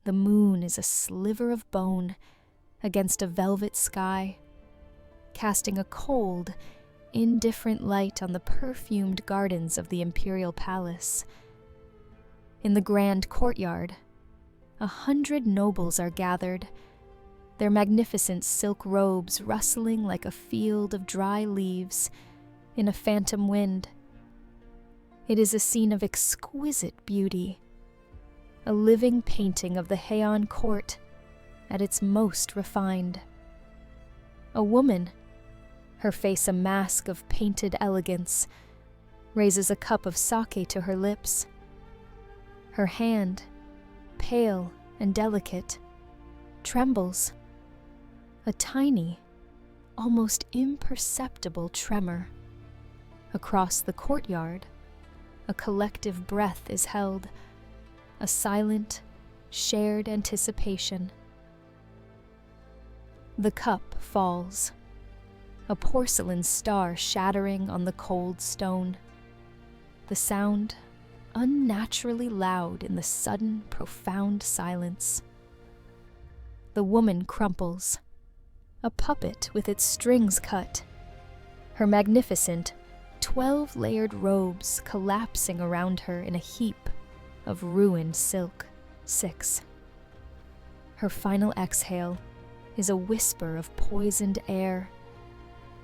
the moon is a sliver of bone against a velvet sky, casting a cold, indifferent light on the perfumed gardens of the imperial palace. In the grand courtyard, 100 nobles are gathered, their magnificent silk robes rustling like a field of dry leaves in a phantom wind. It is a scene of exquisite beauty, a living painting of the Heian court at its most refined. A woman, her face a mask of painted elegance, raises a cup of sake to her lips. Her hand, pale and delicate, trembles. A tiny, almost imperceptible tremor. Across the courtyard, a collective breath is held, a silent, shared anticipation. The cup falls, a porcelain star shattering on the cold stone. The sound unnaturally loud in the sudden, profound silence. The woman crumples, a puppet with its strings cut, her magnificent 12-layered robes collapsing around her in a heap of ruined silk. 6. Her final exhale is a whisper of poisoned air,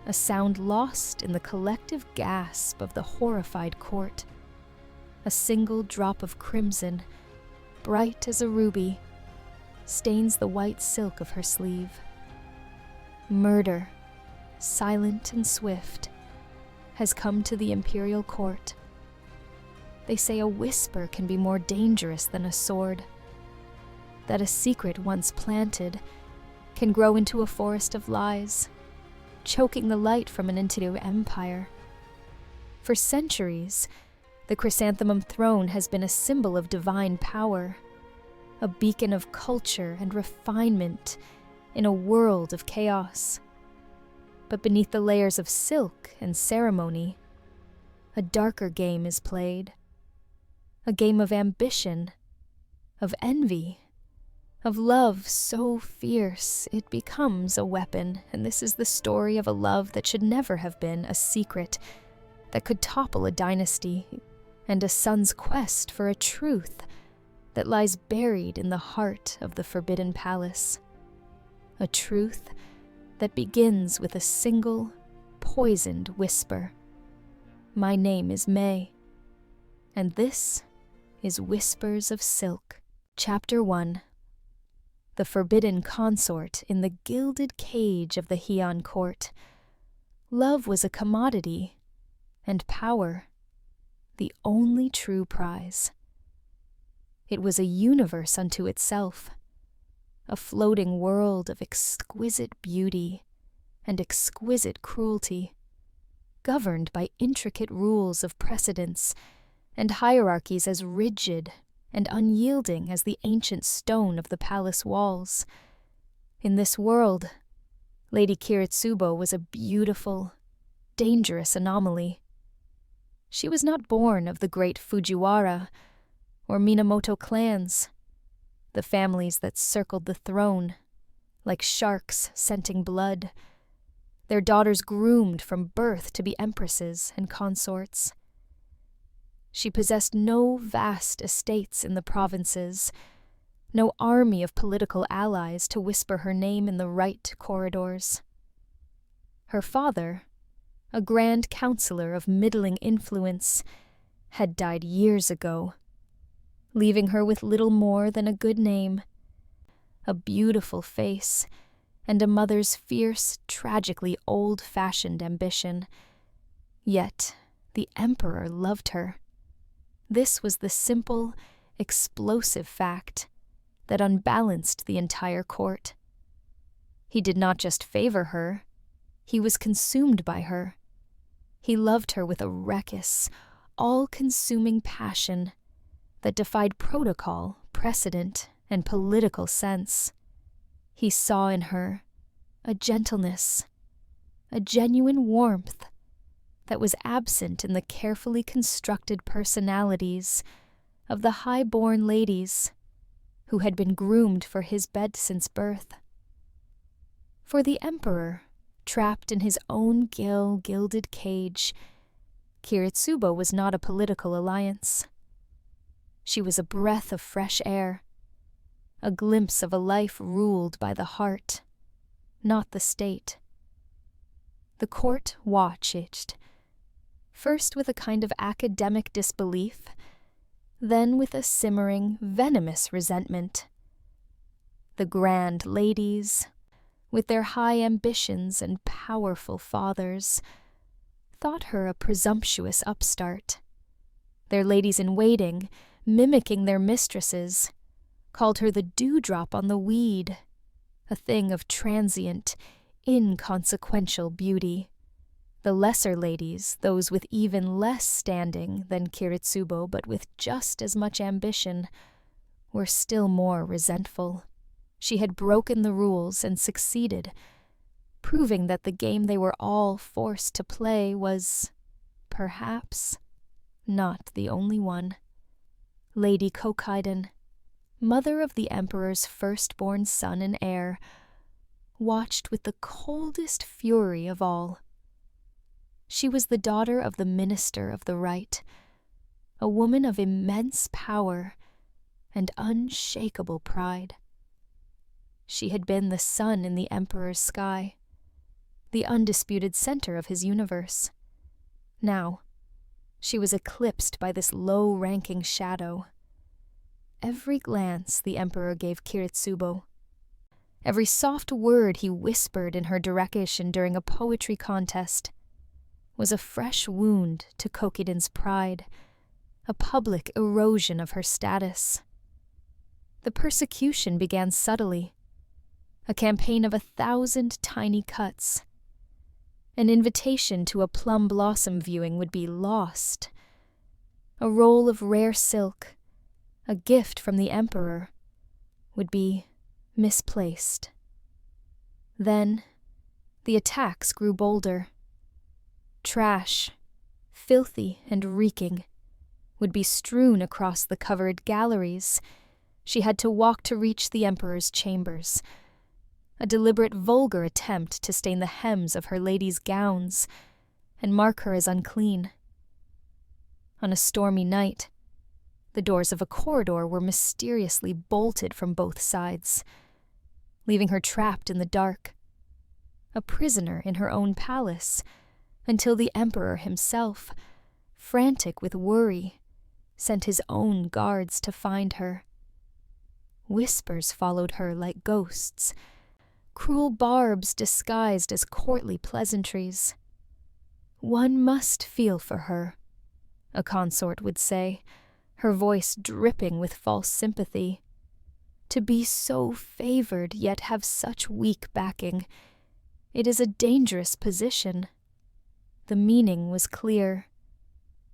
a sound lost in the collective gasp of the horrified court. A single drop of crimson, bright as a ruby, stains the white silk of her sleeve. Murder, silent and swift, has come to the imperial court. They say a whisper can be more dangerous than a sword, that a secret once planted can grow into a forest of lies, choking the light from an entire empire. For centuries, the chrysanthemum throne has been a symbol of divine power, a beacon of culture and refinement in a world of chaos. But beneath the layers of silk and ceremony, a darker game is played, a game of ambition, of envy, of love so fierce it becomes a weapon. And this is the story of a love that should never have been a secret, that could topple a dynasty, and a son's quest for a truth that lies buried in the heart of the Forbidden Palace. A truth that begins with a single, poisoned whisper. My name is May, and this is Whispers of Silk. Chapter 1. The Forbidden Consort in the gilded cage of the Heian court. Love was a commodity, and power the only true prize. It was a universe unto itself, a floating world of exquisite beauty and exquisite cruelty, governed by intricate rules of precedence and hierarchies as rigid and unyielding as the ancient stone of the palace walls. In this world, Lady Fujitsubo was a beautiful, dangerous anomaly. She was not born of the great Fujiwara or Minamoto clans, the families that circled the throne, like sharks scenting blood, their daughters groomed from birth to be empresses and consorts. She possessed no vast estates in the provinces, no army of political allies to whisper her name in the right corridors. Her father, a grand counselor of middling influence, had died years ago, leaving her with little more than a good name, a beautiful face, and a mother's fierce, tragically old-fashioned ambition. Yet the emperor loved her. This was the simple, explosive fact that unbalanced the entire court. He did not just favor her, he was consumed by her. He loved her with a reckless, all-consuming passion that defied protocol, precedent, and political sense. He saw in her a gentleness, a genuine warmth that was absent in the carefully constructed personalities of the high-born ladies who had been groomed for his bed since birth. For the emperor, trapped in his own gilded cage, Kiritsubo was not a political alliance. She was a breath of fresh air, a glimpse of a life ruled by the heart, not the state. The court watched, first with a kind of academic disbelief, then with a simmering, venomous resentment. The grand ladies, with their high ambitions and powerful fathers, thought her a presumptuous upstart. Their ladies-in-waiting, mimicking their mistresses, called her the dewdrop on the weed, a thing of transient, inconsequential beauty. The lesser ladies, those with even less standing than Kiritsubo but with just as much ambition, were still more resentful. She had broken the rules and succeeded, proving that the game they were all forced to play was, perhaps, not the only one. Lady Kokiden, mother of the emperor's firstborn son and heir, watched with the coldest fury of all. She was the daughter of the minister of the right, a woman of immense power and unshakable pride. She had been the sun in the emperor's sky, the undisputed center of his universe. Now, she was eclipsed by this low-ranking shadow. Every glance the emperor gave Kiritsubo, every soft word he whispered in her direction during a poetry contest, was a fresh wound to Kokiden's pride, a public erosion of her status. The persecution began subtly, a campaign of 1,000 tiny cuts. An invitation to a plum blossom viewing would be lost. A roll of rare silk, a gift from the emperor, would be misplaced. Then the attacks grew bolder. Trash, filthy and reeking, would be strewn across the covered galleries. She had to walk to reach the emperor's chambers. A deliberate vulgar attempt to stain the hems of her lady's gowns and mark her as unclean. On a stormy night, the doors of a corridor were mysteriously bolted from both sides, leaving her trapped in the dark, a prisoner in her own palace, until the emperor himself, frantic with worry, sent his own guards to find her. Whispers followed her like ghosts, cruel barbs disguised as courtly pleasantries. "One must feel for her," a consort would say, her voice dripping with false sympathy. "To be so favored yet have such weak backing, it is a dangerous position." The meaning was clear.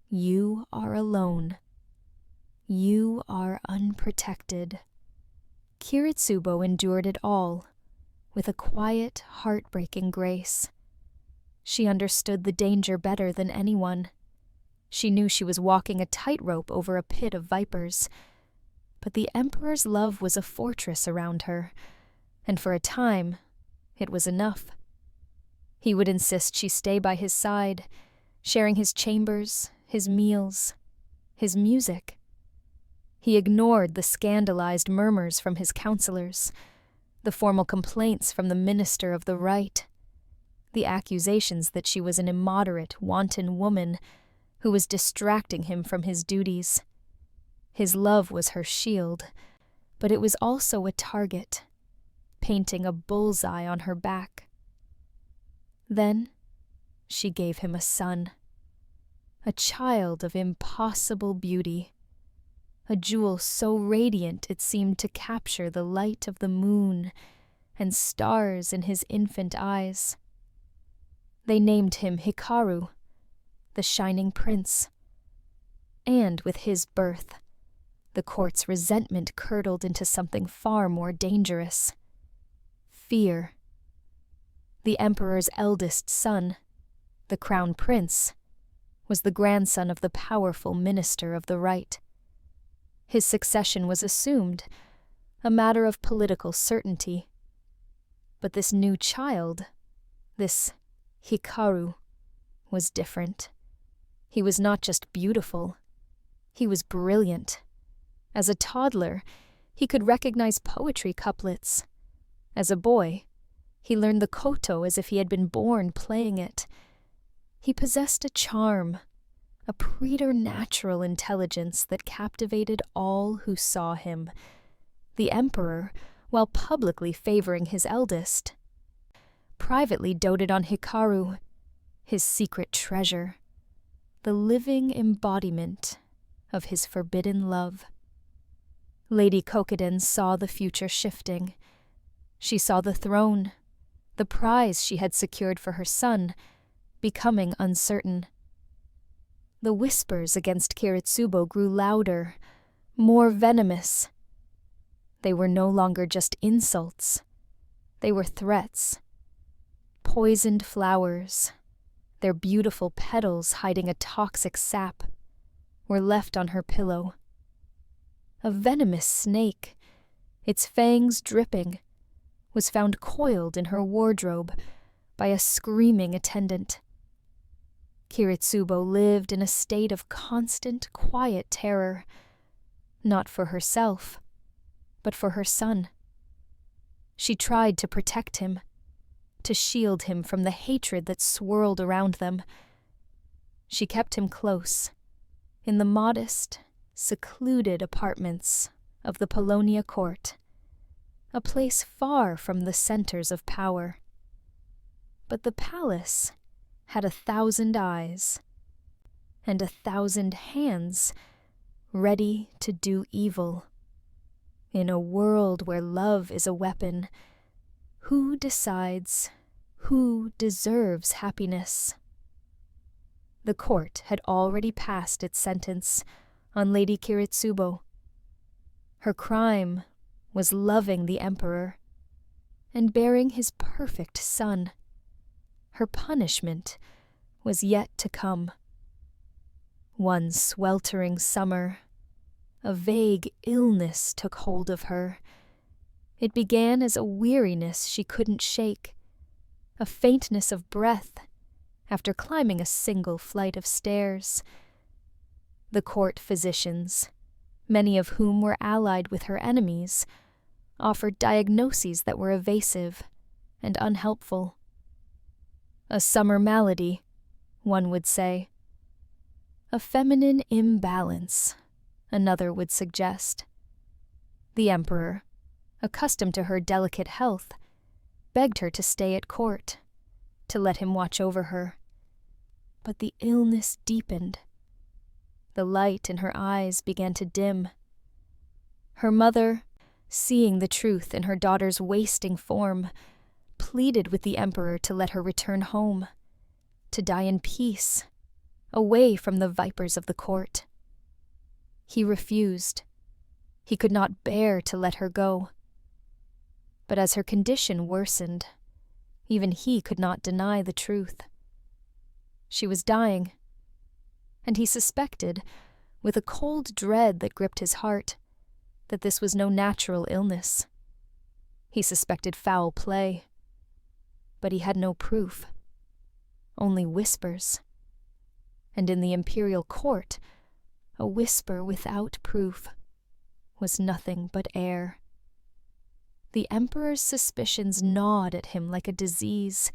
You are alone. You are unprotected. Kiritsubo endured it all, with a quiet, heartbreaking grace. She understood the danger better than anyone. She knew she was walking a tightrope over a pit of vipers, but the emperor's love was a fortress around her, and for a time, it was enough. He would insist she stay by his side, sharing his chambers, his meals, his music. He ignored the scandalized murmurs from his counselors, the formal complaints from the minister of the right, the accusations that she was an immoderate, wanton woman who was distracting him from his duties. His love was her shield, but it was also a target, painting a bullseye on her back. Then she gave him a son, a child of impossible beauty, a jewel so radiant it seemed to capture the light of the moon and stars in his infant eyes. They named him Hikaru, the Shining Prince. And with his birth, the court's resentment curdled into something far more dangerous: fear. The emperor's eldest son, the crown prince, was the grandson of the powerful minister of the right. His succession was assumed, a matter of political certainty. But this new child, this Hikaru, was different. He was not just beautiful, he was brilliant. As a toddler, he could recognize poetry couplets. As a boy, he learned the koto as if he had been born playing it. He possessed a charm, a preternatural intelligence that captivated all who saw him. The emperor, while publicly favoring his eldest, privately doted on Hikaru, his secret treasure, the living embodiment of his forbidden love. Lady Kokiden saw the future shifting. She saw the throne, the prize she had secured for her son, becoming uncertain. The whispers against Kiritsubo grew louder, more venomous. They were no longer just insults. They were threats. Poisoned flowers, their beautiful petals hiding a toxic sap, were left on her pillow. A venomous snake, its fangs dripping, was found coiled in her wardrobe by a screaming attendant. Kiritsubo lived in a state of constant, quiet terror, not for herself, but for her son. She tried to protect him, to shield him from the hatred that swirled around them. She kept him close, in the modest, secluded apartments of the Paulownia court, a place far from the centers of power. But the palace had 1,000 eyes and 1,000 hands ready to do evil. In a world where love is a weapon, who decides who deserves happiness? The court had already passed its sentence on Lady Kiritsubo. Her crime was loving the emperor and bearing his perfect son. Her punishment was yet to come. One sweltering summer, a vague illness took hold of her. It began as a weariness she couldn't shake, a faintness of breath after climbing a single flight of stairs. The court physicians, many of whom were allied with her enemies, offered diagnoses that were evasive and unhelpful. A summer malady, one would say. A feminine imbalance, another would suggest. The emperor, accustomed to her delicate health, begged her to stay at court, to let him watch over her. But the illness deepened. The light in her eyes began to dim. Her mother, seeing the truth in her daughter's wasting form, pleaded with the emperor to let her return home, to die in peace, away from the vipers of the court. He refused. He could not bear to let her go. But as her condition worsened, even he could not deny the truth. She was dying, and he suspected, with a cold dread that gripped his heart, that this was no natural illness. He suspected foul play, but he had no proof, only whispers. And in the imperial court, a whisper without proof was nothing but air. The emperor's suspicions gnawed at him like a disease.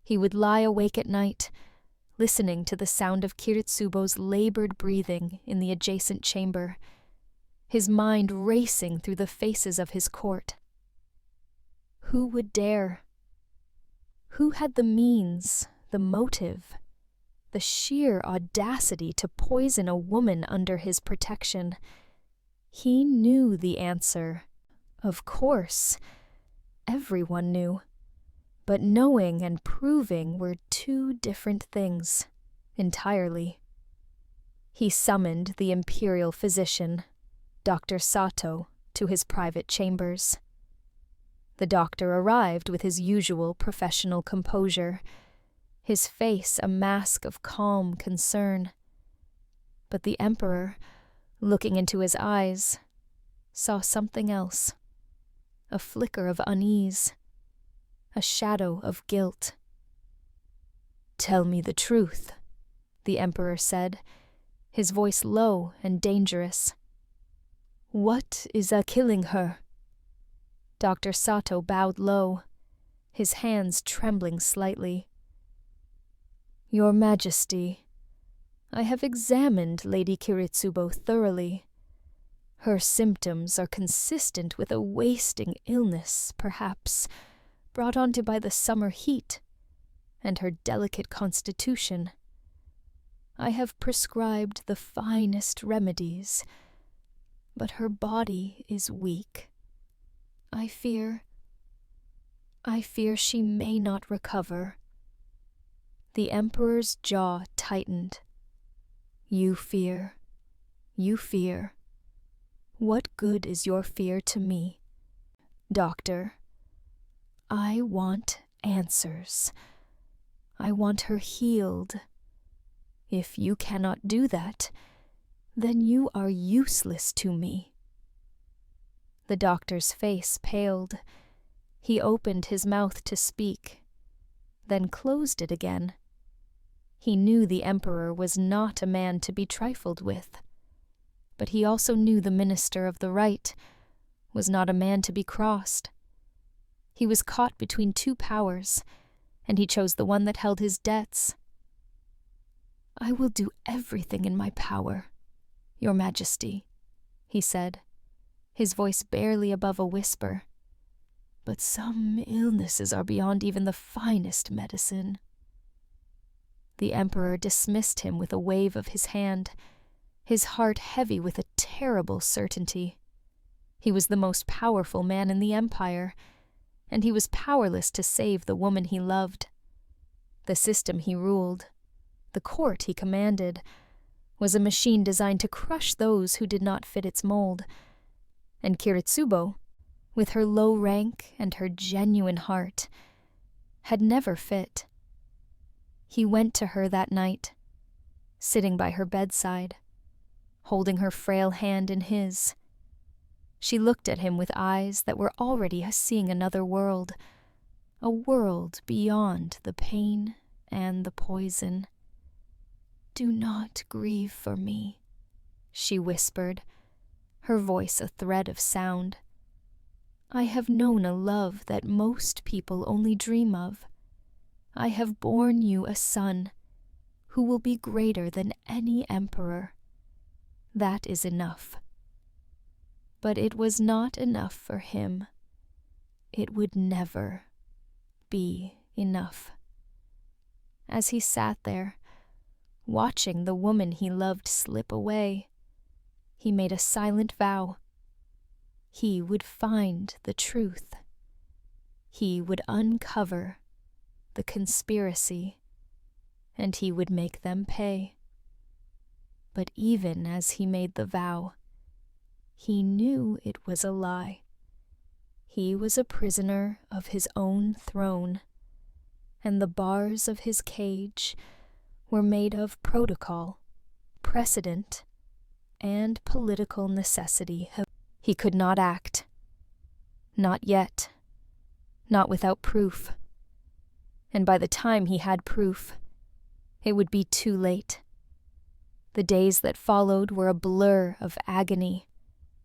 He would lie awake at night, listening to the sound of Kiritsubo's labored breathing in the adjacent chamber, his mind racing through the faces of his court. Who would dare? Who had the means, the motive, the sheer audacity to poison a woman under his protection? He knew the answer. Of course, everyone knew. But knowing and proving were two different things, entirely. He summoned the imperial physician, Dr. Sato, to his private chambers. The doctor arrived with his usual professional composure, his face a mask of calm concern. But the emperor, looking into his eyes, saw something else, a flicker of unease, a shadow of guilt. "Tell me the truth," the Emperor said, his voice low and dangerous. "What is killing her?" Dr. Sato bowed low, his hands trembling slightly. "Your Majesty, I have examined Lady Fujitsubo thoroughly. Her symptoms are consistent with a wasting illness, perhaps, brought on by the summer heat and her delicate constitution. I have prescribed the finest remedies, but her body is weak. I fear she may not recover." The Emperor's jaw tightened. You fear. What good is your fear to me? Doctor, I want answers. I want her healed. If you cannot do that, then you are useless to me. The doctor's face paled. He opened his mouth to speak, then closed it again. He knew the Emperor was not a man to be trifled with, but he also knew the Minister of the Right was not a man to be crossed. He was caught between two powers, and he chose the one that held his debts. "I will do everything in my power, Your Majesty," he said, his voice barely above a whisper. "But some illnesses are beyond even the finest medicine." The Emperor dismissed him with a wave of his hand, his heart heavy with a terrible certainty. He was the most powerful man in the Empire, and he was powerless to save the woman he loved. The system he ruled, the court he commanded, was a machine designed to crush those who did not fit its mold. And Fujitsubo, with her low rank and her genuine heart, had never fit. He went to her that night, sitting by her bedside, holding her frail hand in his. She looked at him with eyes that were already seeing another world, a world beyond the pain and the poison. "Do not grieve for me," she whispered, her voice a thread of sound. "I have known a love that most people only dream of. I have borne you a son who will be greater than any emperor. That is enough." But it was not enough for him. It would never be enough. As he sat there, watching the woman he loved slip away, he made a silent vow. He would find the truth. He would uncover the conspiracy, and he would make them pay. But even as he made the vow, he knew it was a lie. He was a prisoner of his own throne, and the bars of his cage were made of protocol, precedent, and political necessity. He could not act. Not yet. Not without proof. And by the time he had proof, it would be too late. The days that followed were a blur of agony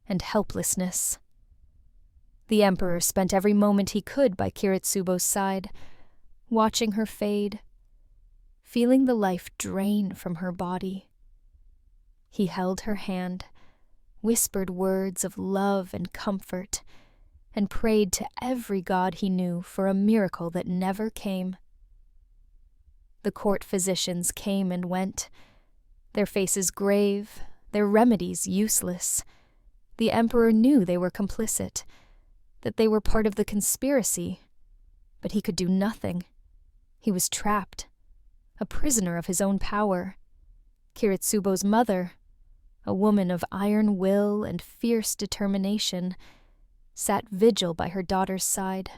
and helplessness. The Emperor spent every moment he could by Fujitsubo's side, watching her fade, feeling the life drain from her body. He held her hand, whispered words of love and comfort, and prayed to every god he knew for a miracle that never came. The court physicians came and went, their faces grave, their remedies useless. The Emperor knew they were complicit, that they were part of the conspiracy, but he could do nothing. He was trapped, a prisoner of his own power. Fujitsubo's mother, a woman of iron will and fierce determination, sat vigil by her daughter's side,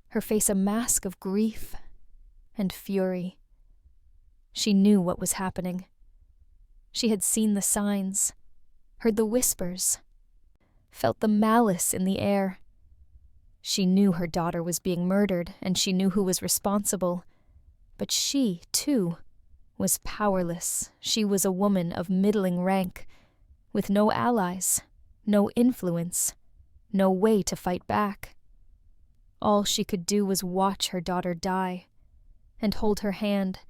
her face a mask of grief and fury. She knew what was happening. She had seen the signs, heard the whispers. felt the malice in the air. She knew her daughter was being murdered, and she knew who was responsible. But she, too, was powerless. She was a woman of middling rank, with no allies, no influence, no way to fight back. All she could do was watch her daughter die, and hold her hand,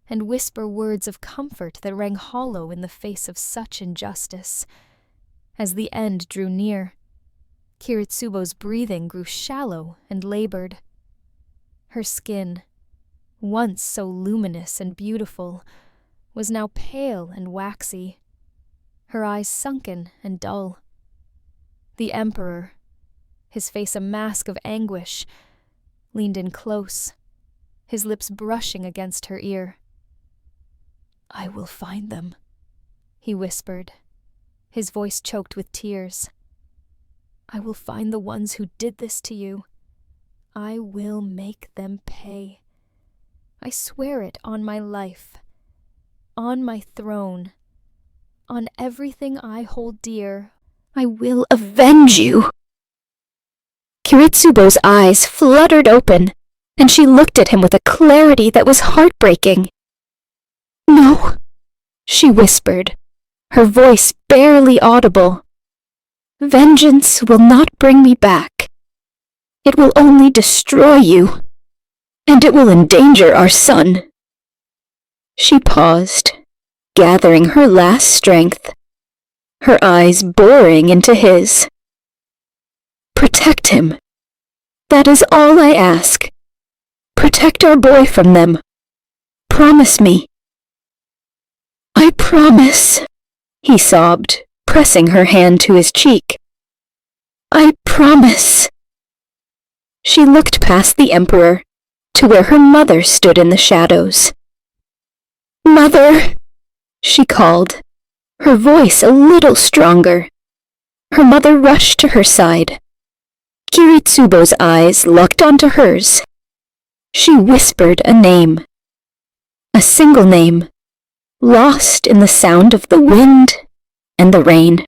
and whisper words of comfort that rang hollow in the face of such injustice. As the end drew near, Kiritsubo's breathing grew shallow and labored. Her skin, once so luminous and beautiful, was now pale and waxy, her eyes sunken and dull. The Emperor, his face a mask of anguish, leaned in close, his lips brushing against her ear. "I will find them," he whispered, his voice choked with tears. "I will find the ones who did this to you. I will make them pay. I swear it on my life, on my throne, on everything I hold dear. I will avenge you." Kiritsubo's eyes fluttered open, and she looked at him with a clarity that was heartbreaking. "No," she whispered, her voice barely audible. "Vengeance will not bring me back. It will only destroy you, and it will endanger our son." She paused, gathering her last strength, her eyes boring into his. "Protect him. That is all I ask. Protect our boy from them. Promise me." "I promise," he sobbed, pressing her hand to his cheek. "I promise." She looked past the Emperor to where her mother stood in the shadows. "Mother," she called, her voice a little stronger. Her mother rushed to her side. Kiritsubo's eyes locked onto hers. She whispered a name. A single name, lost in the sound of the wind and the rain.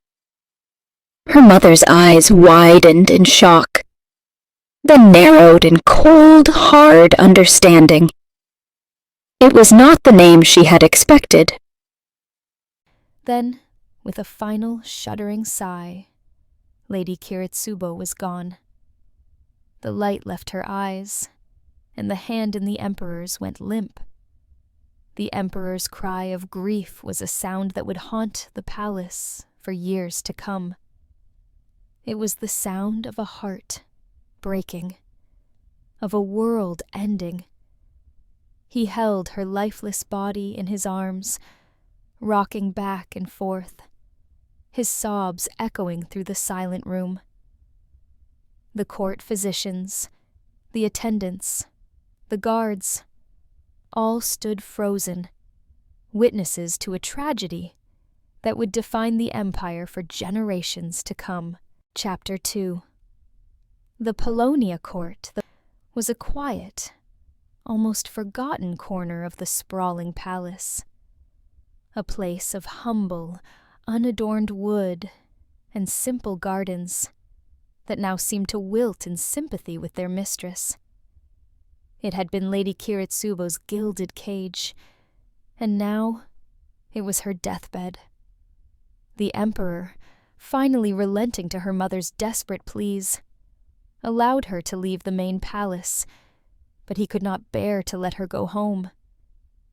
Her mother's eyes widened in shock, then narrowed in cold, hard understanding. It was not the name she had expected. Then, with a final shuddering sigh, Lady Kiritsubo was gone. The light left her eyes, and the hand in the Emperor's went limp. The Emperor's cry of grief was a sound that would haunt the palace for years to come. It was the sound of a heart breaking, of a world ending. He held her lifeless body in his arms, rocking back and forth, his sobs echoing through the silent room. The court physicians, the attendants, the guards, all stood frozen, witnesses to a tragedy that would define the empire for generations to come. Chapter 2. The Paulownia court was a quiet, almost forgotten corner of the sprawling palace, a place of humble, unadorned wood and simple gardens that now seemed to wilt in sympathy with their mistress. It had been Lady Kiritsubo's gilded cage, and now it was her deathbed. The Emperor, finally relenting to her mother's desperate pleas, allowed her to leave the main palace, but he could not bear to let her go home.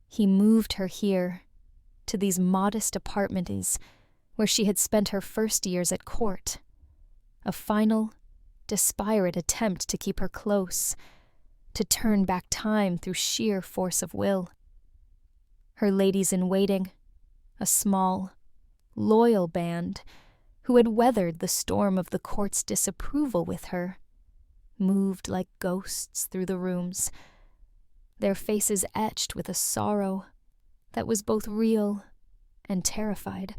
He moved her here, to these modest apartments where she had spent her first years at court, a final, desperate attempt to keep her close, to turn back time through sheer force of will. Her ladies-in-waiting, a small, loyal band who had weathered the storm of the court's disapproval with her, moved like ghosts through the rooms, their faces etched with a sorrow that was both real and terrified.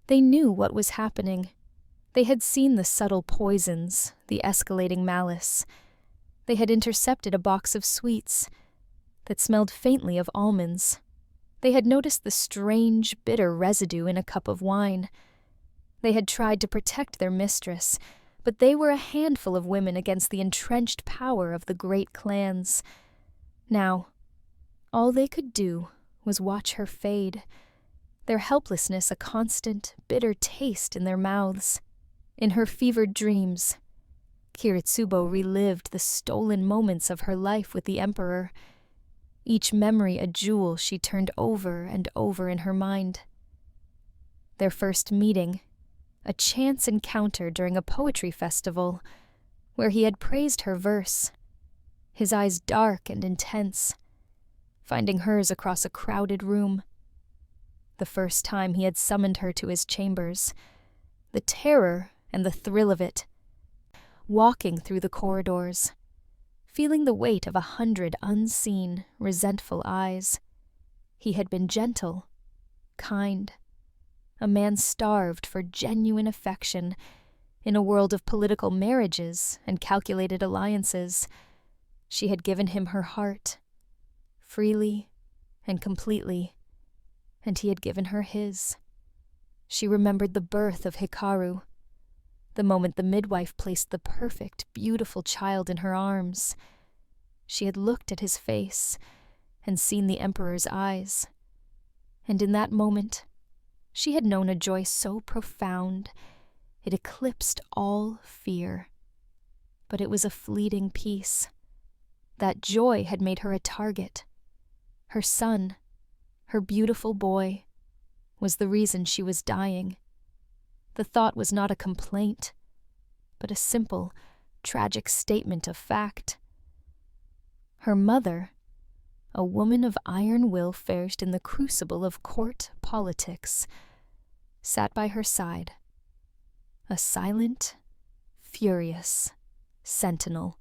They knew what was happening. They had seen the subtle poisons, the escalating malice. They had intercepted a box of sweets that smelled faintly of almonds. They had noticed the strange, bitter residue in a cup of wine. They had tried to protect their mistress, but they were a handful of women against the entrenched power of the great clans. Now, all they could do was watch her fade, their helplessness a constant, bitter taste in their mouths. In her fevered dreams, Kiritsubo relived the stolen moments of her life with the Emperor, each memory a jewel she turned over and over in her mind. Their first meeting, a chance encounter during a poetry festival, where he had praised her verse, his eyes dark and intense, finding hers across a crowded room. The first time he had summoned her to his chambers, the terror and the thrill of it, walking through the corridors, feeling the weight of 100 unseen, resentful eyes. He had been gentle, kind, a man starved for genuine affection in a world of political marriages and calculated alliances. She had given him her heart, freely and completely, and he had given her his. She remembered the birth of Hikaru, the moment the midwife placed the perfect, beautiful child in her arms. She had looked at his face and seen the Emperor's eyes, and in that moment she had known a joy so profound it eclipsed all fear. But it was a fleeting peace. That joy had made her a target. Her son, her beautiful boy, was the reason she was dying. The thought was not a complaint, but a simple, tragic statement of fact. Her mother, a woman of iron will forged in the crucible of court politics, sat by her side, a silent, furious sentinel.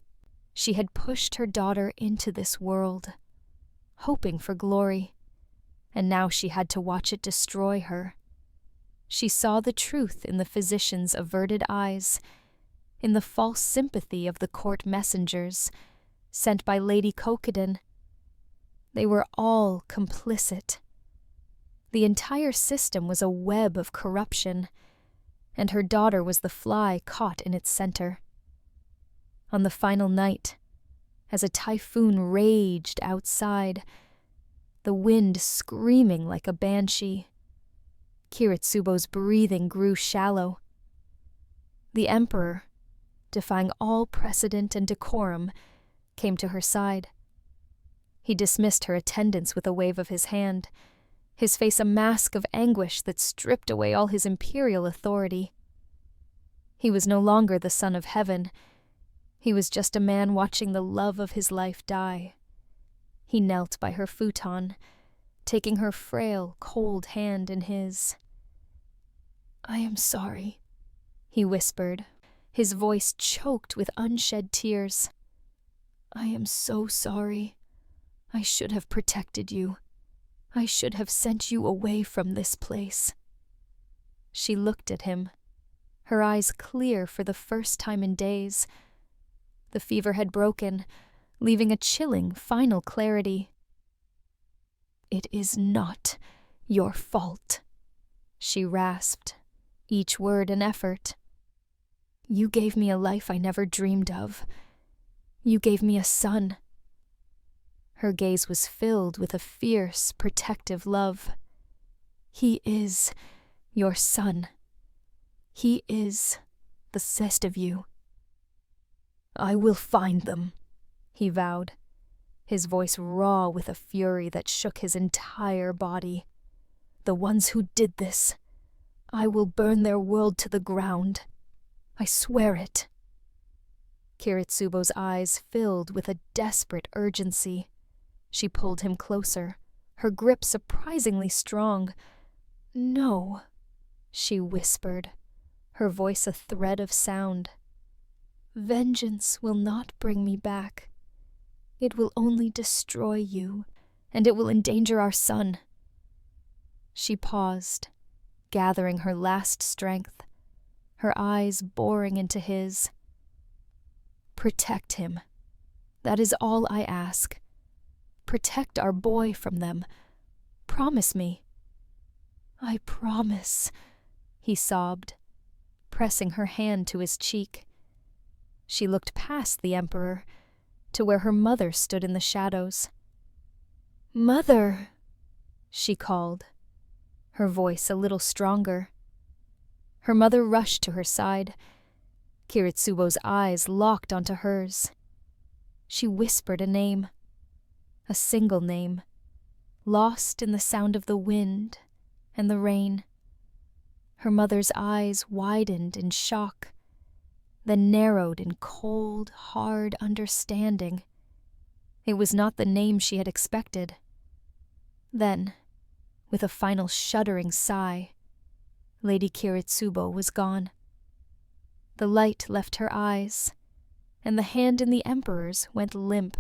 She had pushed her daughter into this world, hoping for glory, and now she had to watch it destroy her. She saw the truth in the physician's averted eyes, in the false sympathy of the court messengers sent by Lady Kokiden. They were all complicit. The entire system was a web of corruption, and her daughter was the fly caught in its center. On the final night, as a typhoon raged outside, the wind screaming like a banshee, Kiritsubo's breathing grew shallow. The Emperor, defying all precedent and decorum, came to her side. He dismissed her attendants with a wave of his hand, his face a mask of anguish that stripped away all his imperial authority. He was no longer the son of heaven. He was just a man watching the love of his life die. He knelt by her futon, taking her frail, cold hand in his. "I am sorry," he whispered, his voice choked with unshed tears. "I am so sorry. I should have protected you. I should have sent you away from this place." She looked at him, her eyes clear for the first time in days. The fever had broken, leaving a chilling final clarity. "It is not your fault," she rasped, each word an effort. "You gave me a life I never dreamed of. You gave me a son." Her gaze was filled with a fierce, protective love. "He is your son. He is the best of you." "I will find them," he vowed, his voice raw with a fury that shook his entire body. "The ones who did this, I will burn their world to the ground. I swear it." Kiritsubo's eyes filled with a desperate urgency. She pulled him closer, her grip surprisingly strong. "No," she whispered, her voice a thread of sound. "Vengeance will not bring me back. It will only destroy you, and it will endanger our son." She paused, gathering her last strength, her eyes boring into his. "Protect him. That is all I ask. Protect our boy from them. Promise me." "I promise," he sobbed, pressing her hand to his cheek. She looked past the Emperor to where her mother stood in the shadows. "Mother!" she called, her voice a little stronger. Her mother rushed to her side. Kiritsubo's eyes locked onto hers. She whispered a name, a single name, lost in the sound of the wind and the rain. Her mother's eyes widened in shock, then narrowed in cold, hard understanding. It was not the name she had expected. Then, with a final shuddering sigh, Lady Kiritsubo was gone. The light left her eyes, and the hand in the Emperor's went limp.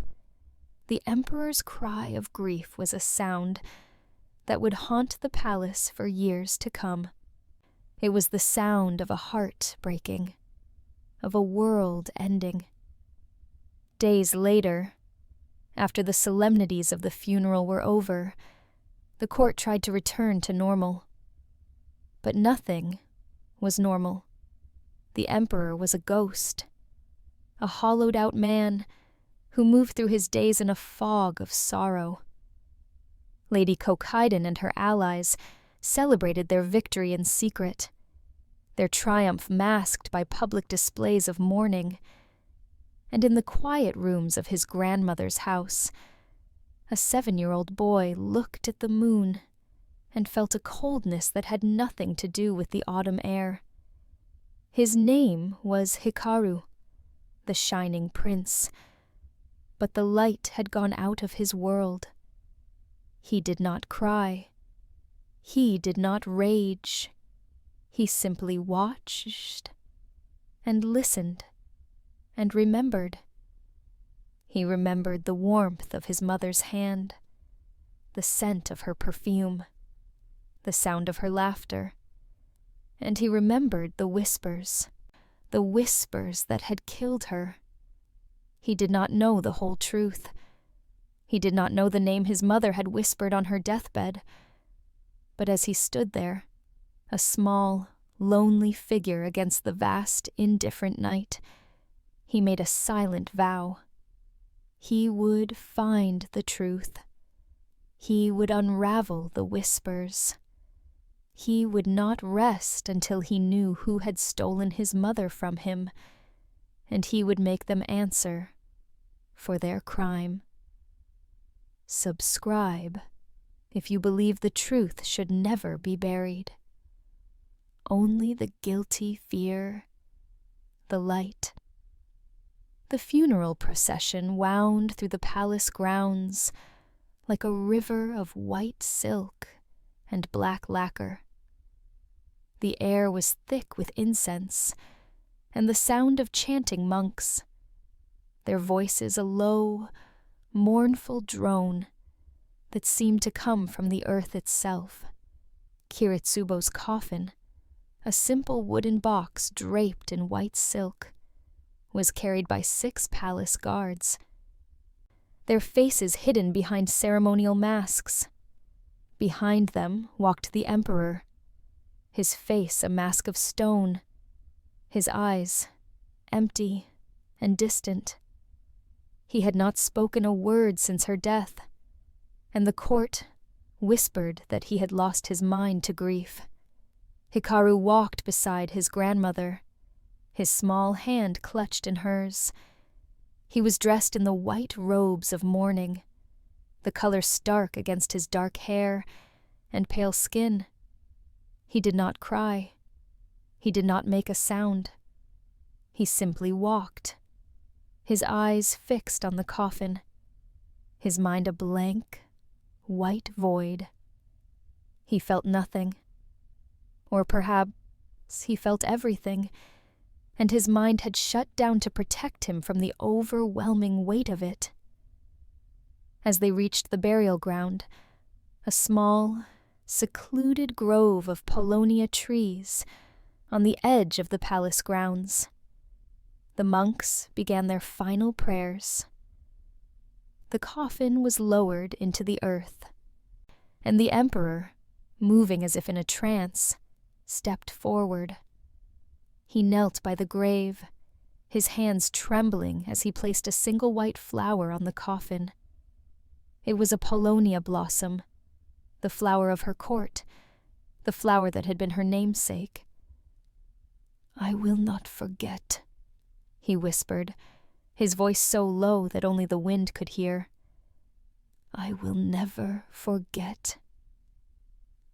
The Emperor's cry of grief was a sound that would haunt the palace for years to come. It was the sound of a heart breaking, of a world ending. Days later, after the solemnities of the funeral were over, the court tried to return to normal. But nothing was normal. The Emperor was a ghost, a hollowed-out man who moved through his days in a fog of sorrow. Lady Kokiden and her allies celebrated their victory in secret, their triumph masked by public displays of mourning. And in the quiet rooms of his grandmother's house, a 7-year-old boy looked at the moon and felt a coldness that had nothing to do with the autumn air. His name was Hikaru, the shining prince, but the light had gone out of his world. He did not cry. He did not rage. He simply watched and listened and remembered. He remembered the warmth of his mother's hand, the scent of her perfume, the sound of her laughter, and he remembered the whispers that had killed her. He did not know the whole truth. He did not know the name his mother had whispered on her deathbed. But as he stood there, a small, lonely figure against the vast, indifferent night, he made a silent vow. He would find the truth. He would unravel the whispers. He would not rest until he knew who had stolen his mother from him, and he would make them answer for their crime. Subscribe if you believe the truth should never be buried. Only the guilty fear the light. The funeral procession wound through the palace grounds like a river of white silk and black lacquer. The air was thick with incense and the sound of chanting monks, their voices a low, mournful drone that seemed to come from the earth itself. Kiritsubo's coffin, a simple wooden box draped in white silk, was carried by 6 palace guards, their faces hidden behind ceremonial masks. Behind them walked the Emperor, his face a mask of stone, his eyes empty and distant. He had not spoken a word since her death, and the court whispered that he had lost his mind to grief. Hikaru walked beside his grandmother, his small hand clutched in hers. He was dressed in the white robes of mourning, the color stark against his dark hair and pale skin. He did not cry. He did not make a sound. He simply walked, his eyes fixed on the coffin, his mind a blank, white void. He felt nothing. Or perhaps he felt everything, and his mind had shut down to protect him from the overwhelming weight of it. As they reached the burial ground, a small, secluded grove of Paulownia trees on the edge of the palace grounds, the monks began their final prayers. The coffin was lowered into the earth, and the Emperor, moving as if in a trance, stepped forward. He knelt by the grave, his hands trembling as he placed a single white flower on the coffin. It was a Paulownia blossom, the flower of her court, the flower that had been her namesake. "I will not forget," he whispered, his voice so low that only the wind could hear. "I will never forget."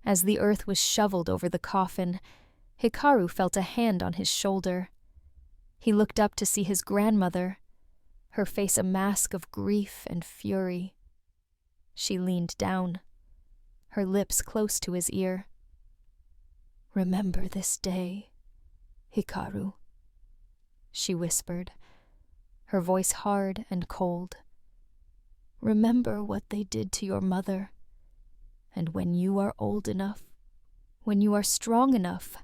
As the earth was shoveled over the coffin, Hikaru felt a hand on his shoulder. He looked up to see his grandmother, her face a mask of grief and fury. She leaned down, her lips close to his ear. "Remember this day, Hikaru," she whispered, her voice hard and cold. "Remember what they did to your mother, and when you are old enough, when you are strong enough,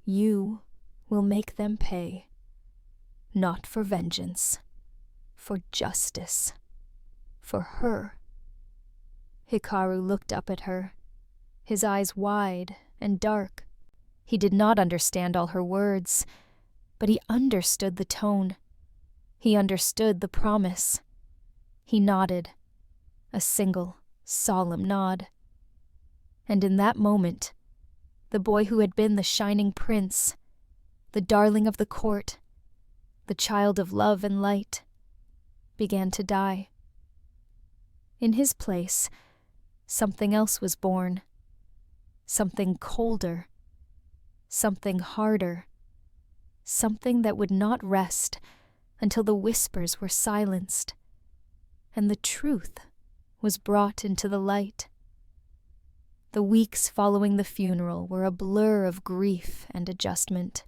you will make them pay, not for vengeance, for justice, for her." Hikaru looked up at her, his eyes wide and dark. He did not understand all her words, but he understood the tone. He understood the promise. He nodded, a single, solemn nod. And in that moment, the boy who had been the shining prince, the darling of the court, the child of love and light, began to die. In his place, something else was born, something colder, something harder, something that would not rest until the whispers were silenced, and the truth was brought into the light. The weeks following the funeral were a blur of grief and adjustment.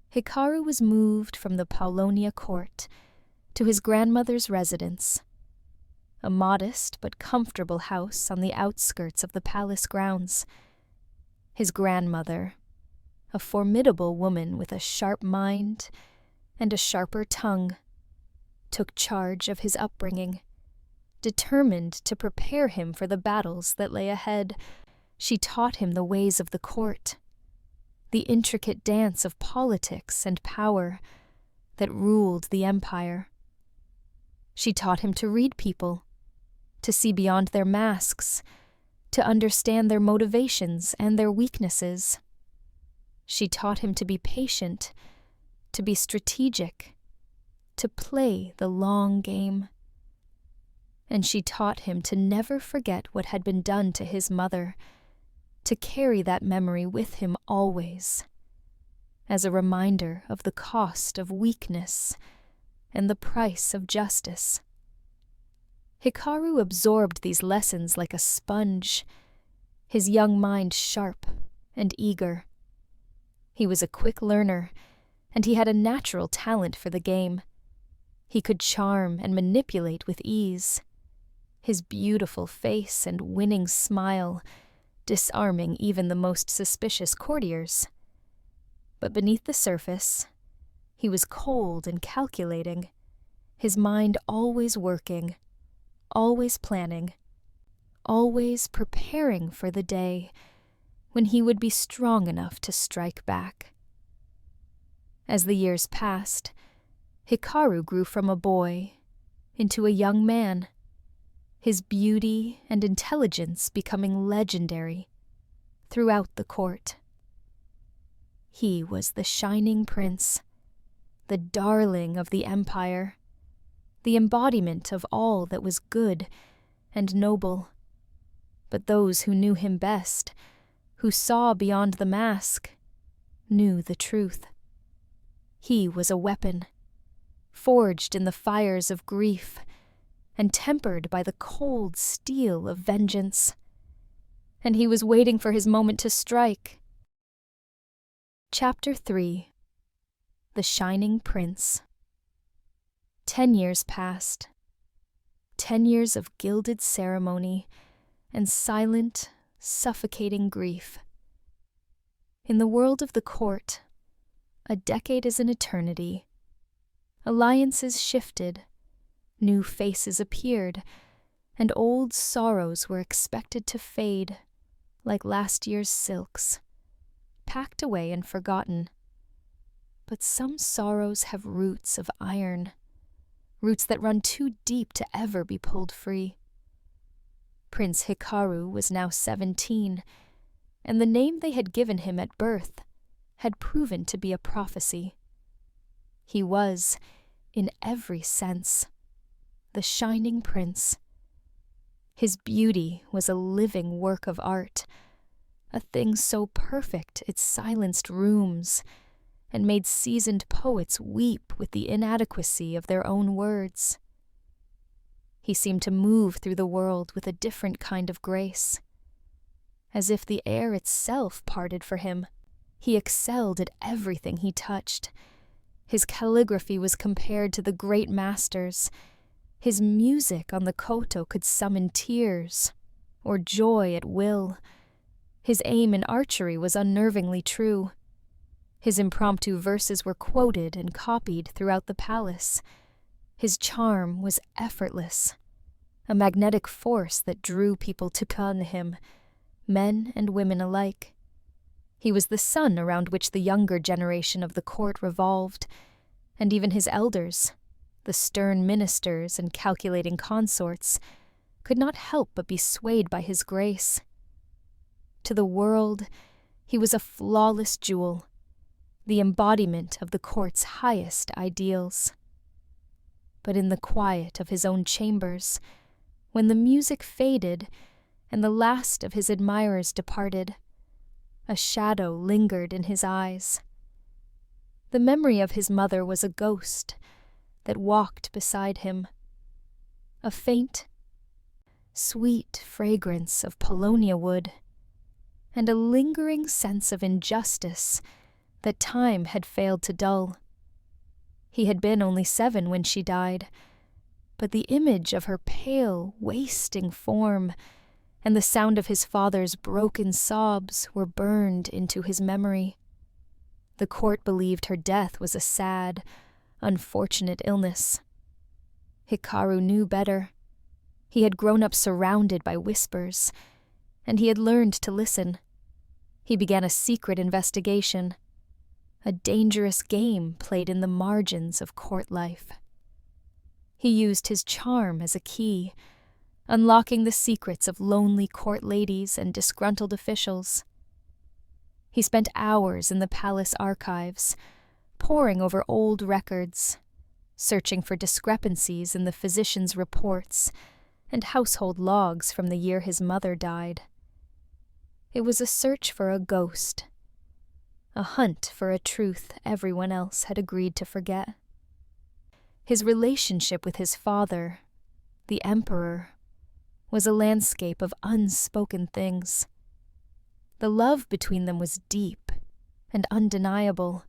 Hikaru was moved from the Paulownia court to his grandmother's residence, a modest but comfortable house on the outskirts of the palace grounds. His grandmother, a formidable woman with a sharp mind and a sharper tongue, took charge of his upbringing. Determined to prepare him for the battles that lay ahead, she taught him the ways of the court, the intricate dance of politics and power that ruled the empire. She taught him to read people, to see beyond their masks, to understand their motivations and their weaknesses. She taught him to be patient, to be strategic, to play the long game. And she taught him to never forget what had been done to his mother, to carry that memory with him always, as a reminder of the cost of weakness and the price of justice. Hikaru absorbed these lessons like a sponge, his young mind sharp and eager. He was a quick learner, and he had a natural talent for the game. He could charm and manipulate with ease, his beautiful face and winning smile disarming even the most suspicious courtiers. But beneath the surface, he was cold and calculating, his mind always working, always planning, always preparing for the day when he would be strong enough to strike back. As the years passed, Hikaru grew from a boy into a young man, his beauty and intelligence becoming legendary throughout the court. He was the shining prince, the darling of the empire, the embodiment of all that was good and noble. But those who knew him best, who saw beyond the mask, knew the truth. He was a weapon, forged in the fires of grief and tempered by the cold steel of vengeance. And he was waiting for his moment to strike. Chapter 3. The Shining Prince. 10 years passed. 10 years of gilded ceremony and silent, suffocating grief. In the world of the court, a decade is an eternity. Alliances shifted, new faces appeared, and old sorrows were expected to fade like last year's silks, packed away and forgotten. But some sorrows have roots of iron, roots that run too deep to ever be pulled free. Prince Hikaru was now 17, and the name they had given him at birth had proven to be a prophecy. He was, in every sense, the shining prince. His beauty was a living work of art, a thing so perfect it silenced rooms and made seasoned poets weep with the inadequacy of their own words. He seemed to move through the world with a different kind of grace. As if the air itself parted for him, he excelled at everything he touched. His calligraphy was compared to the great masters. His music on the koto could summon tears or joy at will. His aim in archery was unnervingly true. His impromptu verses were quoted and copied throughout the palace. His charm was effortless, a magnetic force that drew people to con him, men and women alike. He was the sun around which the younger generation of the court revolved, and even his elders, the stern ministers and calculating consorts, could not help but be swayed by his grace. To the world, he was a flawless jewel, the embodiment of the court's highest ideals. But in the quiet of his own chambers, when the music faded and the last of his admirers departed, a shadow lingered in his eyes. The memory of his mother was a ghost that walked beside him. A faint, sweet fragrance of Paulownia wood, and a lingering sense of injustice that time had failed to dull. He had been only 7 when she died, but the image of her pale, wasting form and the sound of his father's broken sobs were burned into his memory. The court believed her death was a sad, unfortunate illness. Hikaru knew better. He had grown up surrounded by whispers, and he had learned to listen. He began a secret investigation, a dangerous game played in the margins of court life. He used his charm as a key, unlocking the secrets of lonely court ladies and disgruntled officials. He spent hours in the palace archives, poring over old records, searching for discrepancies in the physicians' reports and household logs from the year his mother died. It was a search for a ghost, a hunt for a truth everyone else had agreed to forget. His relationship with his father, the Emperor, was a landscape of unspoken things. The love between them was deep and undeniable,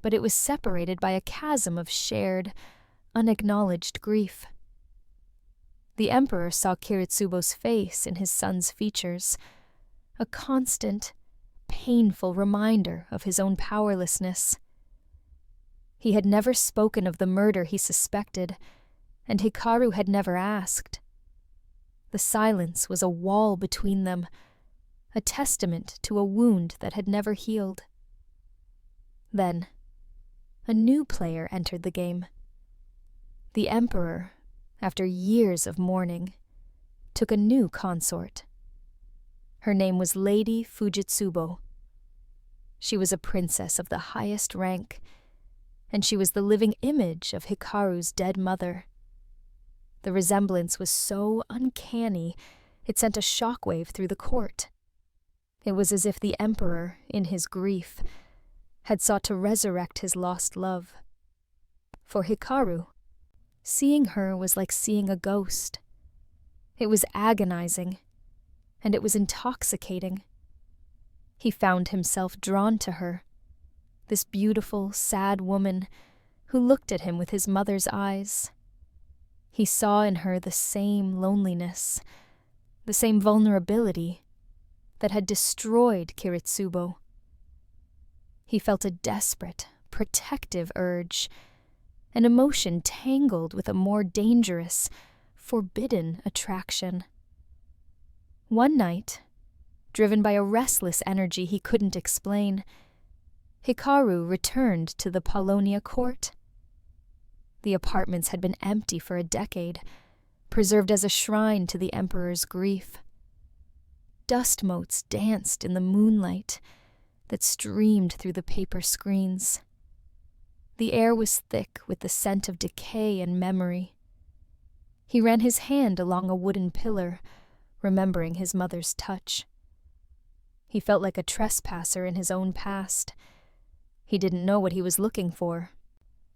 but it was separated by a chasm of shared, unacknowledged grief. The Emperor saw Kiritsubo's face in his son's features, a constant, painful reminder of his own powerlessness. He had never spoken of the murder he suspected, and Hikaru had never asked. The silence was a wall between them, a testament to a wound that had never healed. Then, a new player entered the game. The Emperor, after years of mourning, took a new consort. Her name was Lady Fujitsubo. She was a princess of the highest rank, and she was the living image of Hikaru's dead mother. The resemblance was so uncanny, it sent a shockwave through the court. It was as if the Emperor, in his grief, had sought to resurrect his lost love. For Hikaru, seeing her was like seeing a ghost. It was agonizing, and it was intoxicating. He found himself drawn to her, this beautiful, sad woman who looked at him with his mother's eyes. He saw in her the same loneliness, the same vulnerability that had destroyed Kiritsubo. He felt a desperate, protective urge, an emotion tangled with a more dangerous, forbidden attraction. One night, driven by a restless energy he couldn't explain, Hikaru returned to the Paulownia court. The apartments had been empty for a decade, preserved as a shrine to the emperor's grief. Dust motes danced in the moonlight that streamed through the paper screens. The air was thick with the scent of decay and memory. He ran his hand along a wooden pillar, remembering his mother's touch. He felt like a trespasser in his own past. He didn't know what he was looking for.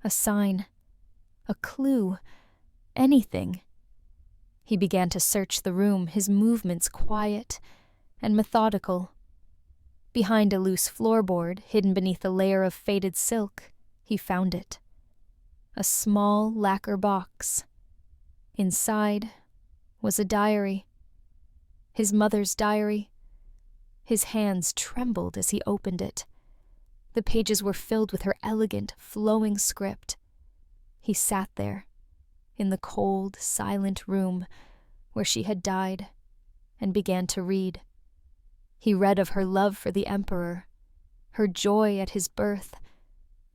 A sign, a clue, anything. He began to search the room, his movements quiet and methodical. Behind a loose floorboard, hidden beneath a layer of faded silk, he found it. A small lacquer box. Inside was a diary. His mother's diary. His hands trembled as he opened it. The pages were filled with her elegant, flowing script. He sat there, in the cold, silent room where she had died, and began to read. He read of her love for the emperor, her joy at his birth,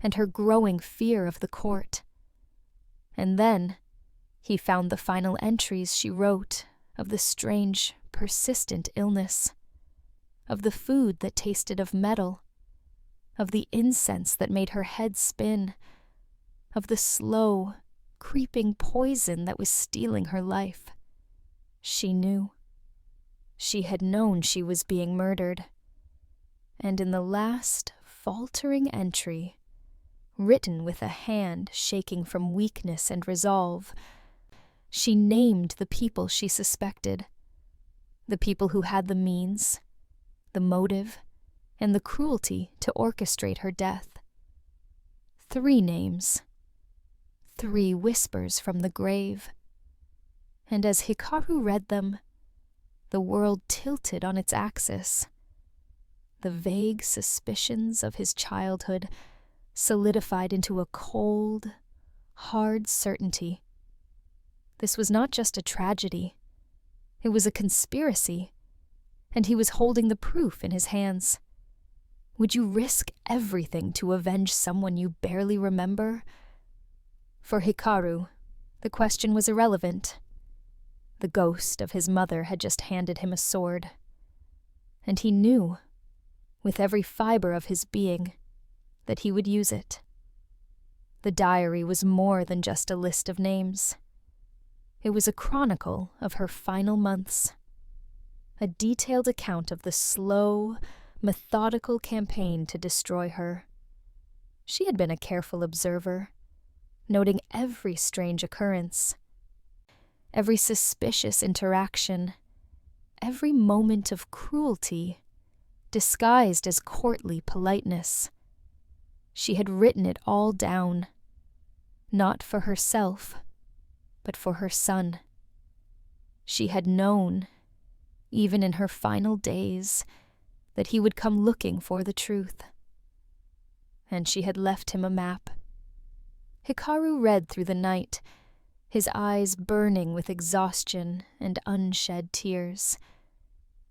and her growing fear of the court. And then he found the final entries she wrote of the strange, persistent illness, of the food that tasted of metal, of the incense that made her head spin, of the slow, creeping poison that was stealing her life. She knew. She had known she was being murdered. And in the last, faltering entry, written with a hand shaking from weakness and resolve, she named the people she suspected, the people who had the means, the motive, and the cruelty to orchestrate her death. 3 names. 3 whispers from the grave. And as Hikaru read them, the world tilted on its axis. The vague suspicions of his childhood solidified into a cold, hard certainty. This was not just a tragedy. It was a conspiracy, and he was holding the proof in his hands. Would you risk everything to avenge someone you barely remember? For Hikaru, the question was irrelevant. The ghost of his mother had just handed him a sword. And he knew, with every fiber of his being, that he would use it. The diary was more than just a list of names. It was a chronicle of her final months. A detailed account of the slow, methodical campaign to destroy her. She had been a careful observer, noting every strange occurrence, every suspicious interaction, every moment of cruelty disguised as courtly politeness. She had written it all down, not for herself, but for her son. She had known, even in her final days, that he would come looking for the truth. And she had left him a map. Hikaru read through the night, his eyes burning with exhaustion and unshed tears.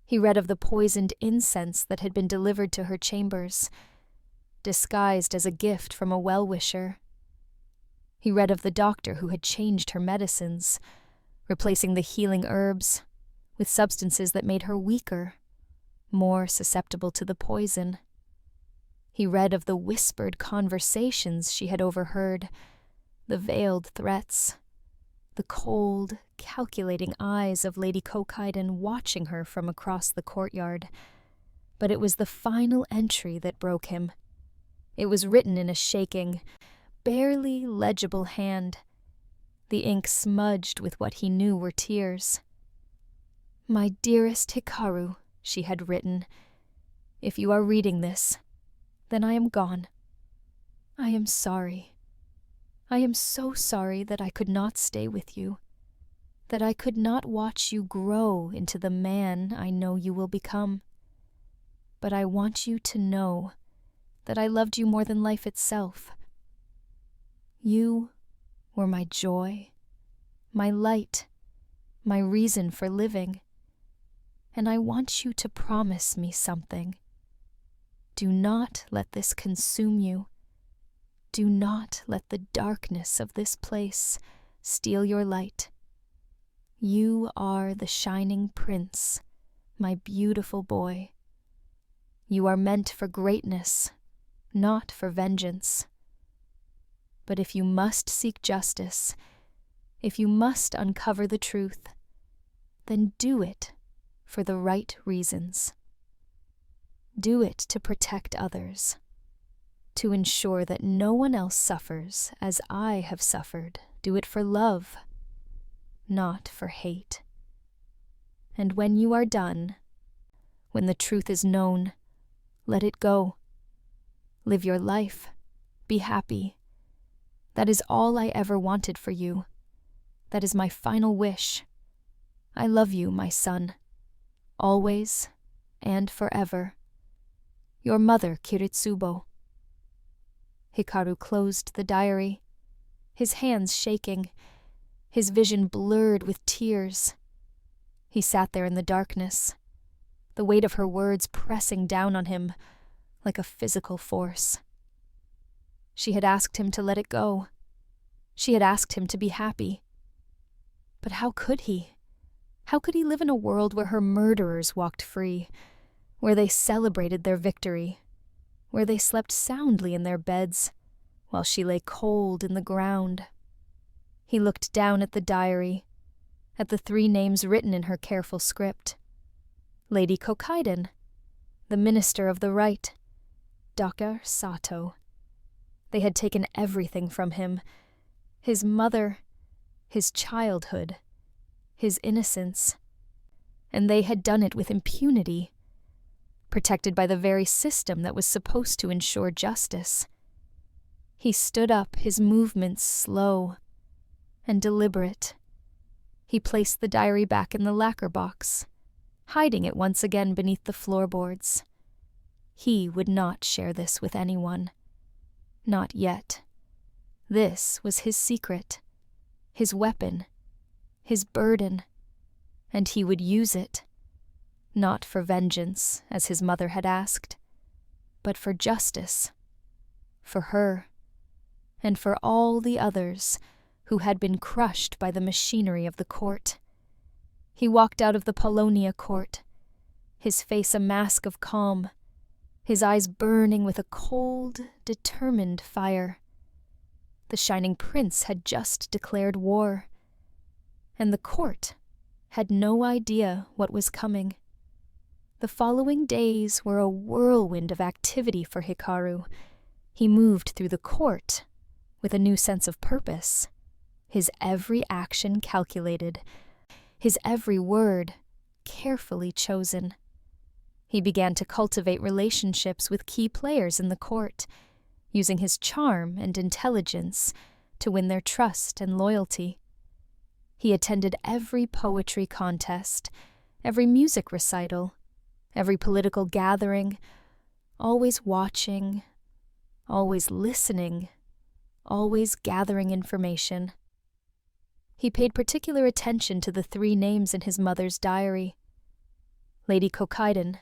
He read of the poisoned incense that had been delivered to her chambers, disguised as a gift from a well-wisher. He read of the doctor who had changed her medicines, replacing the healing herbs with substances that made her weaker, more susceptible to the poison. He read of the whispered conversations she had overheard, the veiled threats, the cold, calculating eyes of Lady Kokiden watching her from across the courtyard. But it was the final entry that broke him. It was written in a shaking, barely legible hand, the ink smudged with what he knew were tears. "My dearest Hikaru," she had written, "if you are reading this, then I am gone. I am sorry. I am so sorry that I could not stay with you, that I could not watch you grow into the man I know you will become. But I want you to know that I loved you more than life itself. You were my joy, my light, my reason for living. And I want you to promise me something. Do not let this consume you. Do not let the darkness of this place steal your light. You are the shining prince, my beautiful boy. You are meant for greatness, not for vengeance. But if you must seek justice, if you must uncover the truth, then do it for the right reasons. Do it to protect others, to ensure that no one else suffers as I have suffered. Do it for love, not for hate. And when you are done, when the truth is known, let it go. Live your life. Be happy. That is all I ever wanted for you. That is my final wish. I love you, my son. Always and forever. Your mother, Kiritsubo. Hikaru closed the diary, his hands shaking, his vision blurred with tears. He sat there in the darkness, the weight of her words pressing down on him like a physical force. She had asked him to let it go. She had asked him to be happy. But how could he? How could he live in a world where her murderers walked free, where they celebrated their victory, where they slept soundly in their beds, while she lay cold in the ground? He looked down at the diary, at the 3 names written in her careful script. Lady Kokaiden, the minister of the right, Dr. Sato. They had taken everything from him, his mother, his childhood, his innocence, and they had done it with impunity, protected by the very system that was supposed to ensure justice. He stood up, his movements slow and deliberate. He placed the diary back in the lacquer box, hiding it once again beneath the floorboards. He would not share this with anyone. Not yet. This was his secret, his weapon, his burden, and he would use it, not for vengeance, as his mother had asked, but for justice, for her, and for all the others who had been crushed by the machinery of the court. He walked out of the Paulownia court, his face a mask of calm, his eyes burning with a cold, determined fire. The Shining Prince had just declared war, and the court had no idea what was coming. The following days were a whirlwind of activity for Hikaru. He moved through the court with a new sense of purpose, his every action calculated, his every word carefully chosen. He began to cultivate relationships with key players in the court, using his charm and intelligence to win their trust and loyalty. He attended every poetry contest, every music recital, every political gathering, always watching, always listening, always gathering information. He paid particular attention to the 3 names in his mother's diary: Lady Kokaiden,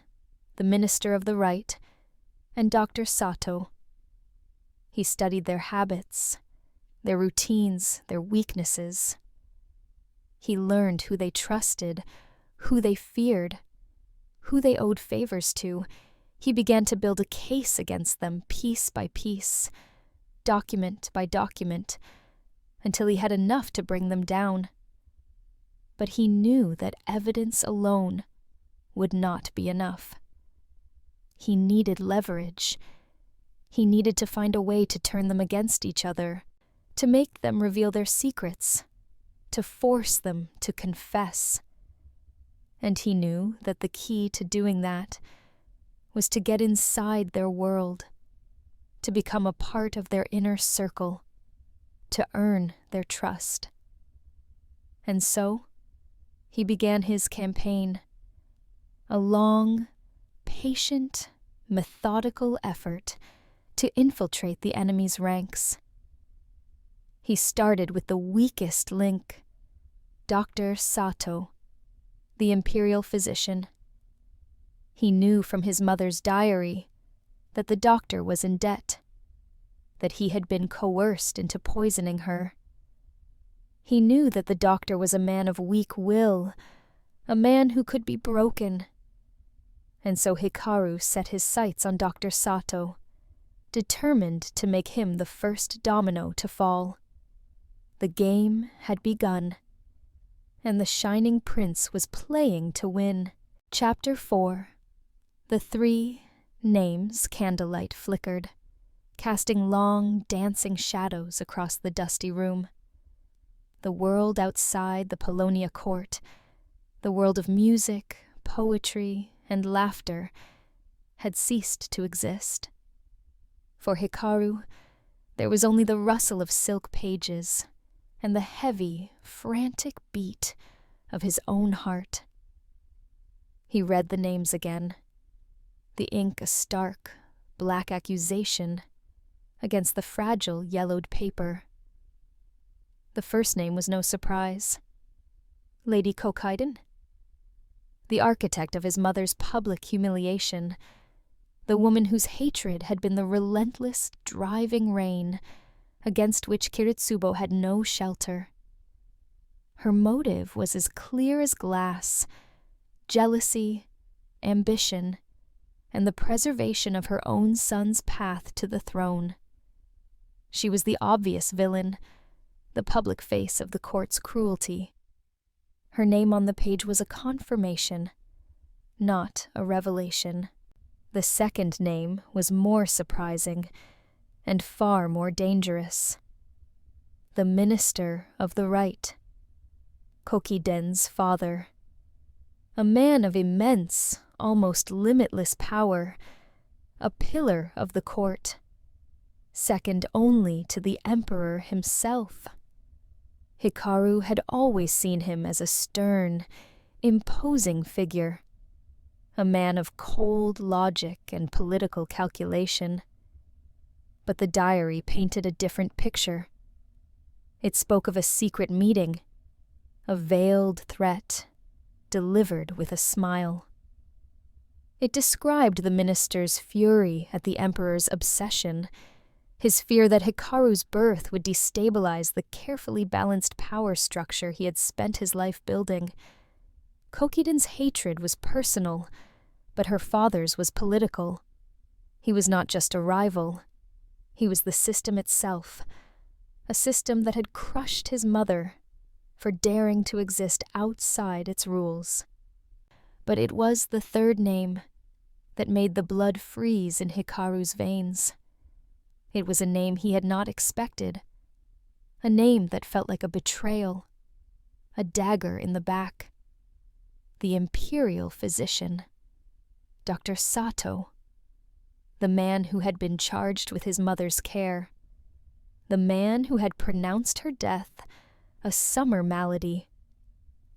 the minister of the right, and Dr. Sato. He studied their habits, their routines, their weaknesses. He learned who they trusted, who they feared, who they owed favors to. He began to build a case against them piece by piece, document by document, until he had enough to bring them down. But he knew that evidence alone would not be enough. He needed leverage. He needed to find a way to turn them against each other, to make them reveal their secrets, to force them to confess. And he knew that the key to doing that was to get inside their world, to become a part of their inner circle, to earn their trust. And so, he began his campaign, a long, patient, methodical effort to infiltrate the enemy's ranks. He started with the weakest link, Dr. Sato, the imperial physician. He knew from his mother's diary that the doctor was in debt, that he had been coerced into poisoning her. He knew that the doctor was a man of weak will, a man who could be broken. And so Hikaru set his sights on Dr. Sato, determined to make him the first domino to fall. The game had begun, and the Shining Prince was playing to win. Chapter 4. The 3 names' candlelight flickered, casting long, dancing shadows across the dusty room. The world outside the Paulownia court, the world of music, poetry, and laughter, had ceased to exist. For Hikaru, there was only the rustle of silk pages and the heavy, frantic beat of his own heart. He read the names again, the ink a stark, black accusation against the fragile, yellowed paper. The first name was no surprise. Lady Kokiden? The architect of his mother's public humiliation, the woman whose hatred had been the relentless, driving rain against which Kiritsubo had no shelter. Her motive was as clear as glass: jealousy, ambition, and the preservation of her own son's path to the throne. She was the obvious villain, the public face of the court's cruelty. Her name on the page was a confirmation, not a revelation. The second name was more surprising and far more dangerous. The Minister of the Right, Kokiden's father. A man of immense, almost limitless power, a pillar of the court, second only to the Emperor himself. Hikaru had always seen him as a stern, imposing figure, a man of cold logic and political calculation. But the diary painted a different picture. It spoke of a secret meeting, a veiled threat, delivered with a smile. It described the minister's fury at the Emperor's obsession, his fear that Hikaru's birth would destabilize the carefully balanced power structure he had spent his life building. Kokiden's hatred was personal, but her father's was political. He was not just a rival. He was the system itself, a system that had crushed his mother for daring to exist outside its rules. But it was the third name that made the blood freeze in Hikaru's veins. It was a name he had not expected, a name that felt like a betrayal, a dagger in the back. The imperial physician, Dr. Sato, the man who had been charged with his mother's care, the man who had pronounced her death a summer malady.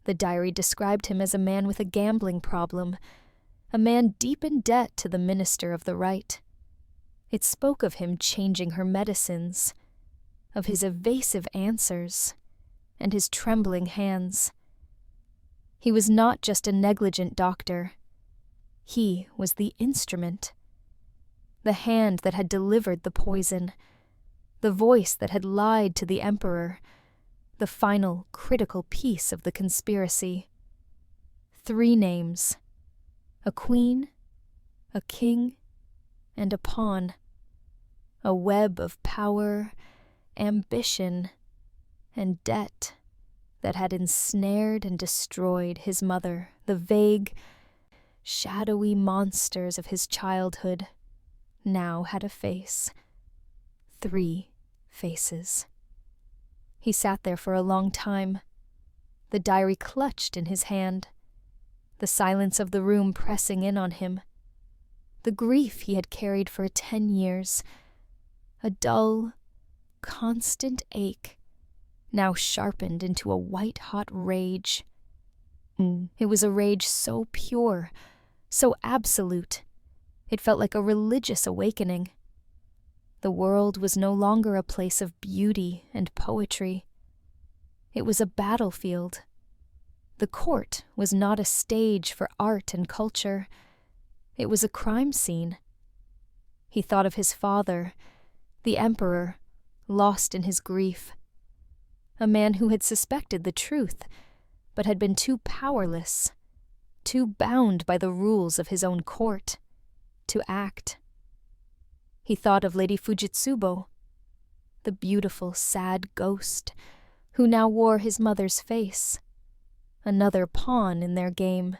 The diary described him as a man with a gambling problem, a man deep in debt to the Minister of the Right. It spoke of him changing her medicines, of his evasive answers, and his trembling hands. He was not just a negligent doctor. He was the instrument, the hand that had delivered the poison, the voice that had lied to the Emperor, the final critical piece of the conspiracy. 3 names: a queen, a king, and a pawn. A web of power, ambition, and debt that had ensnared and destroyed his mother. The vague, shadowy monsters of his childhood now had a face. 3 faces. He sat there for a long time, the diary clutched in his hand, the silence of the room pressing in on him, the grief he had carried for 10 years, a dull, constant ache, now sharpened into a white-hot rage. It was a rage so pure, so absolute, it felt like a religious awakening. The world was no longer a place of beauty and poetry. It was a battlefield. The court was not a stage for art and culture. It was a crime scene. He thought of his father, the emperor, lost in his grief. A man who had suspected the truth, but had been too powerless, too bound by the rules of his own court, to act. He thought of Lady Fujitsubo, the beautiful, sad ghost who now wore his mother's face, another pawn in their game.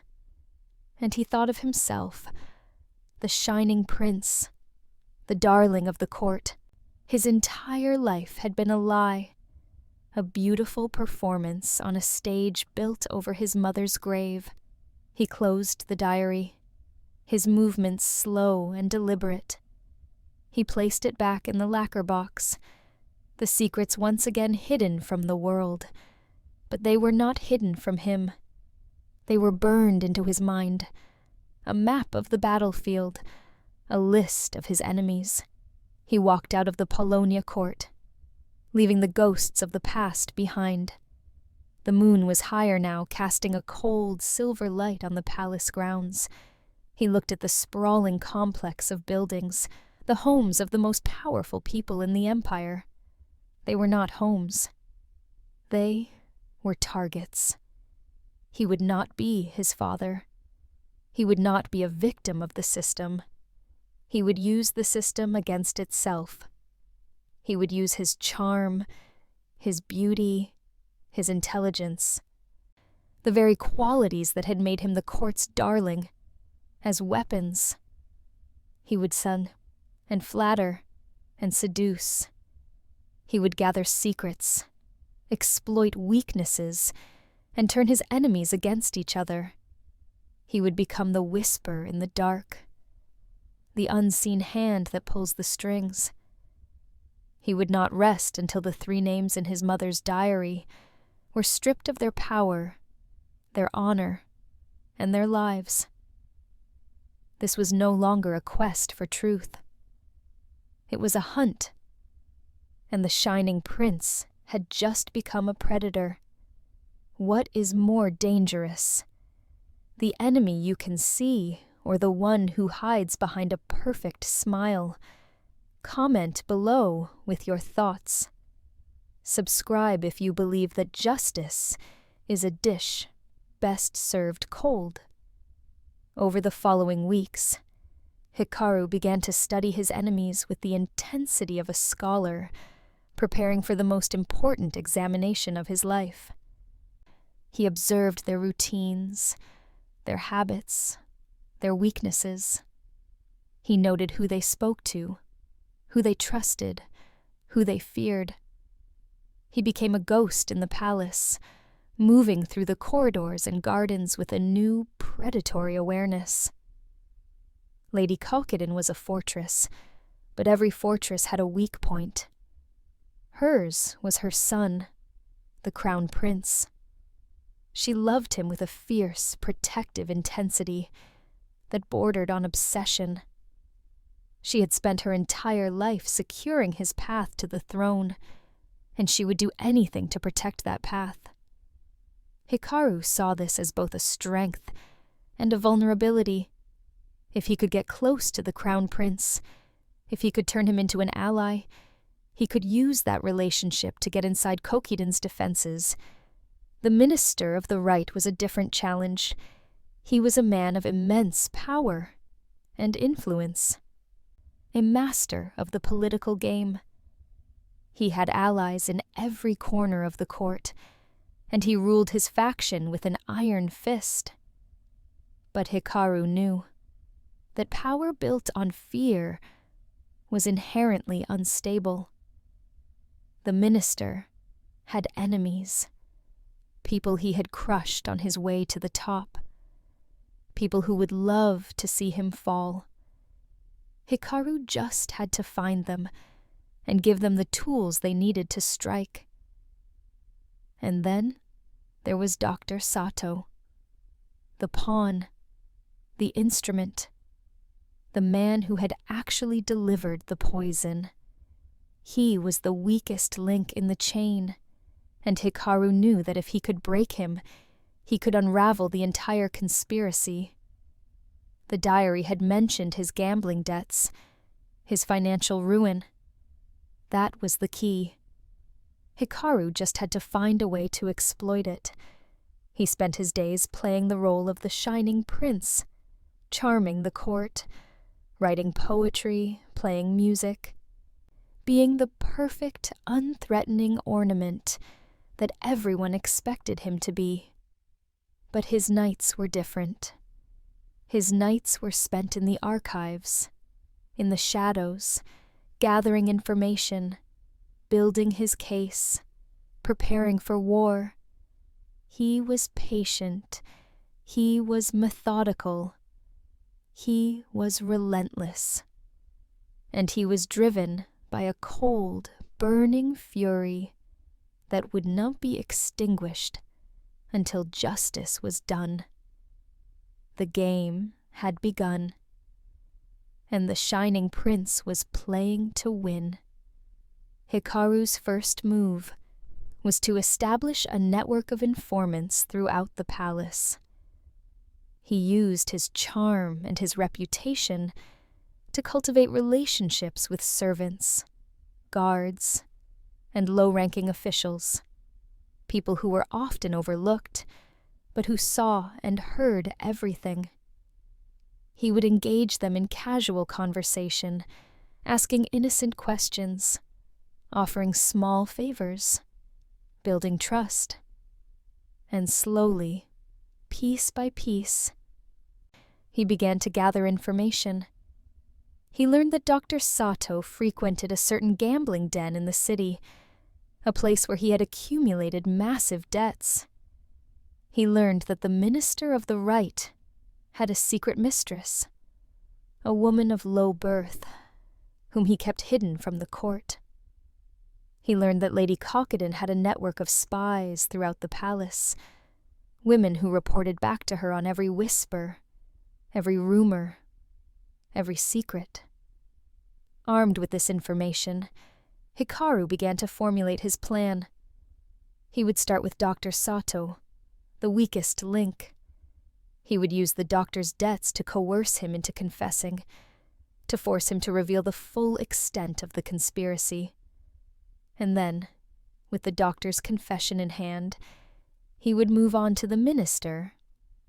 And he thought of himself, the shining prince, the darling of the court. His entire life had been a lie, a beautiful performance on a stage built over his mother's grave. He closed the diary, his movements slow and deliberate. He placed it back in the lacquer box, the secrets once again hidden from the world. But they were not hidden from him. They were burned into his mind, a map of the battlefield, a list of his enemies. He walked out of the Paulownia court, leaving the ghosts of the past behind. The moon was higher now, casting a cold, silver light on the palace grounds. He looked at the sprawling complex of buildings, the homes of the most powerful people in the empire. They were not homes. They were targets. He would not be his father. He would not be a victim of the system. He would use the system against itself. He would use his charm, his beauty, his intelligence, the very qualities that had made him the court's darling, as weapons. He would son and flatter and seduce. He would gather secrets, exploit weaknesses, and turn his enemies against each other. He would become the whisper in the dark, the unseen hand that pulls the strings. He would not rest until the 3 names in his mother's diary were stripped of their power, their honor, and their lives. This was no longer a quest for truth. It was a hunt, and the shining prince had just become a predator. What is more dangerous? The enemy you can see, or the one who hides behind a perfect smile? Comment below with your thoughts. Subscribe if you believe that justice is a dish best served cold. Over the following weeks, Hikaru began to study his enemies with the intensity of a scholar, preparing for the most important examination of his life. He observed their routines, their habits, their weaknesses. He noted who they spoke to, who they trusted, who they feared. He became a ghost in the palace, moving through the corridors and gardens with a new, predatory awareness. Lady Kokiden was a fortress, but every fortress had a weak point. Hers was her son, the crown prince. She loved him with a fierce, protective intensity that bordered on obsession. She had spent her entire life securing his path to the throne, and she would do anything to protect that path. Hikaru saw this as both a strength and a vulnerability. If he could get close to the crown prince, if he could turn him into an ally, he could use that relationship to get inside Kokiden's defenses. The minister of the right was a different challenge. He was a man of immense power and influence, a master of the political game. He had allies in every corner of the court, and he ruled his faction with an iron fist. But Hikaru knew that power built on fear was inherently unstable. The minister had enemies, people he had crushed on his way to the top, people who would love to see him fall. Hikaru just had to find them and give them the tools they needed to strike. And then there was Dr. Sato, the pawn, the instrument, the man who had actually delivered the poison. He was the weakest link in the chain, and Hikaru knew that if he could break him, he could unravel the entire conspiracy. The diary had mentioned his gambling debts. his financial ruin. That was the key. Hikaru just had to find a way to exploit it. He spent his days playing the role of the shining prince, charming the court, writing poetry, playing music, being the perfect, unthreatening ornament that everyone expected him to be. But his nights were different. His nights were spent in the archives, in the shadows, gathering information, building his case, preparing for war. He was patient. He was methodical. He was relentless. And he was driven by a cold, burning fury that would not be extinguished until justice was done. The game had begun, and the Shining Prince was playing to win. Hikaru's first move was to establish a network of informants throughout the palace. He used his charm and his reputation to cultivate relationships with servants, guards, and low-ranking officials, people who were often overlooked, but who saw and heard everything. He would engage them in casual conversation, asking innocent questions, offering small favors, building trust. And slowly, piece by piece, he began to gather information. He learned that Dr. Sato frequented a certain gambling den in the city, a place where he had accumulated massive debts. He learned that the Minister of the Right had a secret mistress, a woman of low birth, whom he kept hidden from the court. He learned that Lady Kokiden had a network of spies throughout the palace, women who reported back to her on every whisper, every rumor, every secret. Armed with this information, Hikaru began to formulate his plan. He would start with Dr. Sato, the weakest link. He would use the doctor's debts to coerce him into confessing, to force him to reveal the full extent of the conspiracy. And then, with the doctor's confession in hand, he would move on to the minister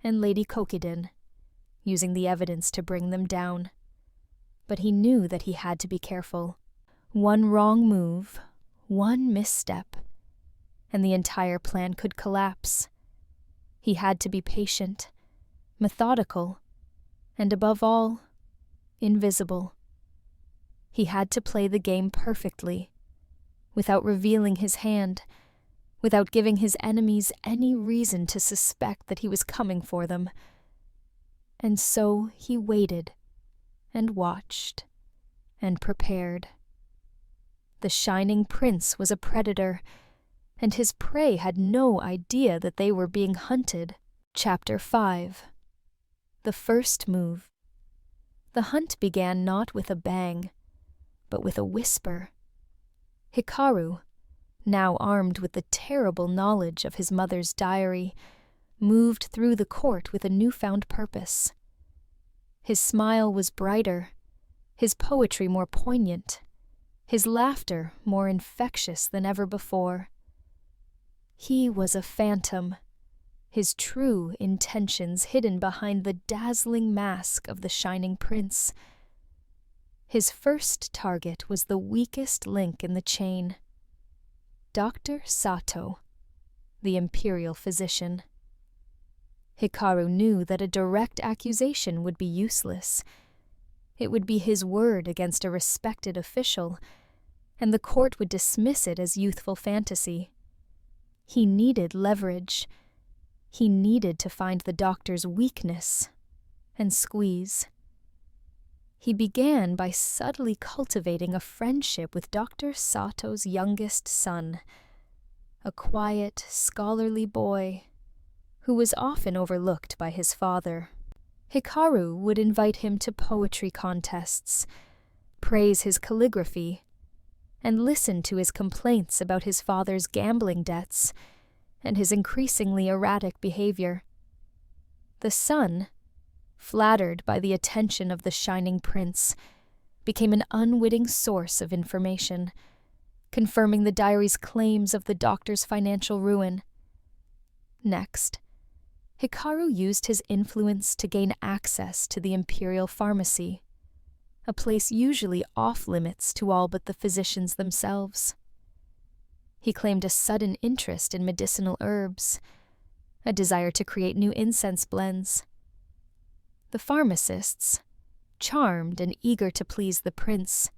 and Lady Kokiden, using the evidence to bring them down. But he knew that he had to be careful. One wrong move, one misstep, and the entire plan could collapse. He had to be patient, methodical, and above all, invisible. He had to play the game perfectly, without revealing his hand, without giving his enemies any reason to suspect that he was coming for them. And so he waited, and watched, and prepared. The Shining Prince was a predator, and his prey had no idea that they were being hunted. Chapter 5. The First Move. The hunt began not with a bang, but with a whisper. Hikaru, now armed with the terrible knowledge of his mother's diary, moved through the court with a newfound purpose. His smile was brighter, his poetry more poignant, his laughter more infectious than ever before. He was a phantom, his true intentions hidden behind the dazzling mask of the Shining Prince. His first target was the weakest link in the chain, Dr. Sato, the imperial physician. Hikaru knew that a direct accusation would be useless. It would be his word against a respected official, and the court would dismiss it as youthful fantasy. He needed leverage. He needed to find the doctor's weakness and squeeze. He began by subtly cultivating a friendship with Dr. Sato's youngest son, a quiet, scholarly boy who was often overlooked by his father. Hikaru would invite him to poetry contests, praise his calligraphy, and listen to his complaints about his father's gambling debts and his increasingly erratic behavior. The son, flattered by the attention of the Shining Prince, became an unwitting source of information, confirming the diary's claims of the doctor's financial ruin. Next, Hikaru used his influence to gain access to the Imperial Pharmacy, a place usually off-limits to all but the physicians themselves. He claimed a sudden interest in medicinal herbs, a desire to create new incense blends. The pharmacists, charmed and eager to please the prince,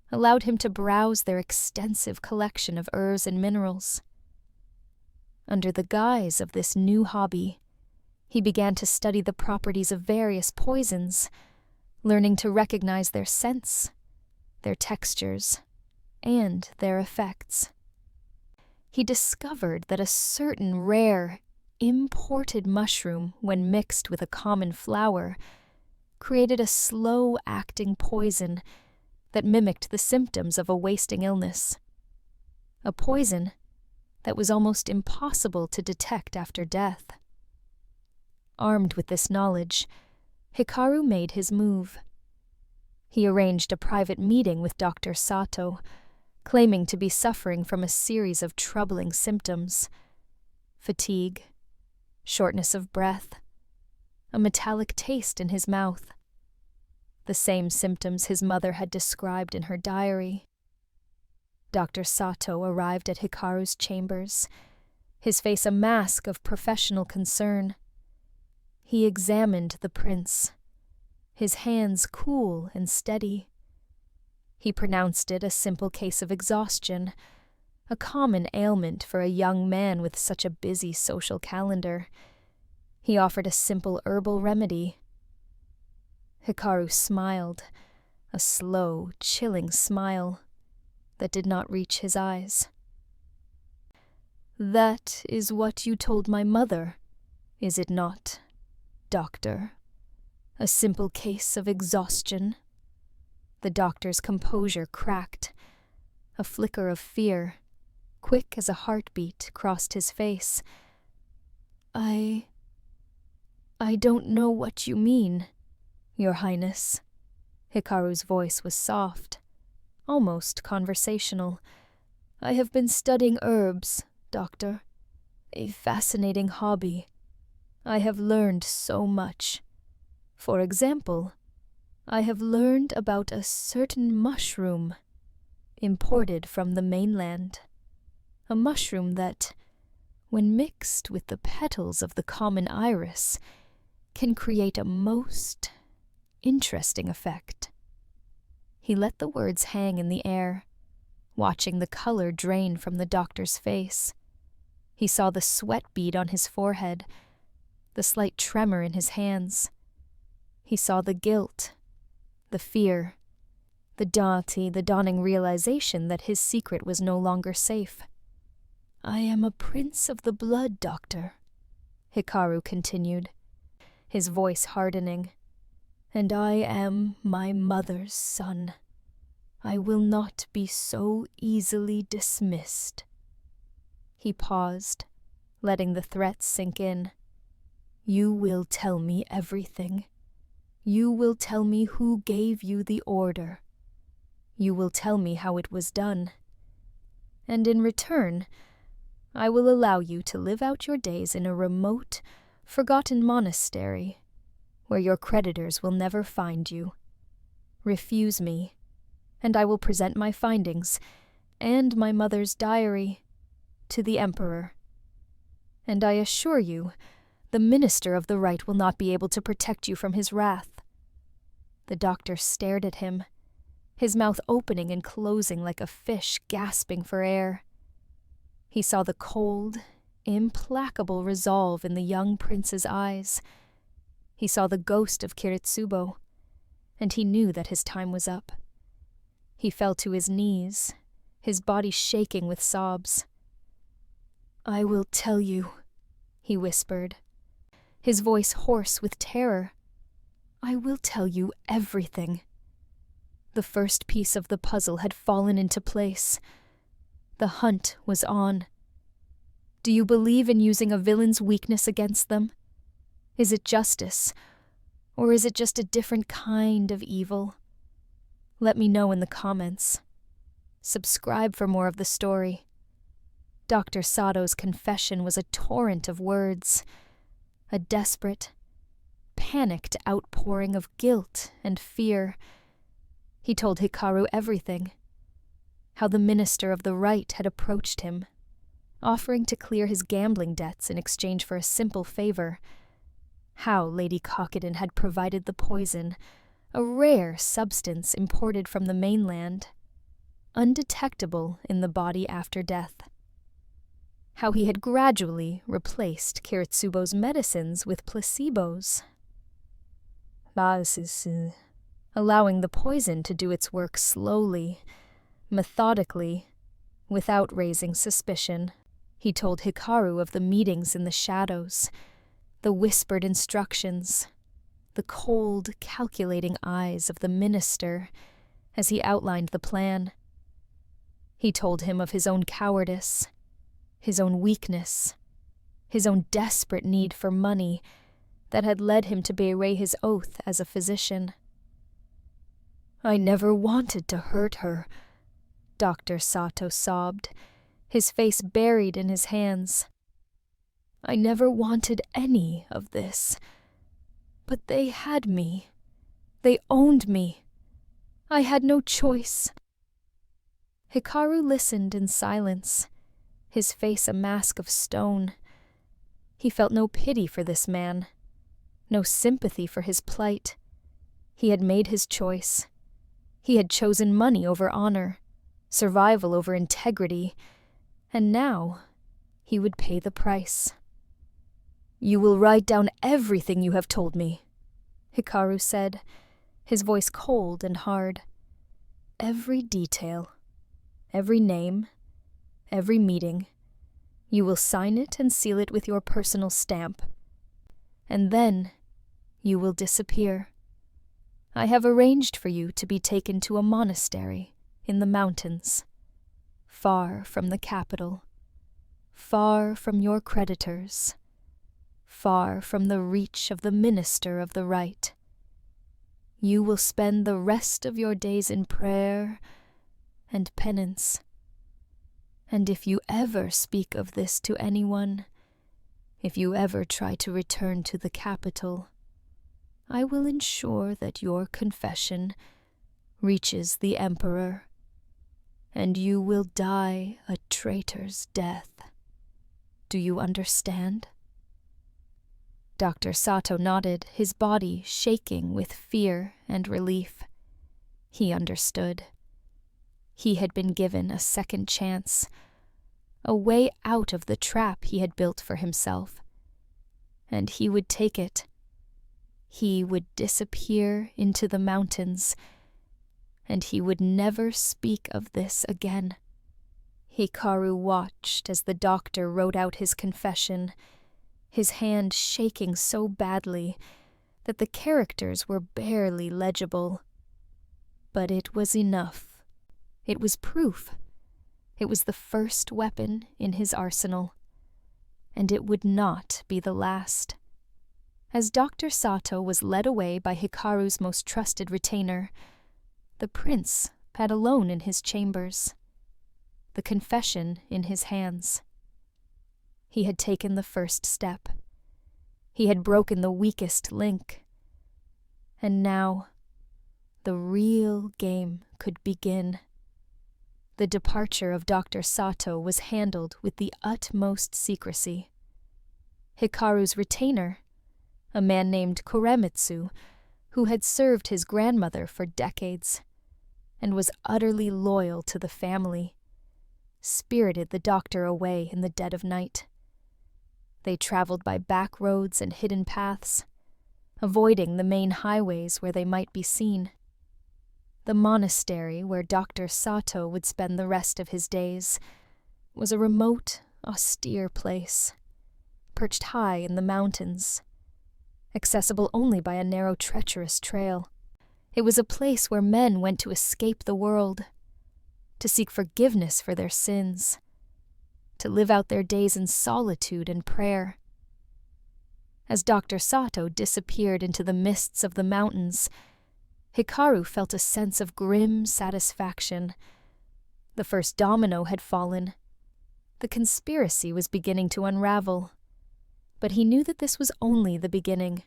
allowed him to browse their extensive collection of herbs and minerals. Under the guise of this new hobby, he began to study the properties of various poisons, learning to recognize their scents, their textures, and their effects. He discovered that a certain rare, imported mushroom, when mixed with a common flower, created a slow-acting poison that mimicked the symptoms of a wasting illness. A poison that was almost impossible to detect after death. Armed with this knowledge, Hikaru made his move. He arranged a private meeting with Dr. Sato, claiming to be suffering from a series of troubling symptoms: fatigue, shortness of breath, a metallic taste in his mouth. The same symptoms his mother had described in her diary. Dr. Sato arrived at Hikaru's chambers, his face a mask of professional concern. He examined the prince, his hands cool and steady. He pronounced it a simple case of exhaustion, a common ailment for a young man with such a busy social calendar. He offered a simple herbal remedy. Hikaru smiled, a slow, chilling smile that did not reach his eyes. "That is what you told my mother, is it not, doctor? A simple case of exhaustion?" The doctor's composure cracked. A flicker of fear, quick as a heartbeat, crossed his face. I don't know what you mean, Your Highness." Hikaru's voice was soft, almost conversational. "I have been studying herbs, doctor. A fascinating hobby. I have learned so much. For example, I have learned about a certain mushroom, imported from the mainland. A mushroom that, when mixed with the petals of the common iris, can create a most interesting effect." He let the words hang in the air, watching the color drain from the doctor's face. He saw the sweat bead on his forehead, the slight tremor in his hands. He saw the guilt, the fear, the dawning realization that his secret was no longer safe. "I am a prince of the blood, doctor," Hikaru continued, his voice hardening, "and I am my mother's son. I will not be so easily dismissed." He paused, letting the threat sink in. "You will tell me everything. You will tell me who gave you the order. You will tell me how it was done. And in return, I will allow you to live out your days in a remote, forgotten monastery, where your creditors will never find you. Refuse me, and I will present my findings, and my mother's diary, to the Emperor. And I assure you, the Minister of the Right will not be able to protect you from his wrath." The doctor stared at him, his mouth opening and closing like a fish gasping for air. He saw the cold, implacable resolve in the young prince's eyes. He saw the ghost of Kiritsubo, and he knew that his time was up. He fell to his knees, his body shaking with sobs. "I will tell you," he whispered, his voice hoarse with terror. "I will tell you everything." The first piece of the puzzle had fallen into place. The hunt was on. Do you believe in using a villain's weakness against them? Is it justice, or is it just a different kind of evil? Let me know in the comments. Subscribe for more of the story. Dr. Sato's confession was a torrent of words, a desperate, panicked outpouring of guilt and fear. He told Hikaru everything. How the minister of the right had approached him, offering to clear his gambling debts in exchange for a simple favor. How Lady Kokiden had provided the poison, a rare substance imported from the mainland, undetectable in the body after death. How he had gradually replaced Kiritsubo's medicines with placebos, allowing the poison to do its work slowly, methodically, without raising suspicion. He told Hikaru of the meetings in the shadows, the whispered instructions, the cold, calculating eyes of the minister as he outlined the plan. He told him of his own cowardice, his own weakness, his own desperate need for money that had led him to betray his oath as a physician. "I never wanted to hurt her," Dr. Sato sobbed, his face buried in his hands. "I never wanted any of this. But they had me. They owned me. I had no choice." Hikaru listened in silence, his face a mask of stone. He felt no pity for this man, no sympathy for his plight. He had made his choice. He had chosen money over honor, survival over integrity, and now he would pay the price. "You will write down everything you have told me," Hikaru said, his voice cold and hard. "Every detail, every name, every meeting. You will sign it and seal it with your personal stamp. And then you will disappear. I have arranged for you to be taken to a monastery in the mountains, far from the capital, far from your creditors, far from the reach of the minister of the right. You will spend the rest of your days in prayer and penance. And if you ever speak of this to anyone, if you ever try to return to the capital, I will ensure that your confession reaches the emperor, and you will die a traitor's death. Do you understand?" Dr. Sato nodded, his body shaking with fear and relief. He understood. He had been given a second chance, a way out of the trap he had built for himself, and he would take it. He would disappear into the mountains, and he would never speak of this again. Hikaru watched as the doctor wrote out his confession, his hand shaking so badly that the characters were barely legible. But it was enough. It was proof. It was the first weapon in his arsenal, and it would not be the last. As Dr. Sato was led away by Hikaru's most trusted retainer, the prince sat alone in his chambers, the confession in his hands. He had taken the first step. He had broken the weakest link. And now, the real game could begin. The departure of Dr. Sato was handled with the utmost secrecy. Hikaru's retainer, a man named Koremitsu, who had served his grandmother for decades and was utterly loyal to the family, spirited the doctor away in the dead of night. They traveled by back roads and hidden paths, avoiding the main highways where they might be seen. The monastery where Dr. Sato would spend the rest of his days was a remote, austere place, perched high in the mountains, accessible only by a narrow, treacherous trail. It was a place where men went to escape the world, to seek forgiveness for their sins, to live out their days in solitude and prayer. As Dr. Sato disappeared into the mists of the mountains, Hikaru felt a sense of grim satisfaction. The first domino had fallen. The conspiracy was beginning to unravel. But he knew that this was only the beginning.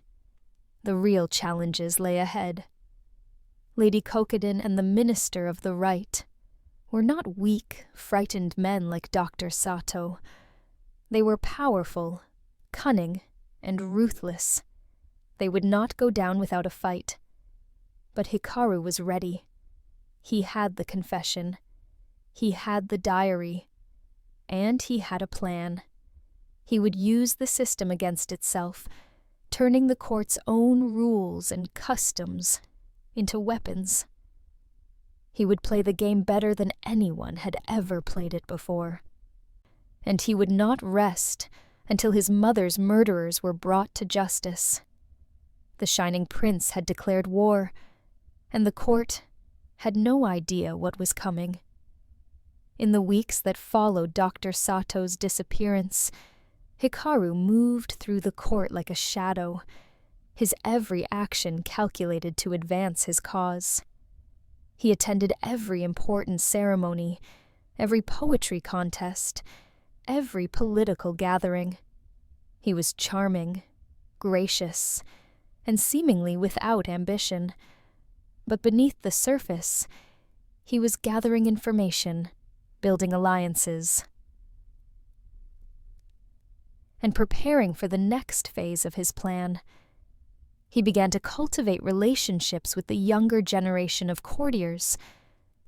The real challenges lay ahead. Lady Kokiden and the Minister of the Right were not weak, frightened men like Dr. Sato. They were powerful, cunning, and ruthless. They would not go down without a fight. But Hikaru was ready. He had the confession. He had the diary. And he had a plan. He would use the system against itself, turning the court's own rules and customs into weapons. He would play the game better than anyone had ever played it before. And he would not rest until his mother's murderers were brought to justice. The Shining Prince had declared war, and the court had no idea what was coming. In the weeks that followed Dr. Sato's disappearance, Hikaru moved through the court like a shadow, his every action calculated to advance his cause. He attended every important ceremony, every poetry contest, every political gathering. He was charming, gracious, and seemingly without ambition. But beneath the surface, he was gathering information, building alliances, and preparing for the next phase of his plan. He began to cultivate relationships with the younger generation of courtiers,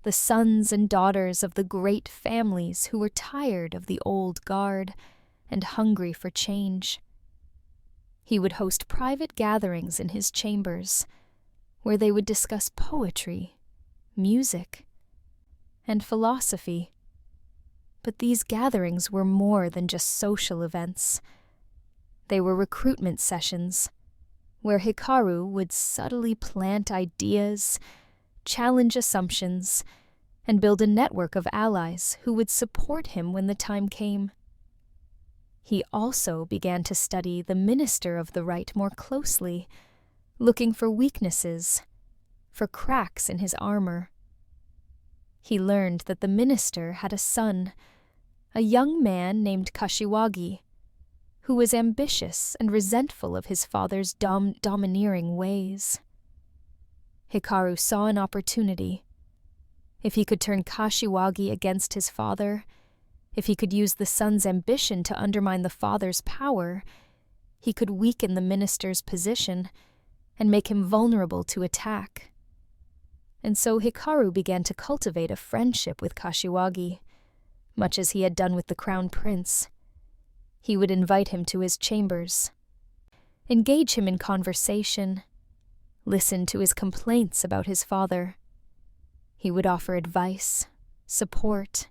the sons and daughters of the great families who were tired of the old guard and hungry for change. He would host private gatherings in his chambers, where they would discuss poetry, music, and philosophy. But these gatherings were more than just social events. They were recruitment sessions, where Hikaru would subtly plant ideas, challenge assumptions, and build a network of allies who would support him when the time came. He also began to study the Minister of the Right more closely, looking for weaknesses, for cracks in his armor. He learned that the minister had a son, a young man named Kashiwagi, who was ambitious and resentful of his father's domineering ways. Hikaru saw an opportunity. If he could turn Kashiwagi against his father, if he could use the son's ambition to undermine the father's power, he could weaken the minister's position and make him vulnerable to attack. And so Hikaru began to cultivate a friendship with Kashiwagi, much as he had done with the Crown Prince. He would invite him to his chambers, engage him in conversation, listen to his complaints about his father. He would offer advice, support,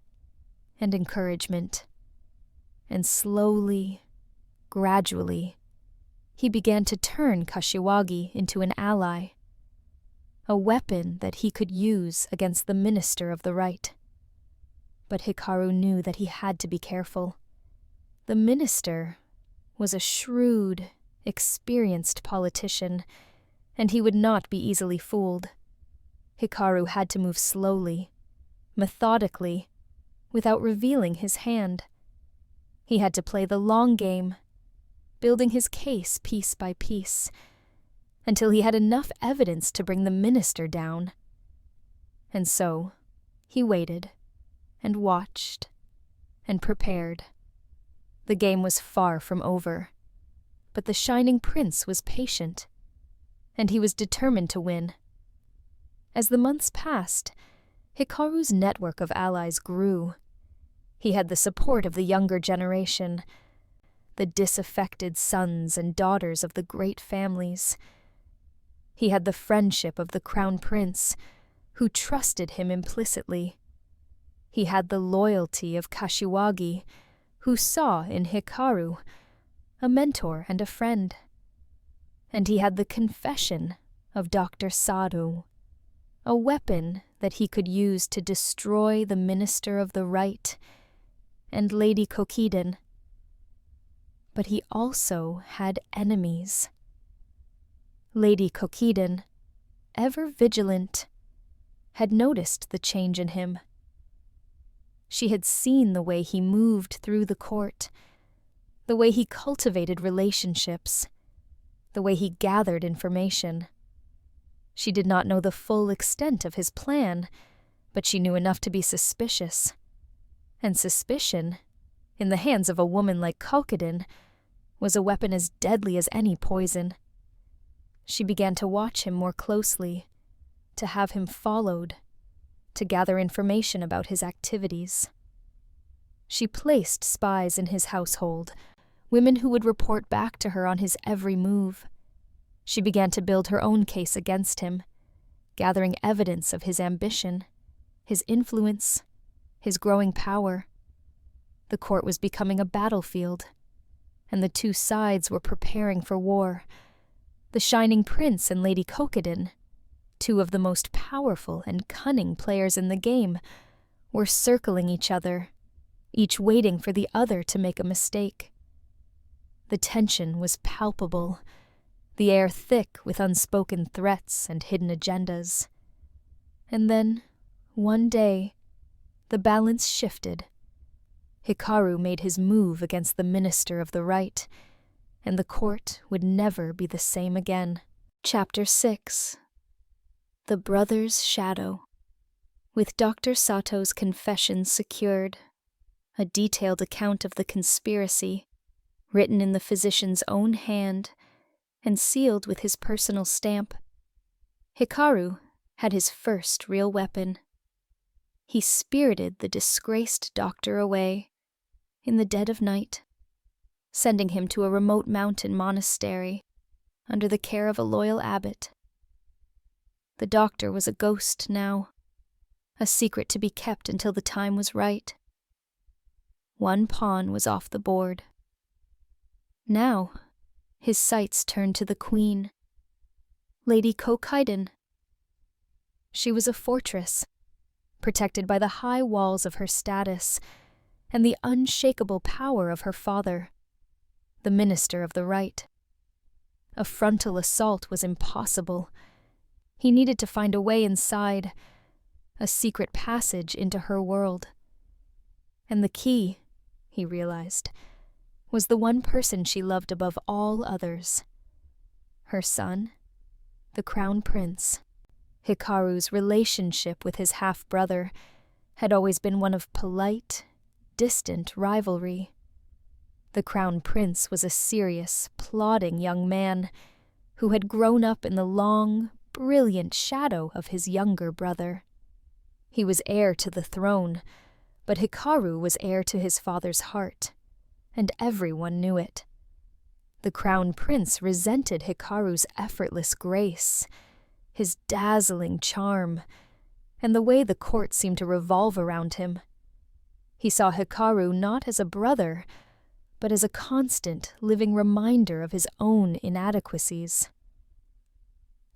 and encouragement. And slowly, gradually, he began to turn Kashiwagi into an ally, a weapon that he could use against the Minister of the Right. But Hikaru knew that he had to be careful. The minister was a shrewd, experienced politician, and he would not be easily fooled. Hikaru had to move slowly, methodically, without revealing his hand. He had to play the long game, building his case piece by piece, until he had enough evidence to bring the minister down. And so, he waited, and watched, and prepared. The game was far from over, but the Shining Prince was patient, and he was determined to win. As the months passed, Hikaru's network of allies grew. He had the support of the younger generation, the disaffected sons and daughters of the great families. He had the friendship of the Crown Prince, who trusted him implicitly. He had the loyalty of Kashiwagi, who saw in Hikaru a mentor and a friend. And he had the confession of Dr. Sato, a weapon that he could use to destroy the Minister of the Right and Lady Kokiden. But he also had enemies. Lady Kokiden, ever vigilant, had noticed the change in him. She had seen the way he moved through the court, the way he cultivated relationships, the way he gathered information. She did not know the full extent of his plan, but she knew enough to be suspicious. And suspicion, in the hands of a woman like Kokiden, was a weapon as deadly as any poison. She began to watch him more closely, to have him followed, to gather information about his activities. She placed spies in his household, women who would report back to her on his every move. She began to build her own case against him, gathering evidence of his ambition, his influence, his growing power. The court was becoming a battlefield, and the two sides were preparing for war. The Shining Prince and Lady Kokiden, two of the most powerful and cunning players in the game, were circling each other, each waiting for the other to make a mistake. The tension was palpable, the air thick with unspoken threats and hidden agendas. And then, one day, the balance shifted. Hikaru made his move against the Minister of the Right, and the court would never be the same again. Chapter 6. The Brother's Shadow. With Dr. Sato's confession secured, a detailed account of the conspiracy, written in the physician's own hand and sealed with his personal stamp, Hikaru had his first real weapon. He spirited the disgraced doctor away in the dead of night, sending him to a remote mountain monastery under the care of a loyal abbot. The doctor was a ghost now, a secret to be kept until the time was right. One pawn was off the board. Now, his sights turned to the queen, Lady Kokiden. She was a fortress, protected by the high walls of her status and the unshakable power of her father, the Minister of the Right. A frontal assault was impossible. He needed to find a way inside, a secret passage into her world. And the key, he realized, was the one person she loved above all others. Her son, the Crown Prince. Hikaru's relationship with his half-brother had always been one of polite, distant rivalry. The Crown Prince was a serious, plodding young man who had grown up in the long, brilliant shadow of his younger brother. He was heir to the throne, but Hikaru was heir to his father's heart, and everyone knew it. The Crown Prince resented Hikaru's effortless grace, his dazzling charm, and the way the court seemed to revolve around him. He saw Hikaru not as a brother, but as a constant, living reminder of his own inadequacies.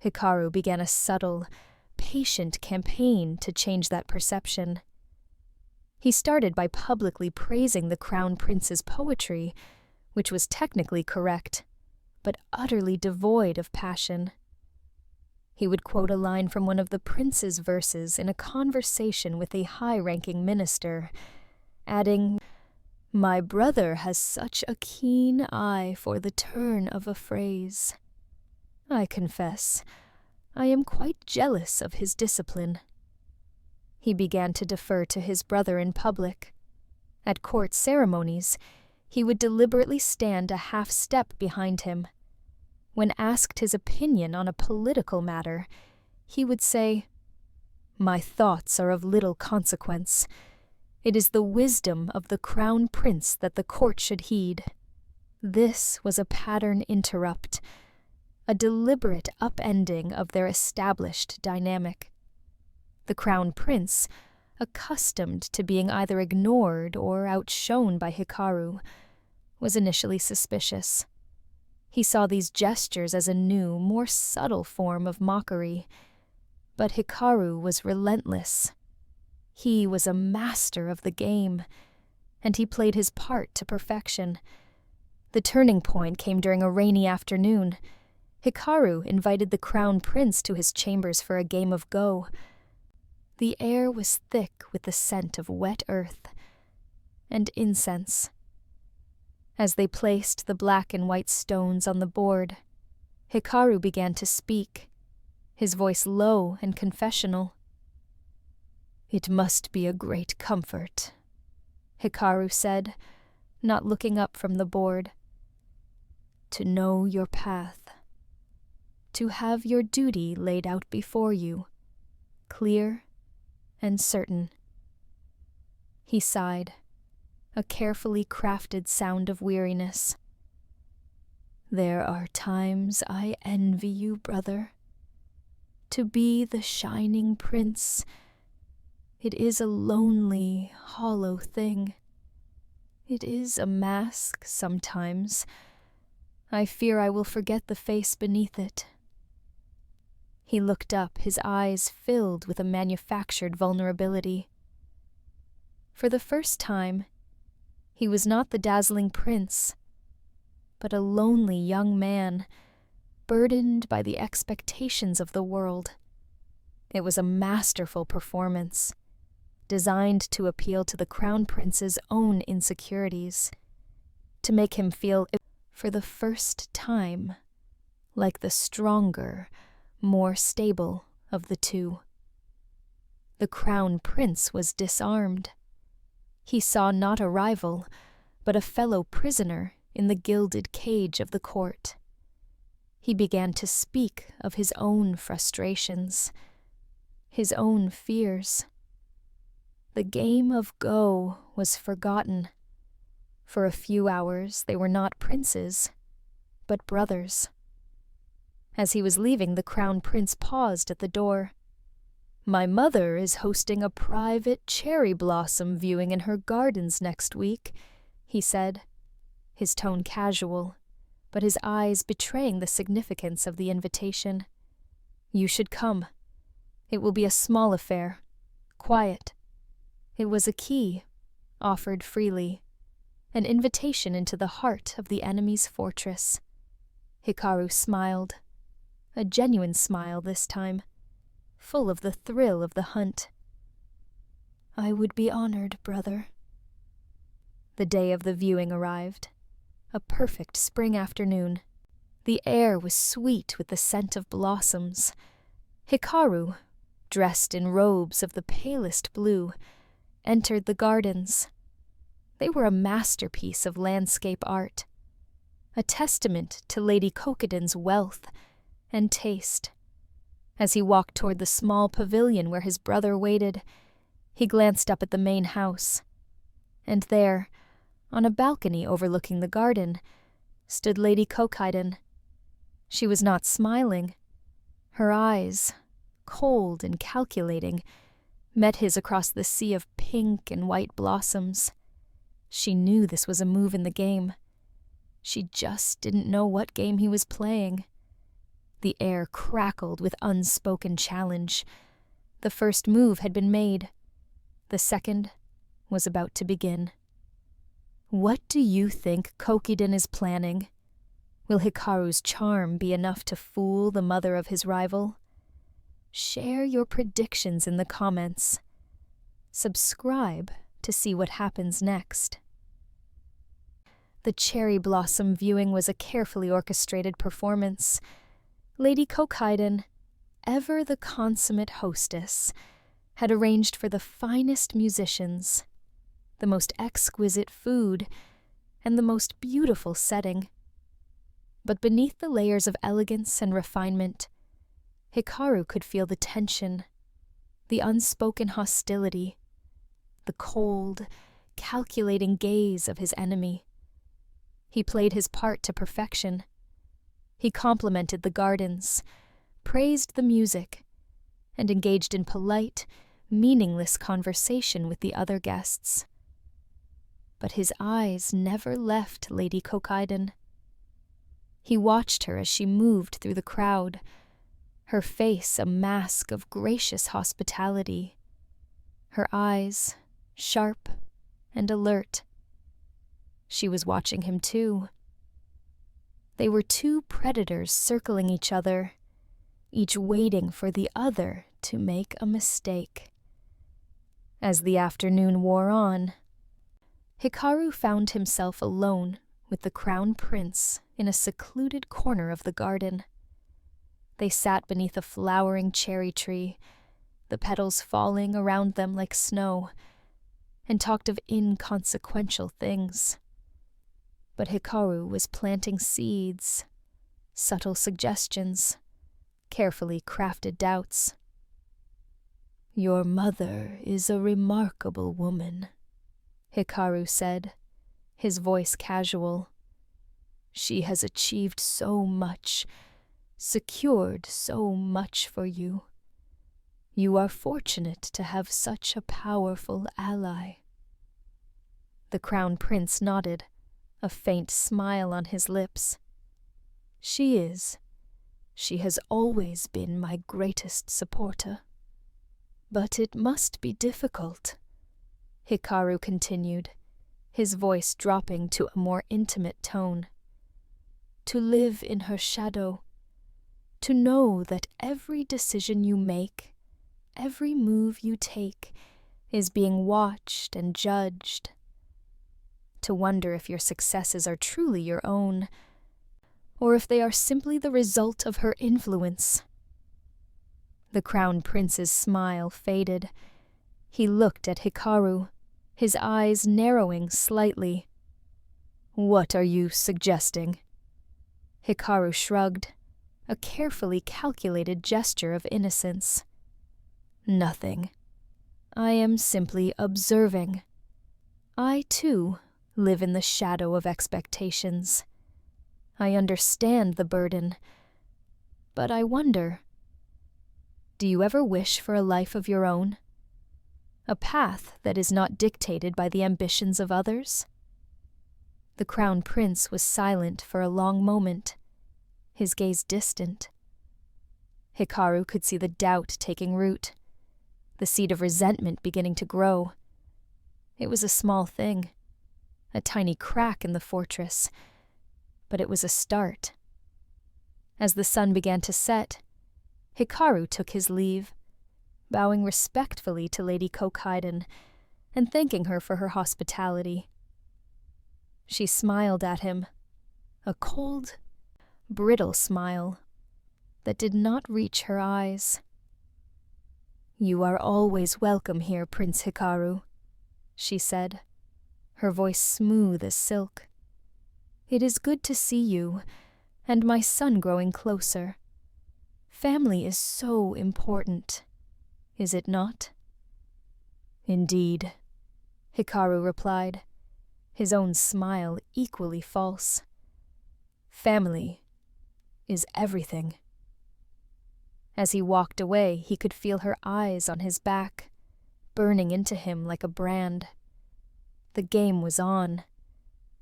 Hikaru began a subtle, patient campaign to change that perception. He started by publicly praising the Crown Prince's poetry, which was technically correct, but utterly devoid of passion. He would quote a line from one of the prince's verses in a conversation with a high-ranking minister, adding, "My brother has such a keen eye for the turn of a phrase. I confess, I am quite jealous of his discipline." He began to defer to his brother in public. At court ceremonies, he would deliberately stand a half-step behind him. When asked his opinion on a political matter, he would say, "My thoughts are of little consequence. It is the wisdom of the Crown Prince that the court should heed." This was a pattern interrupt, a deliberate upending of their established dynamic. The Crown Prince, accustomed to being either ignored or outshone by Hikaru, was initially suspicious. He saw these gestures as a new, more subtle form of mockery. But Hikaru was relentless. He was a master of the game, and he played his part to perfection. The turning point came during a rainy afternoon. Hikaru invited the crown prince to his chambers for a game of Go. The air was thick with the scent of wet earth and incense. As they placed the black and white stones on the board, Hikaru began to speak, his voice low and confessional. "It must be a great comfort," Hikaru said, not looking up from the board, "to know your path, to have your duty laid out before you, clear and certain." He sighed, a carefully crafted sound of weariness. "There are times I envy you, brother. To be the shining prince, it is a lonely, hollow thing. It is a mask sometimes. I fear I will forget the face beneath it." He looked up, his eyes filled with a manufactured vulnerability. For the first time, he was not the dazzling prince, but a lonely young man, burdened by the expectations of the world. It was a masterful performance, designed to appeal to the crown prince's own insecurities, to make him feel, for the first time, like the stronger, more stable of the two. The crown prince was disarmed. He saw not a rival, but a fellow prisoner in the gilded cage of the court. He began to speak of his own frustrations, his own fears. The game of Go was forgotten. For a few hours they were not princes, but brothers. As he was leaving, the crown prince paused at the door. "My mother is hosting a private cherry blossom viewing in her gardens next week," he said, his tone casual, but his eyes betraying the significance of the invitation. "You should come. It will be a small affair, quiet." It was a key, offered freely, an invitation into the heart of the enemy's fortress. Hikaru smiled, a genuine smile this time, full of the thrill of the hunt. "I would be honored, brother." The day of the viewing arrived, a perfect spring afternoon. The air was sweet with the scent of blossoms. Hikaru, dressed in robes of the palest blue, entered the gardens. They were a masterpiece of landscape art, a testament to Lady Kokiden's wealth and taste. As he walked toward the small pavilion where his brother waited, he glanced up at the main house, and there, on a balcony overlooking the garden, stood Lady Kokiden. She was not smiling. Her eyes, cold and calculating, met his across the sea of pink and white blossoms. She knew this was a move in the game. She just didn't know what game he was playing. The air crackled with unspoken challenge. The first move had been made. The second was about to begin. What do you think Kokiden is planning? Will Hikaru's charm be enough to fool the mother of his rival? Share your predictions in the comments. Subscribe to see what happens next. The cherry blossom viewing was a carefully orchestrated performance. Lady Kokiden, ever the consummate hostess, had arranged for the finest musicians, the most exquisite food, and the most beautiful setting. But beneath the layers of elegance and refinement, Hikaru could feel the tension, the unspoken hostility, the cold, calculating gaze of his enemy. He played his part to perfection. He complimented the gardens, praised the music, and engaged in polite, meaningless conversation with the other guests. But his eyes never left Lady Kokiden. He watched her as she moved through the crowd, her face a mask of gracious hospitality, her eyes sharp and alert. She was watching him too. They were two predators circling each other, each waiting for the other to make a mistake. As the afternoon wore on, Hikaru found himself alone with the Crown Prince in a secluded corner of the garden. They sat beneath a flowering cherry tree, the petals falling around them like snow, and talked of inconsequential things. But Hikaru was planting seeds, subtle suggestions, carefully crafted doubts. "Your mother is a remarkable woman," Hikaru said, his voice casual. "She has achieved so much, secured so much for you. You are fortunate to have such a powerful ally." The Crown Prince nodded, a faint smile on his lips. "She is. She has always been my greatest supporter. But it must be difficult," Hikaru continued, his voice dropping to a more intimate tone. "To live in her shadow, to know that every decision you make, every move you take, is being watched and judged. To wonder if your successes are truly your own, or if they are simply the result of her influence." The Crown Prince's smile faded. He looked at Hikaru, his eyes narrowing slightly. "What are you suggesting?" Hikaru shrugged, a carefully calculated gesture of innocence. "Nothing. I am simply observing. I, too, live in the shadow of expectations. I understand the burden, but I wonder, do you ever wish for a life of your own? A path that is not dictated by the ambitions of others?" The Crown Prince was silent for a long moment, his gaze distant. Hikaru could see the doubt taking root, the seed of resentment beginning to grow. It was a small thing, a tiny crack in the fortress, but it was a start. As the sun began to set, Hikaru took his leave, bowing respectfully to Lady Kokiden and thanking her for her hospitality. She smiled at him, a cold, brittle smile that did not reach her eyes. "You are always welcome here, Prince Hikaru," she said, her voice smooth as silk. "It is good to see you, and my son growing closer. Family is so important, is it not?" "Indeed," Hikaru replied, his own smile equally false. "Family is everything." As he walked away, he could feel her eyes on his back, burning into him like a brand. The game was on,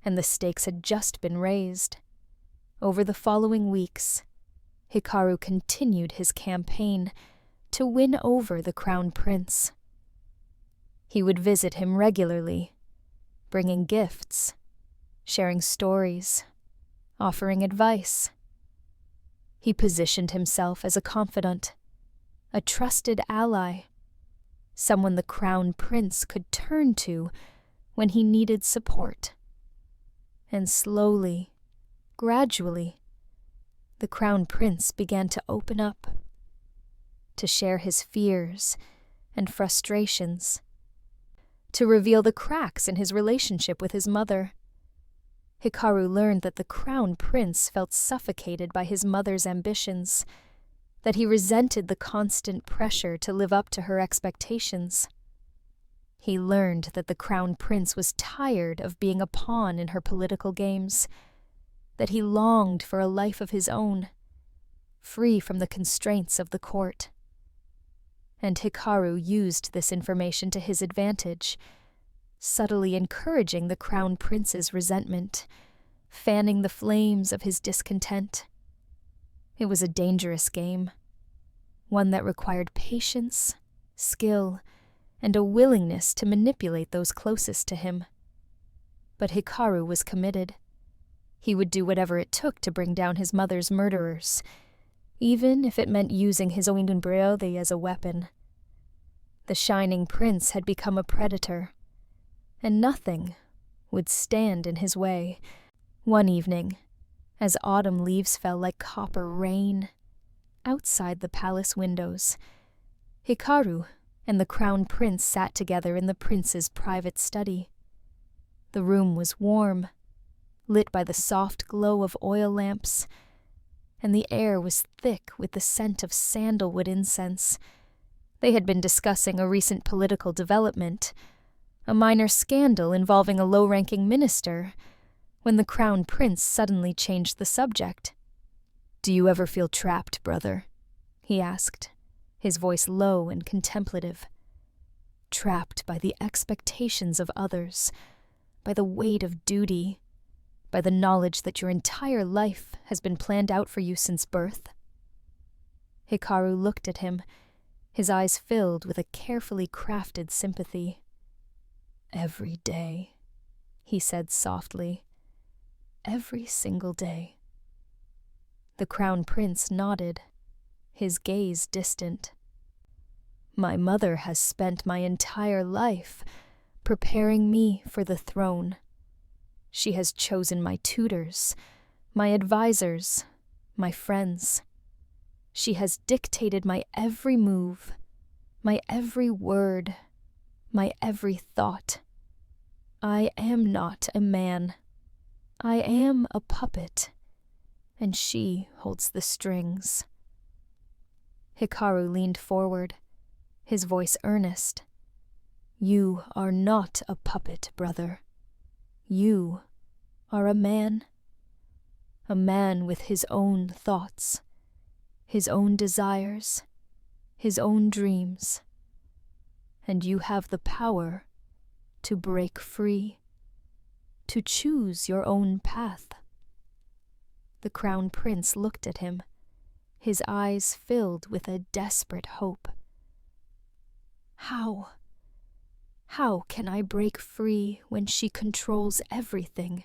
and the stakes had just been raised. Over the following weeks, Hikaru continued his campaign to win over the Crown Prince. He would visit him regularly, bringing gifts, sharing stories, offering advice. He positioned himself as a confidant, a trusted ally, someone the Crown Prince could turn to when he needed support. And slowly, gradually, the Crown Prince began to open up, to share his fears and frustrations, to reveal the cracks in his relationship with his mother. Hikaru learned that the Crown Prince felt suffocated by his mother's ambitions, that he resented the constant pressure to live up to her expectations. He learned that the Crown Prince was tired of being a pawn in her political games, that he longed for a life of his own, free from the constraints of the court. And Hikaru used this information to his advantage, subtly encouraging the Crown Prince's resentment, fanning the flames of his discontent. It was a dangerous game, one that required patience, skill, and a willingness to manipulate those closest to him. But Hikaru was committed. He would do whatever it took to bring down his mother's murderers, even if it meant using his own Umbriode as a weapon. The Shining Prince had become a predator, and nothing would stand in his way. One evening, as autumn leaves fell like copper rain outside the palace windows, Hikaru and the Crown Prince sat together in the prince's private study. The room was warm, lit by the soft glow of oil lamps, and the air was thick with the scent of sandalwood incense. They had been discussing a recent political development, a minor scandal involving a low-ranking minister, when the Crown Prince suddenly changed the subject. "Do you ever feel trapped, brother?" he asked, his voice low and contemplative. "Trapped by the expectations of others, by the weight of duty, by the knowledge that your entire life has been planned out for you since birth?" Hikaru looked at him, his eyes filled with a carefully crafted sympathy. "Every day," he said softly. "Every single day." The Crown Prince nodded, his gaze distant. "My mother has spent my entire life preparing me for the throne. She has chosen my tutors, my advisors, my friends. She has dictated my every move, my every word, my every thought. I am not a man. I am a puppet, and she holds the strings." Hikaru leaned forward, his voice earnest. "You are not a puppet, brother. You are a man with his own thoughts, his own desires, his own dreams. And you have the power to break free, to choose your own path." The Crown Prince looked at him, his eyes filled with a desperate hope. How can I break free when she controls everything?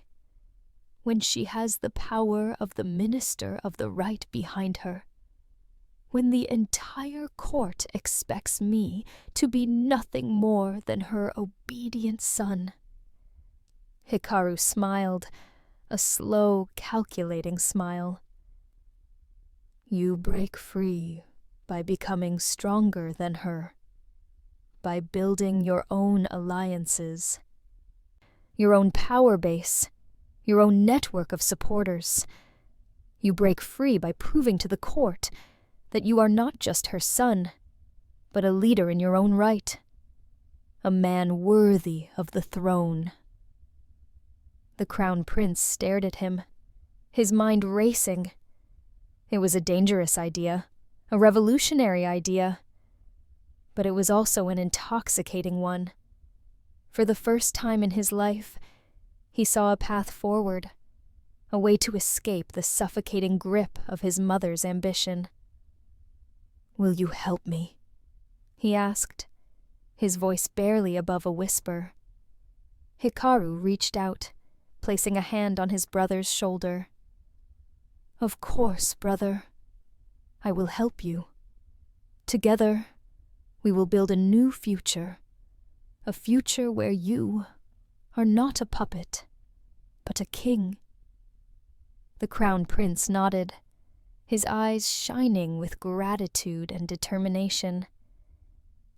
When she has the power of the minister of the right behind her? When the entire court expects me to be nothing more than her obedient son? Hikaru smiled, a slow, calculating smile. "You break free by becoming stronger than her, by building your own alliances, your own power base, your own network of supporters. You break free by proving to the court that you are not just her son, but a leader in your own right, a man worthy of the throne." The Crown Prince stared at him, his mind racing. It was a dangerous idea, a revolutionary idea, but it was also an intoxicating one. For the first time in his life, he saw a path forward, a way to escape the suffocating grip of his mother's ambition. "Will you help me?" he asked, his voice barely above a whisper. Hikaru reached out, placing a hand on his brother's shoulder. "Of course, brother. I will help you. Together, we will build a new future, a future where you are not a puppet, but a king." The Crown Prince nodded, his eyes shining with gratitude and determination.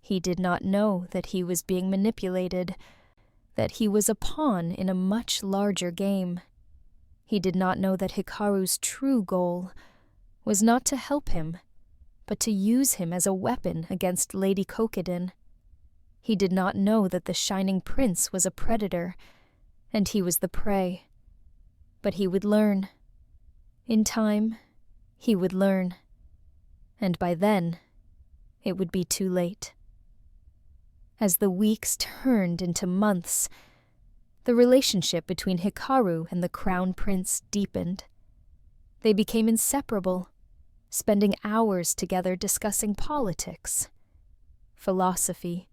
He did not know that he was being manipulated, that he was a pawn in a much larger game. He did not know that Hikaru's true goal was not to help him, but to use him as a weapon against Lady Kokiden. He did not know that the Shining Prince was a predator, and he was the prey. But he would learn. In time, he would learn. And by then, it would be too late. As the weeks turned into months, the relationship between Hikaru and the Crown Prince deepened. They became inseparable, spending hours together discussing politics, philosophy,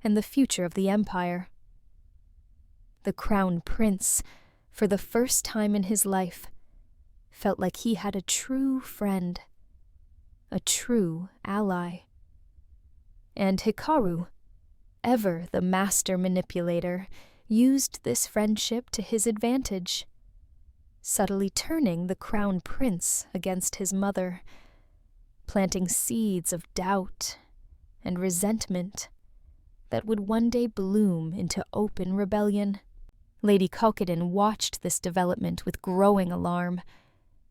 and the future of the empire. The Crown Prince for the first time in his life, felt like he had a true friend, a true ally. And Hikaru, ever the master manipulator, used this friendship to his advantage, subtly turning the crown prince against his mother, planting seeds of doubt and resentment that would one day bloom into open rebellion. Lady Kokiden watched this development with growing alarm.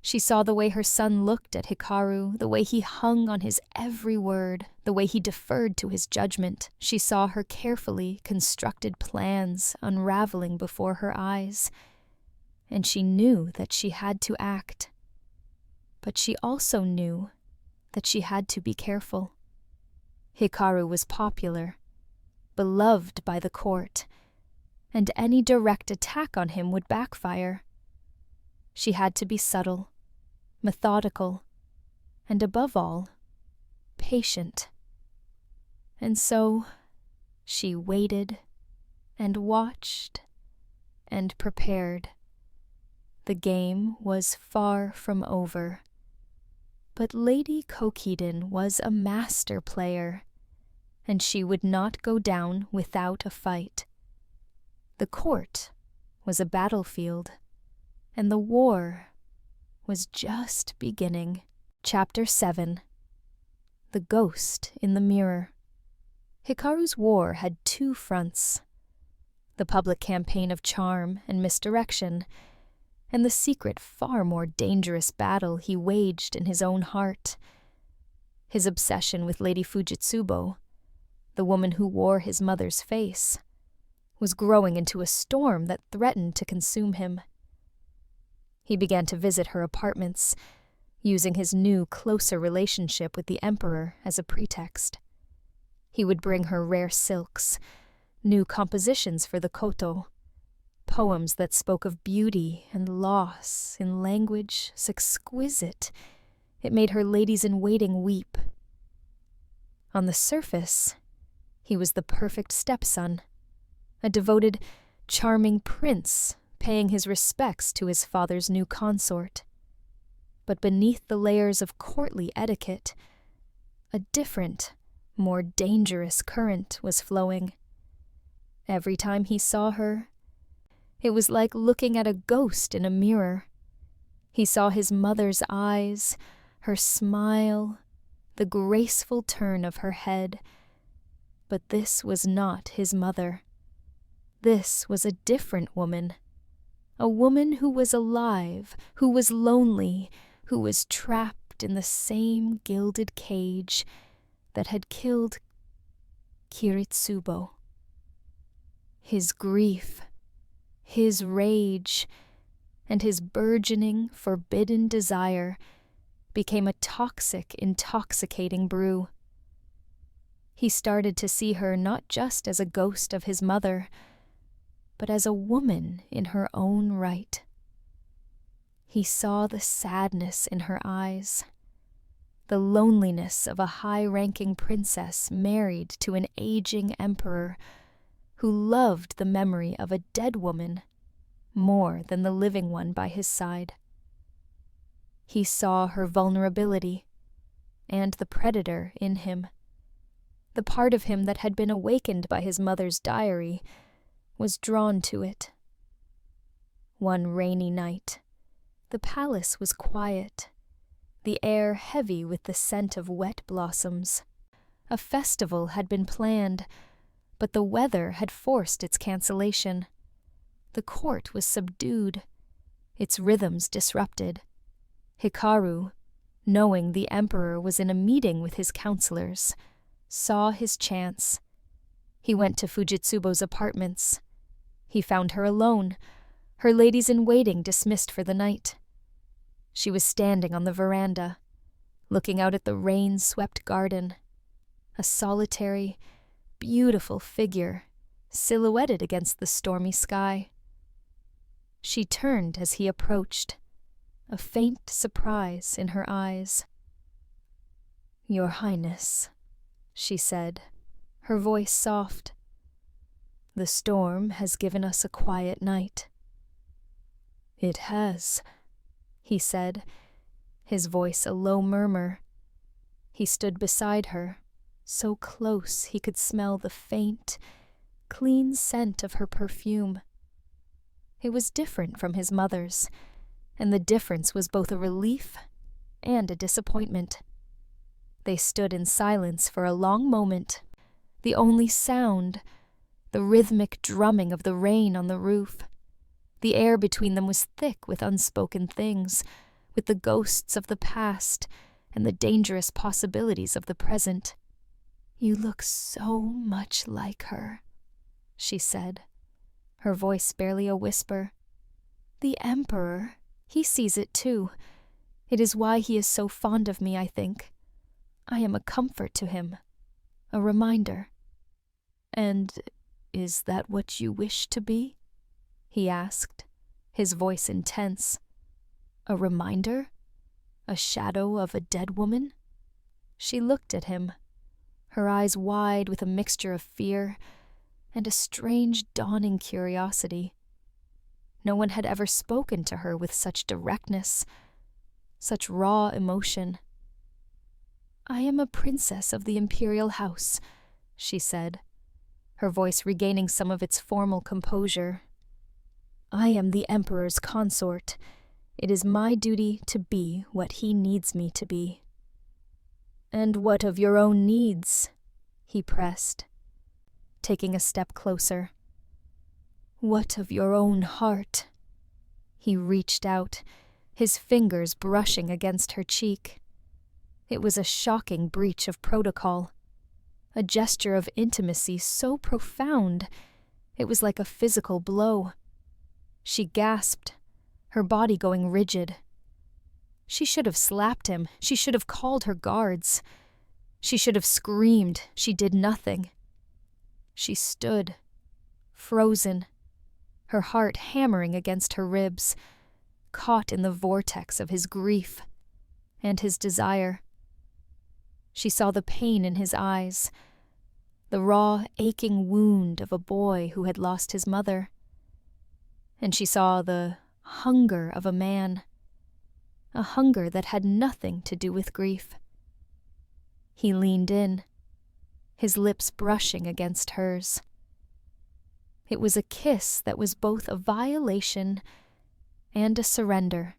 She saw the way her son looked at Hikaru, the way he hung on his every word, the way he deferred to his judgment. She saw her carefully constructed plans unraveling before her eyes, and she knew that she had to act. But she also knew that she had to be careful. Hikaru was popular, beloved by the court, and any direct attack on him would backfire. She had to be subtle, methodical, and above all, patient. And so she waited and watched and prepared. The game was far from over. But Lady Kokiden was a master player, and she would not go down without a fight. The court was a battlefield, and the war was just beginning. Chapter 7. The Ghost in the Mirror. Hikaru's war had two fronts: the public campaign of charm and misdirection, and the secret, far more dangerous battle he waged in his own heart. His obsession with Lady Fujitsubo, the woman who wore his mother's face, was growing into a storm that threatened to consume him. He began to visit her apartments, using his new, closer relationship with the Emperor as a pretext. He would bring her rare silks, new compositions for the koto, poems that spoke of beauty and loss in language so exquisite it made her ladies-in-waiting weep. On the surface, he was the perfect stepson, a devoted, charming prince paying his respects to his father's new consort. But beneath the layers of courtly etiquette, a different, more dangerous current was flowing. Every time he saw her, it was like looking at a ghost in a mirror. He saw his mother's eyes, her smile, the graceful turn of her head. But this was not his mother. This was a different woman. A woman who was alive, who was lonely, who was trapped in the same gilded cage that had killed Kiritsubo. His grief, his rage, and his burgeoning, forbidden desire became a toxic, intoxicating brew. He started to see her not just as a ghost of his mother, but as a woman in her own right. He saw the sadness in her eyes, the loneliness of a high-ranking princess married to an aging emperor who loved the memory of a dead woman more than the living one by his side. He saw her vulnerability and the predator in him. The part of him that had been awakened by his mother's diary was drawn to it. One rainy night, the palace was quiet, the air heavy with the scent of wet blossoms. A festival had been planned, but the weather had forced its cancellation. The court was subdued, its rhythms disrupted. Hikaru, knowing the emperor was in a meeting with his counselors, saw his chance. He went to Fujitsubo's apartments. He found her alone, her ladies-in-waiting dismissed for the night. She was standing on the veranda, looking out at the rain-swept garden, a solitary, beautiful figure silhouetted against the stormy sky. She turned as he approached, a faint surprise in her eyes. "Your Highness," she said, her voice soft. "The storm has given us a quiet night." "It has," he said, his voice a low murmur. He stood beside her, so close he could smell the faint, clean scent of her perfume. It was different from his mother's, and the difference was both a relief and a disappointment. They stood in silence for a long moment, the only sound, the rhythmic drumming of the rain on the roof. The air between them was thick with unspoken things, with the ghosts of the past and the dangerous possibilities of the present. "You look so much like her," she said, her voice barely a whisper. "The Emperor, he sees it too. It is why he is so fond of me, I think. I am a comfort to him, a reminder." "And is that what you wish to be?" he asked, his voice intense. "A reminder? A shadow of a dead woman?" She looked at him, her eyes wide with a mixture of fear and a strange dawning curiosity. No one had ever spoken to her with such directness, such raw emotion. "I am a princess of the imperial house," she said, her voice regaining some of its formal composure. "I am the Emperor's consort. It is my duty to be what he needs me to be." "And what of your own needs?" he pressed, taking a step closer. "What of your own heart?" He reached out, his fingers brushing against her cheek. It was a shocking breach of protocol, a gesture of intimacy so profound it was like a physical blow. She gasped, her body going rigid. She should have slapped him. She should have called her guards. She should have screamed. She did nothing. She stood, frozen, her heart hammering against her ribs, caught in the vortex of his grief and his desire. She saw the pain in his eyes, the raw, aching wound of a boy who had lost his mother. And she saw the hunger of a man, a hunger that had nothing to do with grief. He leaned in, his lips brushing against hers. It was a kiss that was both a violation and a surrender,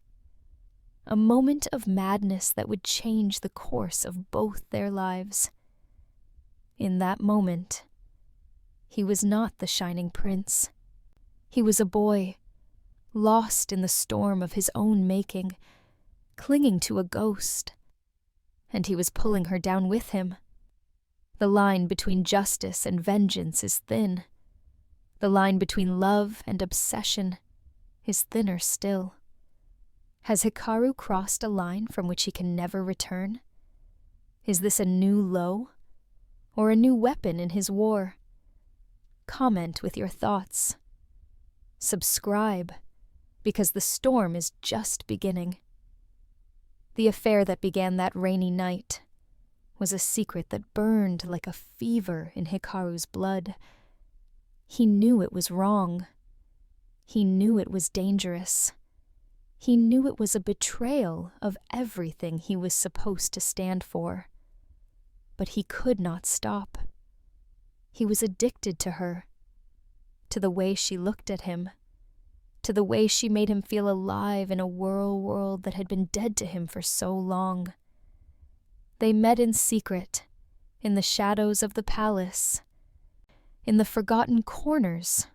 a moment of madness that would change the course of both their lives. In that moment, he was not the shining prince. He was a boy, lost in the storm of his own making, clinging to a ghost, and he was pulling her down with him. The line between justice and vengeance is thin. The line between love and obsession is thinner still. Has Hikaru crossed a line from which he can never return? Is this a new low, or a new weapon in his war? Comment with your thoughts. Subscribe, because the storm is just beginning. The affair that began that rainy night was a secret that burned like a fever in Hikaru's blood. He knew it was wrong. He knew it was dangerous. He knew it was a betrayal of everything he was supposed to stand for. But he could not stop. He was addicted to her, to the way she looked at him, to the way she made him feel alive in a world that had been dead to him for so long. They met in secret, in the shadows of the palace, in the forgotten corners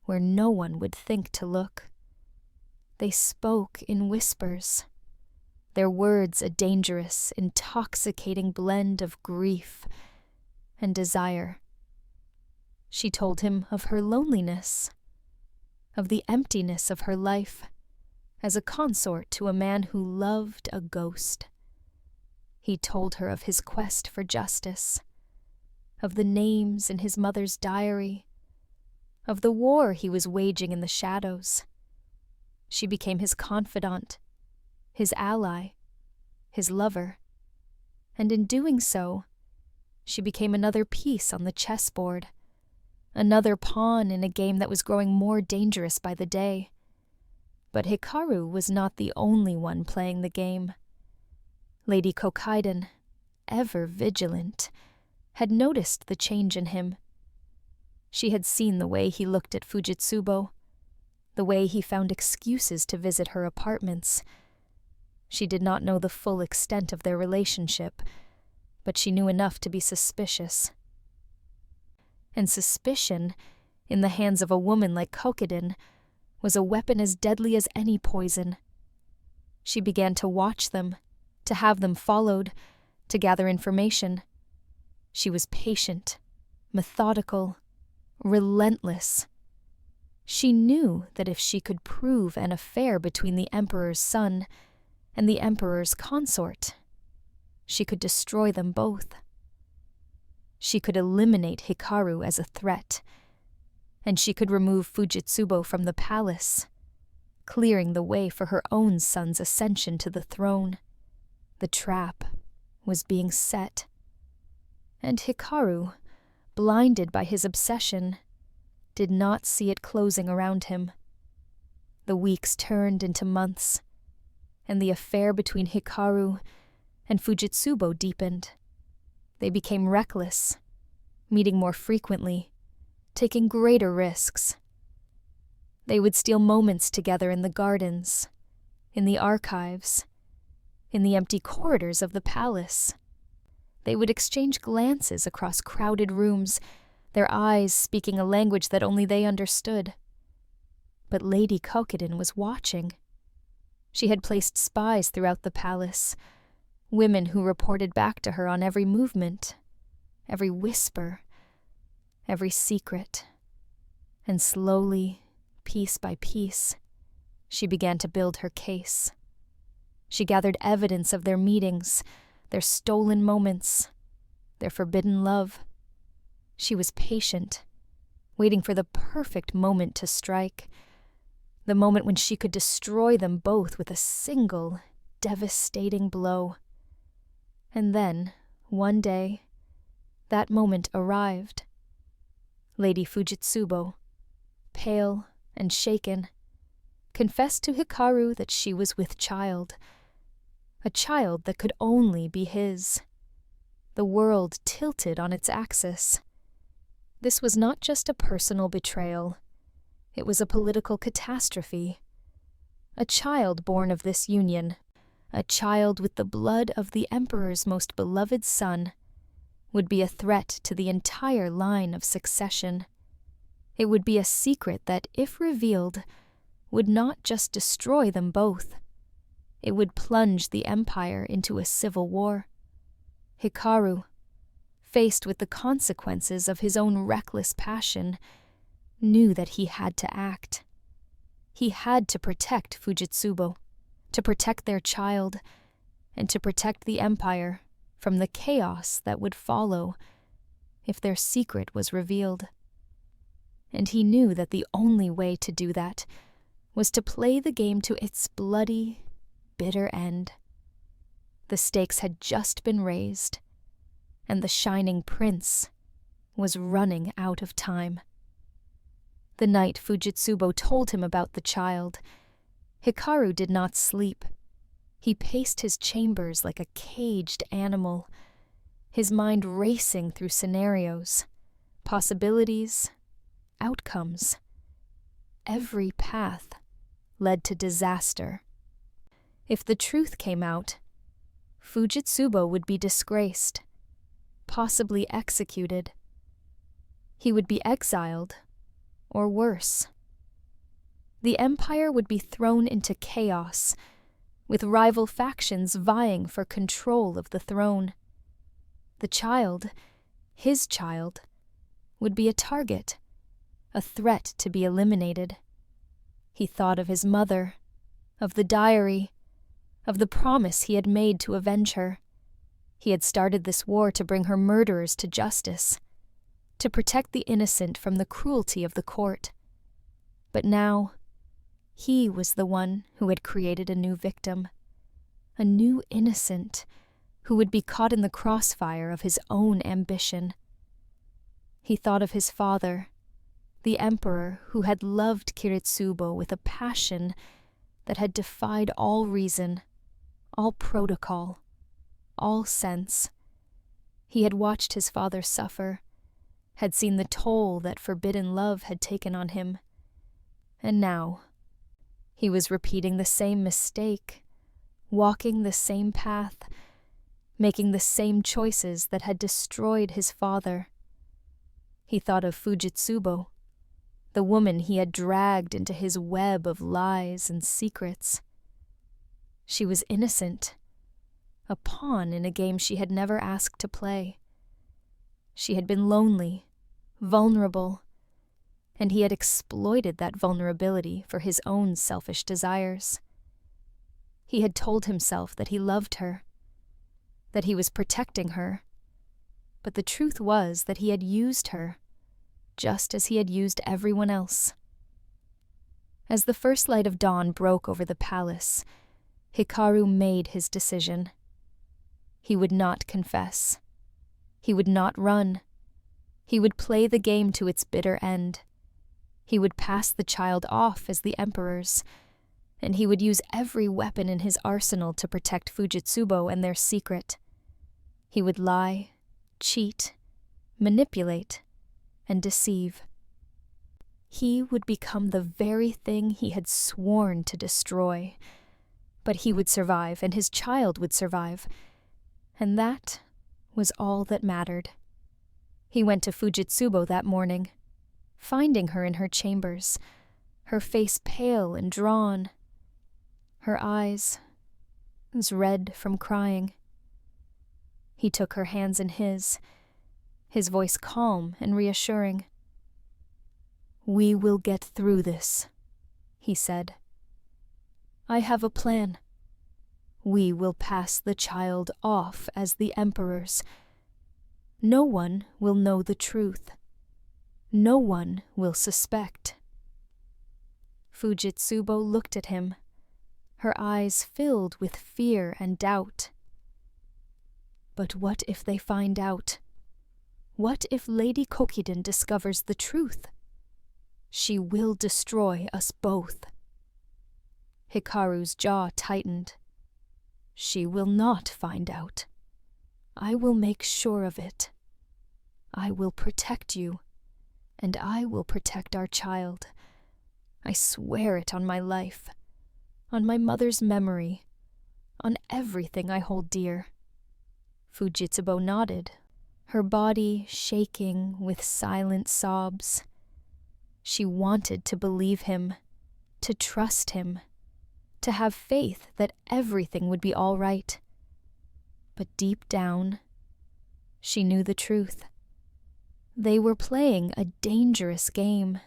where no one would think to look. They spoke in whispers, their words a dangerous, intoxicating blend of grief and desire. She told him of her loneliness, of the emptiness of her life as a consort to a man who loved a ghost. He told her of his quest for justice, of the names in his mother's diary, of the war he was waging in the shadows. She became his confidant, his ally, his lover, and in doing so, she became another piece on the chessboard, another pawn in a game that was growing more dangerous by the day. But Hikaru was not the only one playing the game. Lady Kokaiden, ever vigilant, had noticed the change in him. She had seen the way he looked at Fujitsubo, the way he found excuses to visit her apartments. She did not know the full extent of their relationship, but she knew enough to be suspicious. And suspicion, in the hands of a woman like Kokaiden, was a weapon as deadly as any poison. She began to watch them, to have them followed, to gather information. She was patient, methodical, relentless. She knew that if she could prove an affair between the Emperor's son and the Emperor's consort, she could destroy them both. She could eliminate Hikaru as a threat, and she could remove Fujitsubo from the palace, clearing the way for her own son's ascension to the throne. The trap was being set. And Hikaru, blinded by his obsession, did not see it closing around him. The weeks turned into months, and the affair between Hikaru and Fujitsubo deepened. They became reckless, meeting more frequently, taking greater risks. They would steal moments together in the gardens, in the archives, in the empty corridors of the palace. They would exchange glances across crowded rooms, their eyes speaking a language that only they understood. But Lady Kokaiden was watching. She had placed spies throughout the palace, women who reported back to her on every movement, every whisper, every secret. And slowly, piece by piece, she began to build her case. She gathered evidence of their meetings, their stolen moments, their forbidden love. She was patient, waiting for the perfect moment to strike, the moment when she could destroy them both with a single, devastating blow. And then, one day, that moment arrived. Lady Fujitsubo, pale and shaken, confessed to Hikaru that she was with child, a child that could only be his. The world tilted on its axis. This was not just a personal betrayal. It was a political catastrophe. A child born of this union, a child with the blood of the Emperor's most beloved son, would be a threat to the entire line of succession. It would be a secret that, if revealed, would not just destroy them both. It would plunge the empire into a civil war. Hikaru, faced with the consequences of his own reckless passion, knew that he had to act. He had to protect Fujitsubo, to protect their child, and to protect the empire from the chaos that would follow if their secret was revealed. And he knew that the only way to do that was to play the game to its bloody, bitter end. The stakes had just been raised, and the shining prince was running out of time. The night Fujitsubo told him about the child, Hikaru did not sleep. He paced his chambers like a caged animal, his mind racing through scenarios, possibilities, outcomes. Every path led to disaster. If the truth came out, Fujitsubo would be disgraced, possibly executed. He would be exiled, or worse. The empire would be thrown into chaos, with rival factions vying for control of the throne. The child, his child, would be a target, a threat to be eliminated. He thought of his mother, of the diary, of the promise he had made to avenge her. He had started this war to bring her murderers to justice, to protect the innocent from the cruelty of the court. But now, he was the one who had created a new victim, a new innocent who would be caught in the crossfire of his own ambition. He thought of his father, the emperor who had loved Kiritsubo with a passion that had defied all reason, all protocol, all sense. He had watched his father suffer, had seen the toll that forbidden love had taken on him, and now he was repeating the same mistake, walking the same path, making the same choices that had destroyed his father. He thought of Fujitsubo, the woman he had dragged into his web of lies and secrets. She was innocent, a pawn in a game she had never asked to play. She had been lonely, vulnerable, and he had exploited that vulnerability for his own selfish desires. He had told himself that he loved her, that he was protecting her, but the truth was that he had used her, just as he had used everyone else. As the first light of dawn broke over the palace, Hikaru made his decision. He would not confess. He would not run. He would play the game to its bitter end. He would pass the child off as the Emperor's, and he would use every weapon in his arsenal to protect Fujitsubo and their secret. He would lie, cheat, manipulate, and deceive. He would become the very thing he had sworn to destroy. But he would survive, and his child would survive, and that was all that mattered. He went to Fujitsubo that morning, finding her in her chambers, her face pale and drawn, her eyes as red from crying. He took her hands in his voice calm and reassuring. "We will get through this," he said. "I have a plan. We will pass the child off as the Emperor's. No one will know the truth. No one will suspect." Fujitsubo looked at him, her eyes filled with fear and doubt. "But what if they find out? What if Lady Kokiden discovers the truth? She will destroy us both." Hikaru's jaw tightened. "She will not find out. I will make sure of it. I will protect you, and I will protect our child. I swear it on my life, on my mother's memory, on everything I hold dear." Fujitsubo nodded, her body shaking with silent sobs. She wanted to believe him, to trust him, to have faith that everything would be all right. But deep down, she knew the truth. They were playing a dangerous game,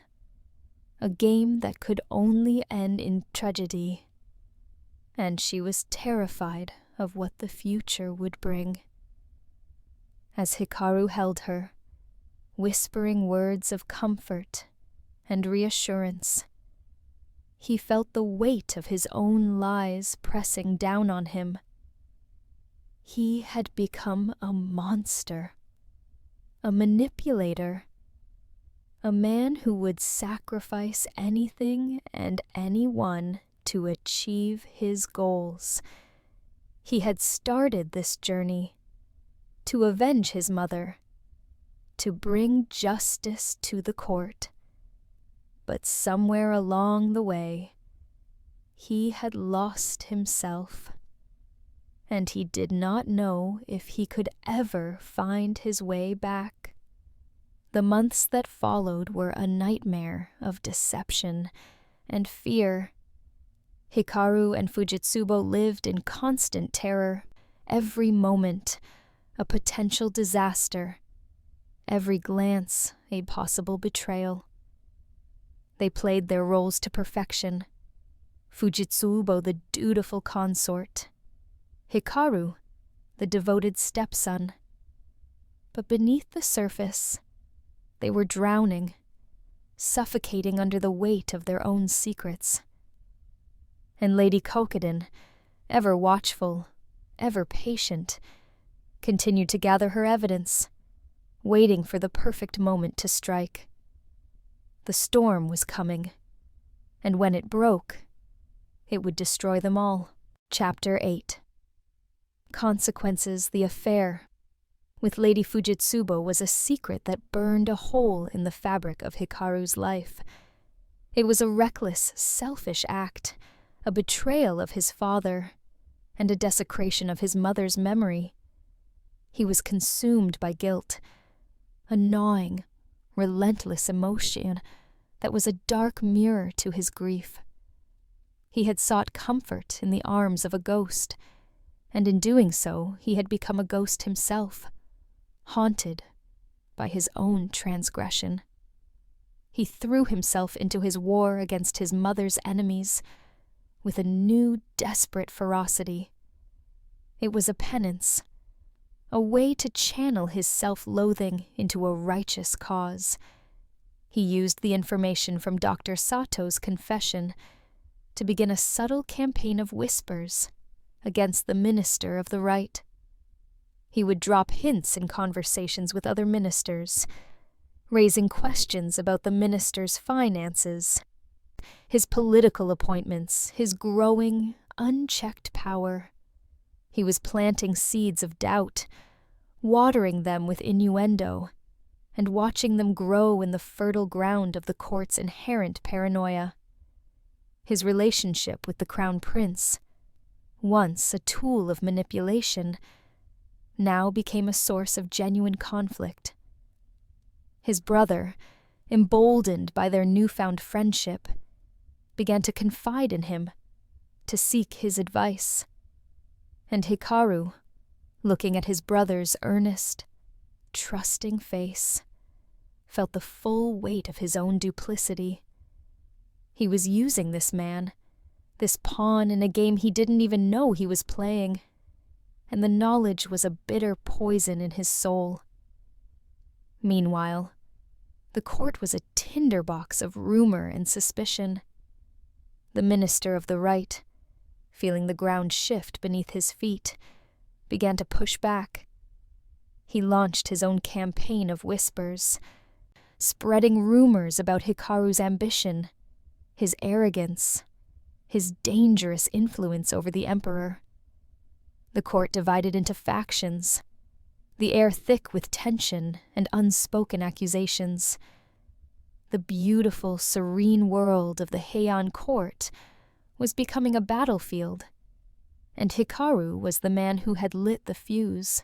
a game that could only end in tragedy, and she was terrified of what the future would bring. As Hikaru held her, whispering words of comfort and reassurance, he felt the weight of his own lies pressing down on him. He had become a monster, a manipulator, a man who would sacrifice anything and anyone to achieve his goals. He had started this journey to avenge his mother, to bring justice to the court. But somewhere along the way, he had lost himself, and he did not know if he could ever find his way back. The months that followed were a nightmare of deception and fear. Hikaru and Fujitsubo lived in constant terror, every moment a potential disaster, every glance a possible betrayal. They played their roles to perfection. Fujitsubo, the dutiful consort. Hikaru, the devoted stepson. But beneath the surface, they were drowning, suffocating under the weight of their own secrets. And Lady Kokiden, ever watchful, ever patient, continued to gather her evidence, waiting for the perfect moment to strike. The storm was coming, and when it broke, It would destroy them all. Chapter 8. Consequences, the affair with Lady Fujitsubo was a secret that burned a hole in the fabric of Hikaru's life. It was a reckless, selfish act, a betrayal of his father, and a desecration of his mother's memory. He was consumed by guilt, a gnawing, relentless emotion that was a dark mirror to his grief. He had sought comfort in the arms of a ghost, and in doing so he had become a ghost himself, haunted by his own transgression. He threw himself into his war against his mother's enemies with a new, desperate ferocity. It was a penance, a way to channel his self-loathing into a righteous cause. He used the information from Dr. Sato's confession to begin a subtle campaign of whispers against the minister of the right. He would drop hints in conversations with other ministers, raising questions about the minister's finances, his political appointments, his growing, unchecked power. He was planting seeds of doubt, watering them with innuendo, and watching them grow in the fertile ground of the court's inherent paranoia. His relationship with the Crown Prince, once a tool of manipulation, now became a source of genuine conflict. His brother, emboldened by their newfound friendship, began to confide in him, to seek his advice. And Hikaru, looking at his brother's earnest, trusting face, felt the full weight of his own duplicity. He was using this man, this pawn in a game he didn't even know he was playing, and the knowledge was a bitter poison in his soul. Meanwhile, the court was a tinderbox of rumor and suspicion. The minister of the right, feeling the ground shift beneath his feet, began to push back. He launched his own campaign of whispers, spreading rumors about Hikaru's ambition, his arrogance, his dangerous influence over the emperor. The court divided into factions, the air thick with tension and unspoken accusations. The beautiful, serene world of the Heian court was becoming a battlefield, and Hikaru was the man who had lit the fuse.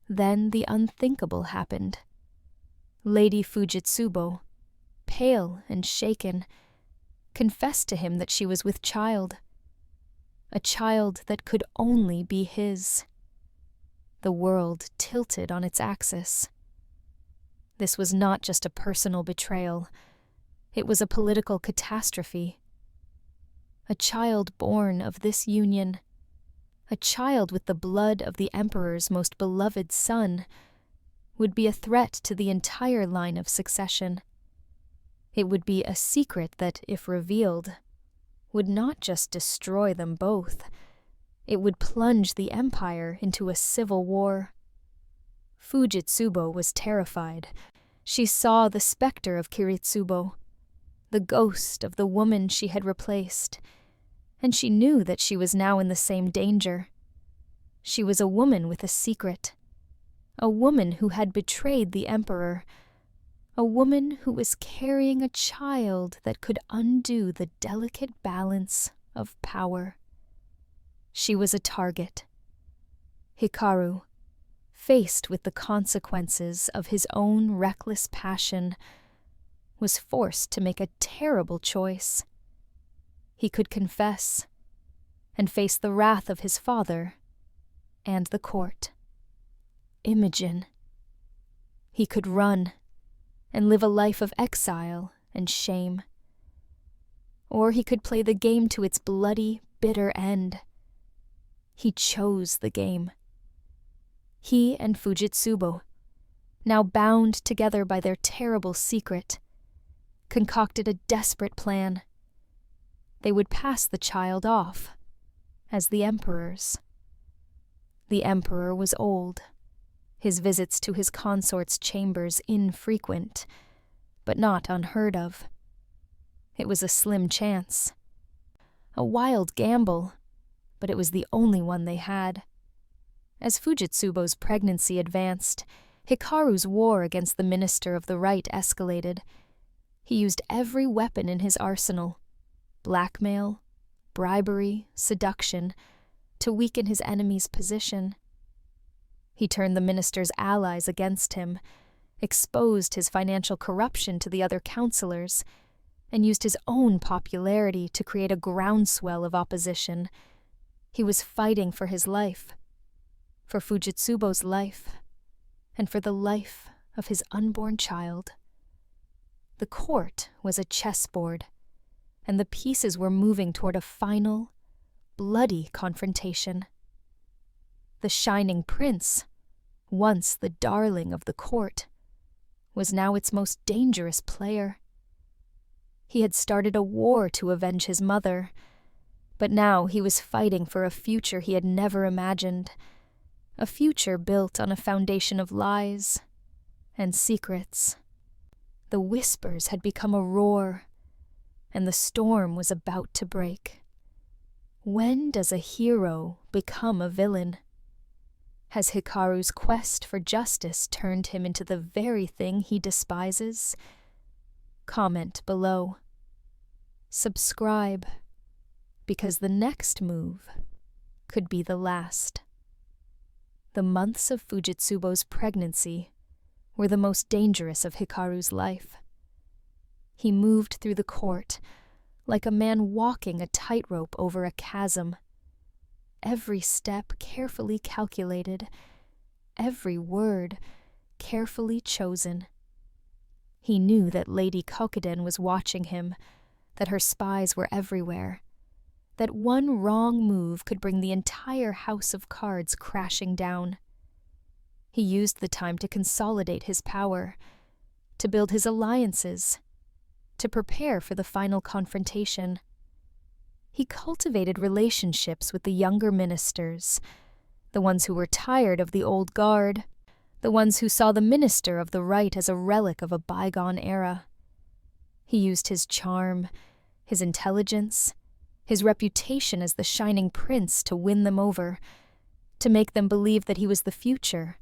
Then the unthinkable happened. Lady Fujitsubo, pale and shaken, confessed to him that she was with child, a child that could only be his. The world tilted on its axis. This was not just a personal betrayal, it was a political catastrophe. A child born of this union, a child with the blood of the emperor's most beloved son, would be a threat to the entire line of succession. It would be a secret that, if revealed, would not just destroy them both, it would plunge the empire into a civil war. Fujitsubo was terrified. She saw the specter of Kiritsubo, the ghost of the woman she had replaced, and she knew that she was now in the same danger. She was a woman with a secret, a woman who had betrayed the emperor, a woman who was carrying a child that could undo the delicate balance of power. She was a target. Hikaru, faced with the consequences of his own reckless passion, was forced to make a terrible choice. He could confess and face the wrath of his father and the court. Imogen. He could run and live a life of exile and shame. Or he could play the game to its bloody, bitter end. He chose the game. He and Fujitsubo, now bound together by their terrible secret, concocted a desperate plan. They would pass the child off as the emperor's. The emperor was old, his visits to his consort's chambers infrequent, but not unheard of. It was a slim chance. a wild gamble, but it was the only one they had. As Fujitsubo's pregnancy advanced, Hikaru's war against the Minister of the Right escalated. He used every weapon in his arsenal, blackmail, bribery, seduction, to weaken his enemy's position. He turned the minister's allies against him, exposed his financial corruption to the other counselors, and used his own popularity to create a groundswell of opposition. He was fighting for his life, for Fujitsubo's life, and for the life of his unborn child. The court was a chessboard, and the pieces were moving toward a final, bloody confrontation. The shining prince, once the darling of the court, was now its most dangerous player. He had started a war to avenge his mother, but now he was fighting for a future he had never imagined, a future built on a foundation of lies and secrets. The whispers had become a roar, and the storm was about to break. When does a hero become a villain? Has Hikaru's quest for justice turned him into the very thing he despises? Comment below. Subscribe, because the next move could be the last. The months of Fujitsubo's pregnancy were the most dangerous of Hikaru's life. He moved through the court like a man walking a tightrope over a chasm, every step carefully calculated, every word carefully chosen. He knew that Lady Kokiden was watching him, that her spies were everywhere, that one wrong move could bring the entire house of cards crashing down. He used the time to consolidate his power, to build his alliances, to prepare for the final confrontation. He cultivated relationships with the younger ministers, the ones who were tired of the old guard, the ones who saw the Minister of the Right as a relic of a bygone era. He used his charm, his intelligence, his reputation as the shining prince to win them over, to make them believe that he was the future,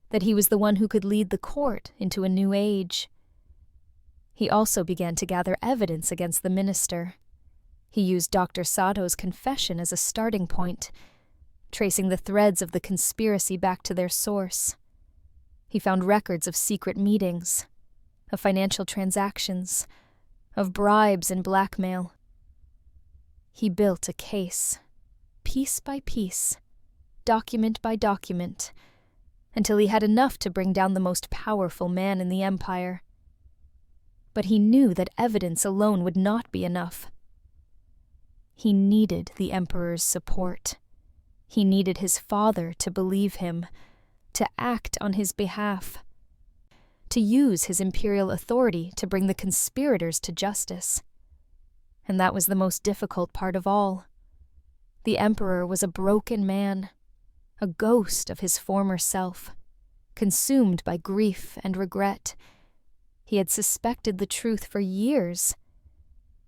that he was the one who could lead the court into a new age. He also began to gather evidence against the minister. He used Dr. Sato's confession as a starting point, tracing the threads of the conspiracy back to their source. He found records of secret meetings, of financial transactions, of bribes and blackmail. He built a case, piece by piece, document by document, until he had enough to bring down the most powerful man in the empire. But he knew that evidence alone would not be enough. He needed the emperor's support. He needed his father to believe him, to act on his behalf, to use his imperial authority to bring the conspirators to justice. And that was the most difficult part of all. The emperor was a broken man, a ghost of his former self, consumed by grief and regret. He had suspected the truth for years,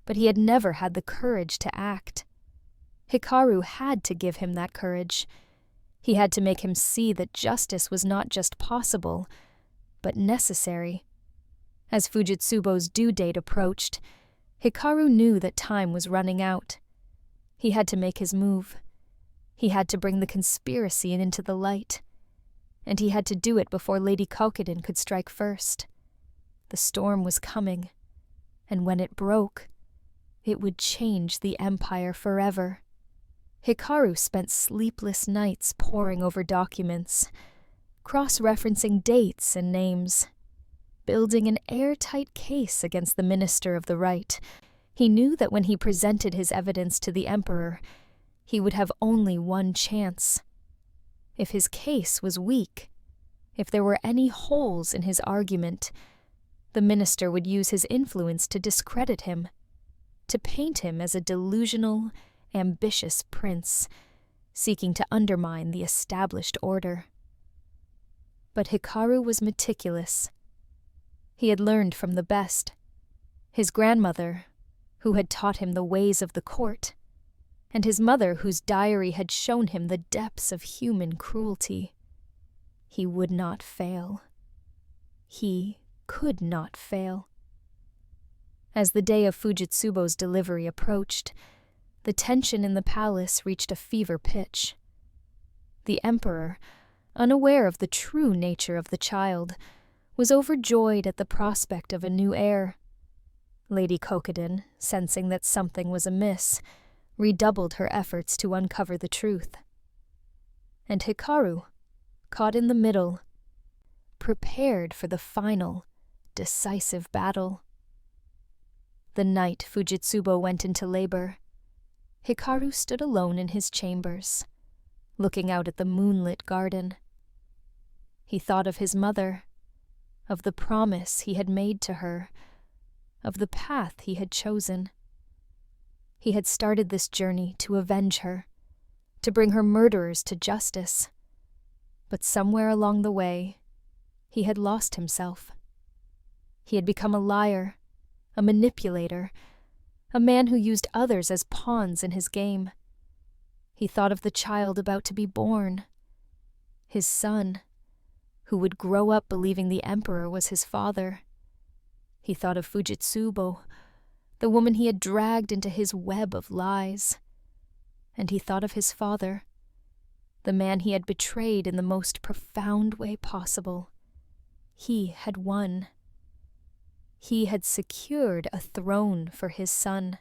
but he had never had the courage to act. Hikaru had to give him that courage. He had to make him see that justice was not just possible, but necessary. As Fujitsubo's due date approached, Hikaru knew that time was running out. He had to make his move. He had to bring the conspiracy into the light. And he had to do it before Lady Kokiden could strike first. The storm was coming, and when it broke, it would change the empire forever. Hikaru spent sleepless nights poring over documents, cross-referencing dates and names, building an airtight case against the Minister of the Right. He knew that when he presented his evidence to the emperor, he would have only one chance. If his case was weak, if there were any holes in his argument, the minister would use his influence to discredit him, to paint him as a delusional, ambitious prince, seeking to undermine the established order. But Hikaru was meticulous. He had learned from the best. His grandmother, who had taught him the ways of the court, and his mother whose diary had shown him the depths of human cruelty. He would not fail. He could not fail. As the day of Fujitsubo's delivery approached, the tension in the palace reached a fever pitch. The emperor, unaware of the true nature of the child, was overjoyed at the prospect of a new heir. Lady Kokiden, sensing that something was amiss, redoubled her efforts to uncover the truth. And Hikaru, caught in the middle, prepared for the final, decisive battle. The night Fujitsubo went into labor, Hikaru stood alone in his chambers, looking out at the moonlit garden. He thought of his mother, of the promise he had made to her, of the path he had chosen. He had started this journey to avenge her, to bring her murderers to justice. But somewhere along the way, he had lost himself. He had become a liar, a manipulator, a man who used others as pawns in his game. He thought of the child about to be born, his son, who would grow up believing the emperor was his father. He thought of Fujitsubo, the woman he had dragged into his web of lies. And he thought of his father, the man he had betrayed in the most profound way possible. He had won. He had secured a throne for his son.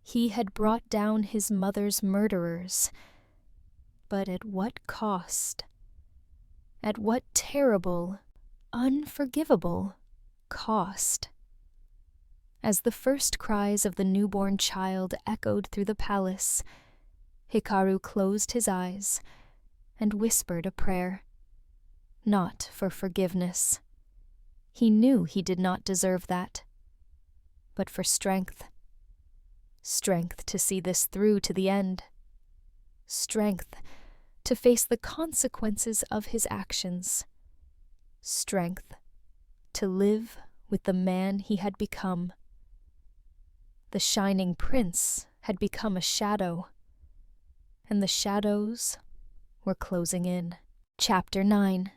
He had brought down his mother's murderers. But at what cost? At what terrible, unforgivable cost? As the first cries of the newborn child echoed through the palace, Hikaru closed his eyes and whispered a prayer. Not for forgiveness. He knew he did not deserve that. But for strength. Strength to see this through to the end. Strength to face the consequences of his actions. Strength to live with the man he had become. The shining prince had become a shadow, and the shadows were closing in. Chapter 9.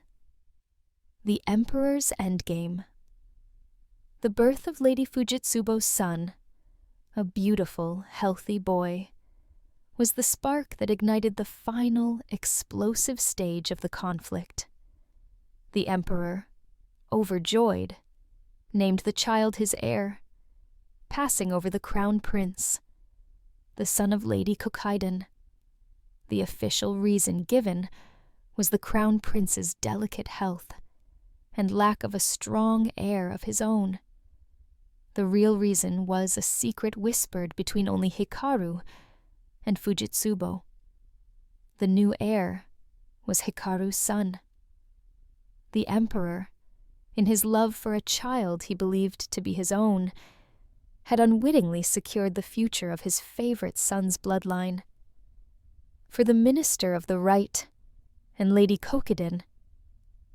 The Emperor's Endgame. The birth of Lady Fujitsubo's son, a beautiful, healthy boy, was the spark that ignited the final, explosive stage of the conflict. The Emperor, overjoyed, named the child his heir, passing over the crown prince, the son of Lady Kokiden. The official reason given was the crown prince's delicate health and lack of a strong heir of his own. The real reason was a secret whispered between only Hikaru and Fujitsubo. The new heir was Hikaru's son. The emperor, in his love for a child he believed to be his own, had unwittingly secured the future of his favorite son's bloodline. For the minister of the right and Lady Kokiden,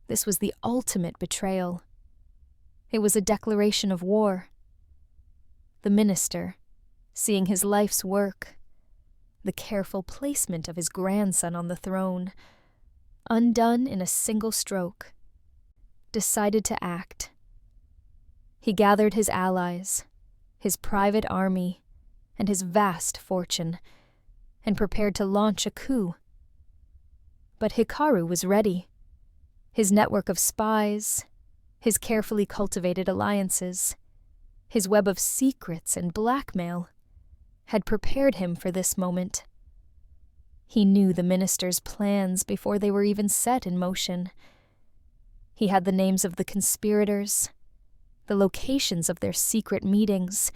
this was the ultimate betrayal. It was a declaration of war. The minister, seeing his life's work, the careful placement of his grandson on the throne, undone in a single stroke, decided to act. He gathered his allies, his private army, and his vast fortune, and prepared to launch a coup. But Hikaru was ready. His network of spies, his carefully cultivated alliances, his web of secrets and blackmail had prepared him for this moment. He knew the minister's plans before they were even set in motion. He had the names of the conspirators, the locations of their secret meetings,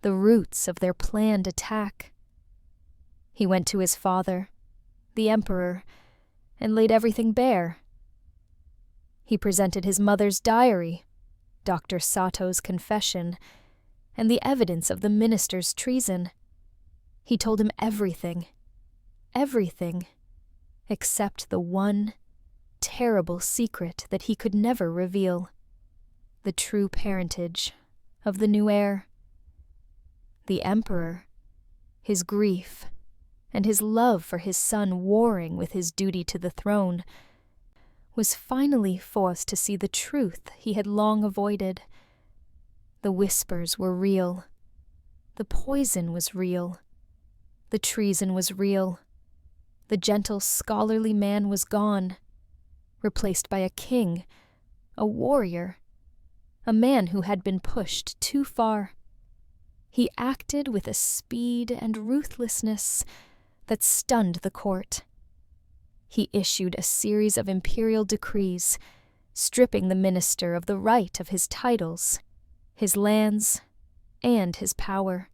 the routes of their planned attack. He went to his father, the emperor, and laid everything bare. He presented his mother's diary, Dr. Sato's confession, and the evidence of the minister's treason. He told him everything, except the one terrible secret that he could never reveal, the true parentage of the new heir. The emperor, his grief, and his love for his son warring with his duty to the throne, was finally forced to see the truth he had long avoided. The whispers were real. The poison was real. The treason was real. The gentle, scholarly man was gone, replaced by a king, a warrior, a man who had been pushed too far. He acted with a speed and ruthlessness that stunned the court. He issued a series of imperial decrees, stripping the minister of the right of his titles, his lands, and his power.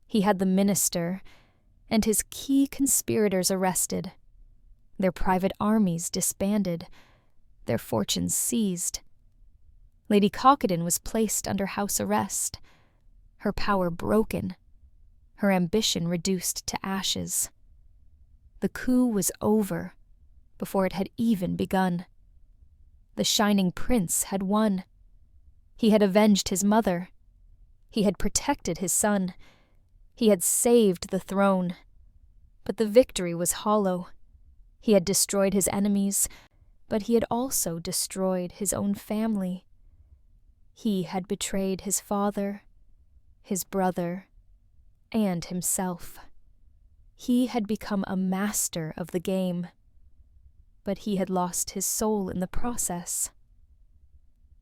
He had the minister and his key conspirators arrested, their private armies disbanded, their fortunes seized. Lady Kokiden was placed under house arrest, her power broken, her ambition reduced to ashes. The coup was over before it had even begun. The shining prince had won. He had avenged his mother. He had protected his son. He had saved the throne. But the victory was hollow. He had destroyed his enemies, but he had also destroyed his own family. He had betrayed his father, his brother, and himself. He had become a master of the game, but he had lost his soul in the process.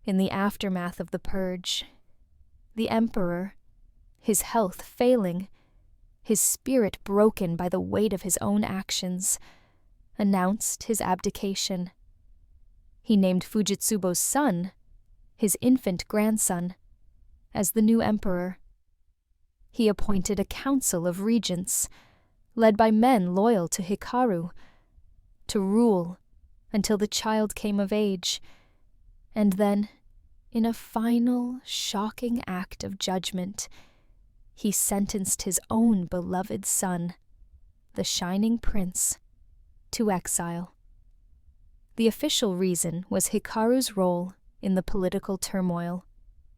In the aftermath of the purge, the emperor, his health failing, his spirit broken by the weight of his own actions, announced his abdication. He named Fujitsubo's son, his infant grandson, as the new emperor. He appointed a council of regents, led by men loyal to Hikaru, to rule until the child came of age, and then, in a final, shocking act of judgment, he sentenced his own beloved son, the Shining Prince, to exile. The official reason was Hikaru's role in the political turmoil,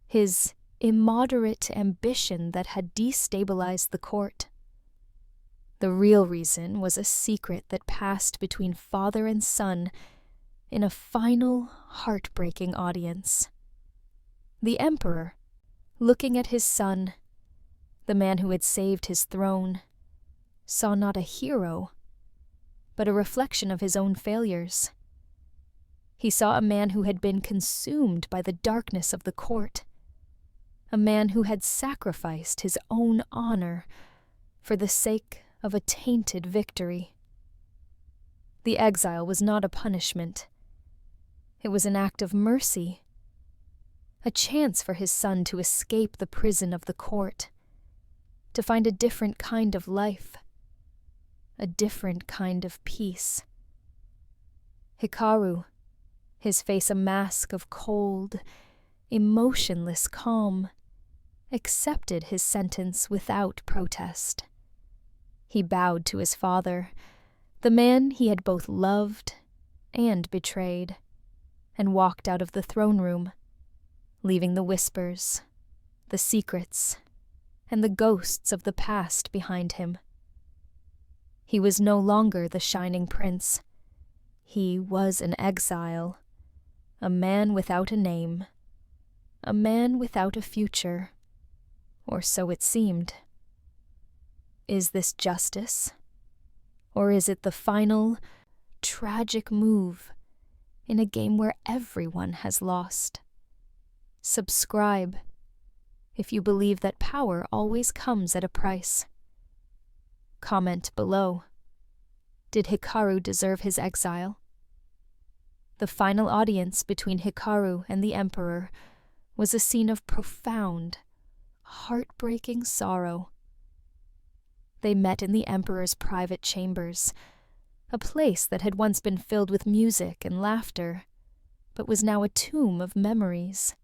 his immoderate ambition that had destabilized the court. The real reason was a secret that passed between father and son in a final, heartbreaking audience. The emperor, looking at his son, the man who had saved his throne, saw not a hero, but a reflection of his own failures. He saw a man who had been consumed by the darkness of the court, a man who had sacrificed his own honor for the sake of a tainted victory. The exile was not a punishment. It was an act of mercy, a chance for his son to escape the prison of the court, to find a different kind of life, a different kind of peace. Hikaru, his face a mask of cold, emotionless calm, accepted his sentence without protest. He bowed to his father, the man he had both loved and betrayed, and walked out of the throne room, leaving the whispers, the secrets, and the ghosts of the past behind him. He was no longer the Shining Prince. He was an exile, a man without a name, a man without a future, or so it seemed. Is this justice? Or is it the final, tragic move in a game where everyone has lost? Subscribe if you believe that power always comes at a price. Comment below. Did Hikaru deserve his exile? The final audience between Hikaru and the Emperor was a scene of profound, heartbreaking sorrow. They met in the Emperor's private chambers, a place that had once been filled with music and laughter, but was now a tomb of memories.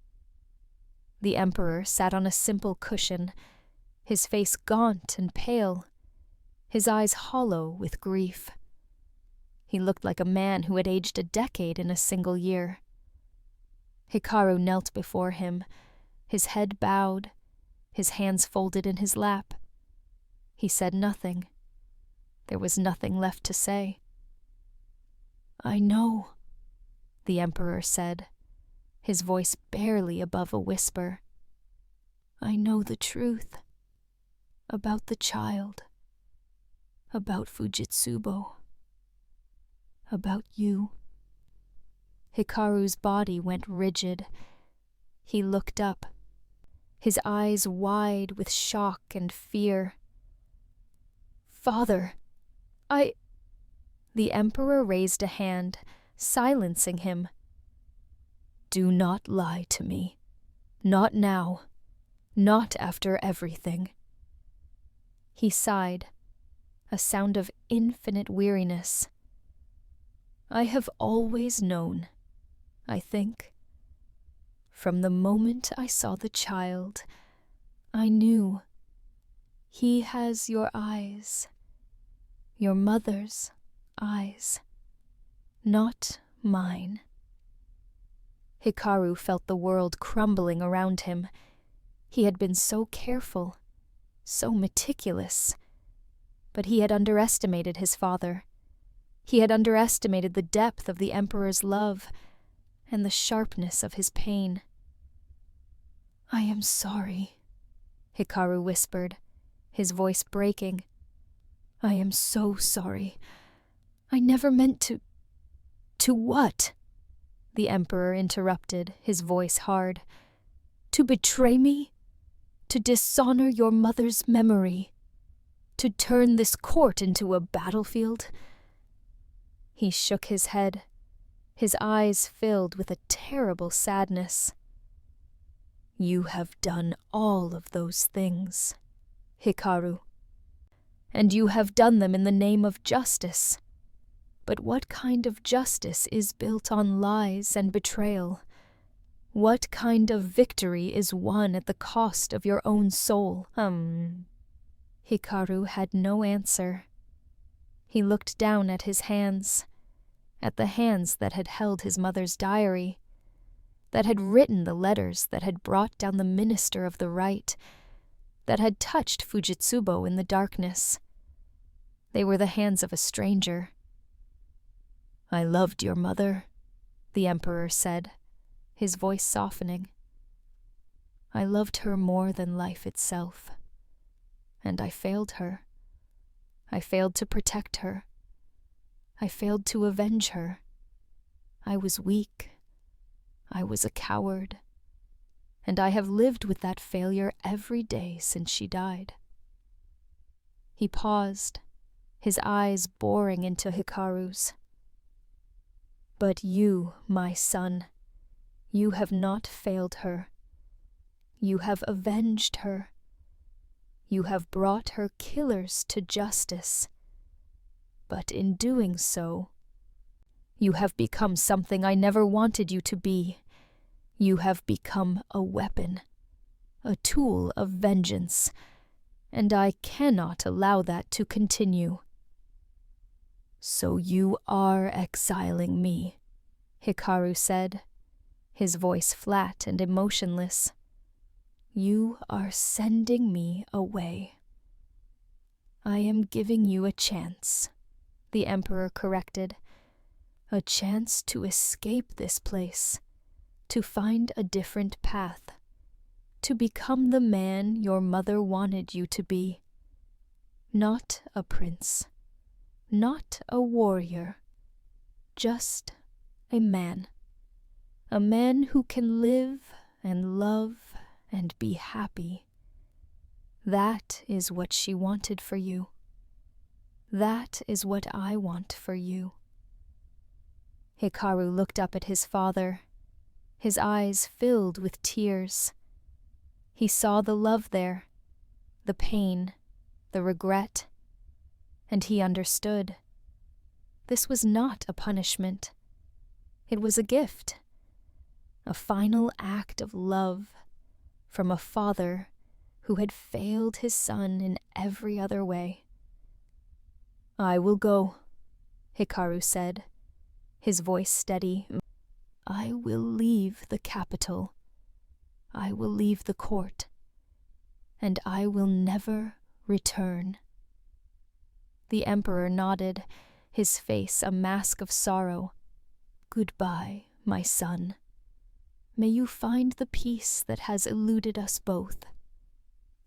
The Emperor sat on a simple cushion, his face gaunt and pale, his eyes hollow with grief. He looked like a man who had aged a decade in a single year. Hikaru knelt before him, his head bowed, his hands folded in his lap. He said nothing. There was nothing left to say. "I know," the Emperor said, his voice barely above a whisper. "I know the truth. About the child. About Fujitsubo. About you." Hikaru's body went rigid. He looked up, his eyes wide with shock and fear. "Father, The Emperor raised a hand, silencing him. "Do not lie to me. Not now. Not after everything." He sighed, a sound of infinite weariness. "I have always known, I think. From the moment I saw the child, I knew. He has your eyes. Your mother's eyes. Not mine." Hikaru felt the world crumbling around him. He had been so careful, so meticulous. But he had underestimated his father. He had underestimated the depth of the Emperor's love and the sharpness of his pain. "I am sorry," Hikaru whispered, his voice breaking. "I am so sorry. I never meant to—" "To what?" the Emperor interrupted, his voice hard. "To betray me? To dishonor your mother's memory? To turn this court into a battlefield?" He shook his head, his eyes filled with a terrible sadness. "You have done all of those things, Hikaru. And you have done them in the name of justice. But what kind of justice is built on lies and betrayal? What kind of victory is won at the cost of your own soul?" Hikaru had no answer. He looked down at his hands, at the hands that had held his mother's diary, that had written the letters that had brought down the Minister of the Right, that had touched Fujitsubo in the darkness. They were the hands of a stranger. "I loved your mother," the Emperor said, his voice softening. "I loved her more than life itself. And I failed her. I failed to protect her. I failed to avenge her. I was weak. I was a coward. And I have lived with that failure every day since she died." He paused, his eyes boring into Hikaru's. "But you, my son, you have not failed her. You have avenged her. You have brought her killers to justice. But in doing so, you have become something I never wanted you to be. You have become a weapon, a tool of vengeance, and I cannot allow that to continue." "So you are exiling me," Hikaru said, his voice flat and emotionless. "You are sending me away." "I am giving you a chance," the Emperor corrected. "A chance to escape this place, to find a different path, to become the man your mother wanted you to be. Not a prince, not a warrior, just a man. A man who can live and love and be happy. That is what she wanted for you. That is what I want for you." Hikaru looked up at his father, his eyes filled with tears. He saw the love there, the pain, the regret, and he understood. This was not a punishment. It was a gift, a final act of love from a father who had failed his son in every other way. "I will go," Hikaru said, his voice steady. "I will leave the capital. I will leave the court. And I will never return." The emperor nodded, his face a mask of sorrow. "Goodbye, my son. May you find the peace that has eluded us both."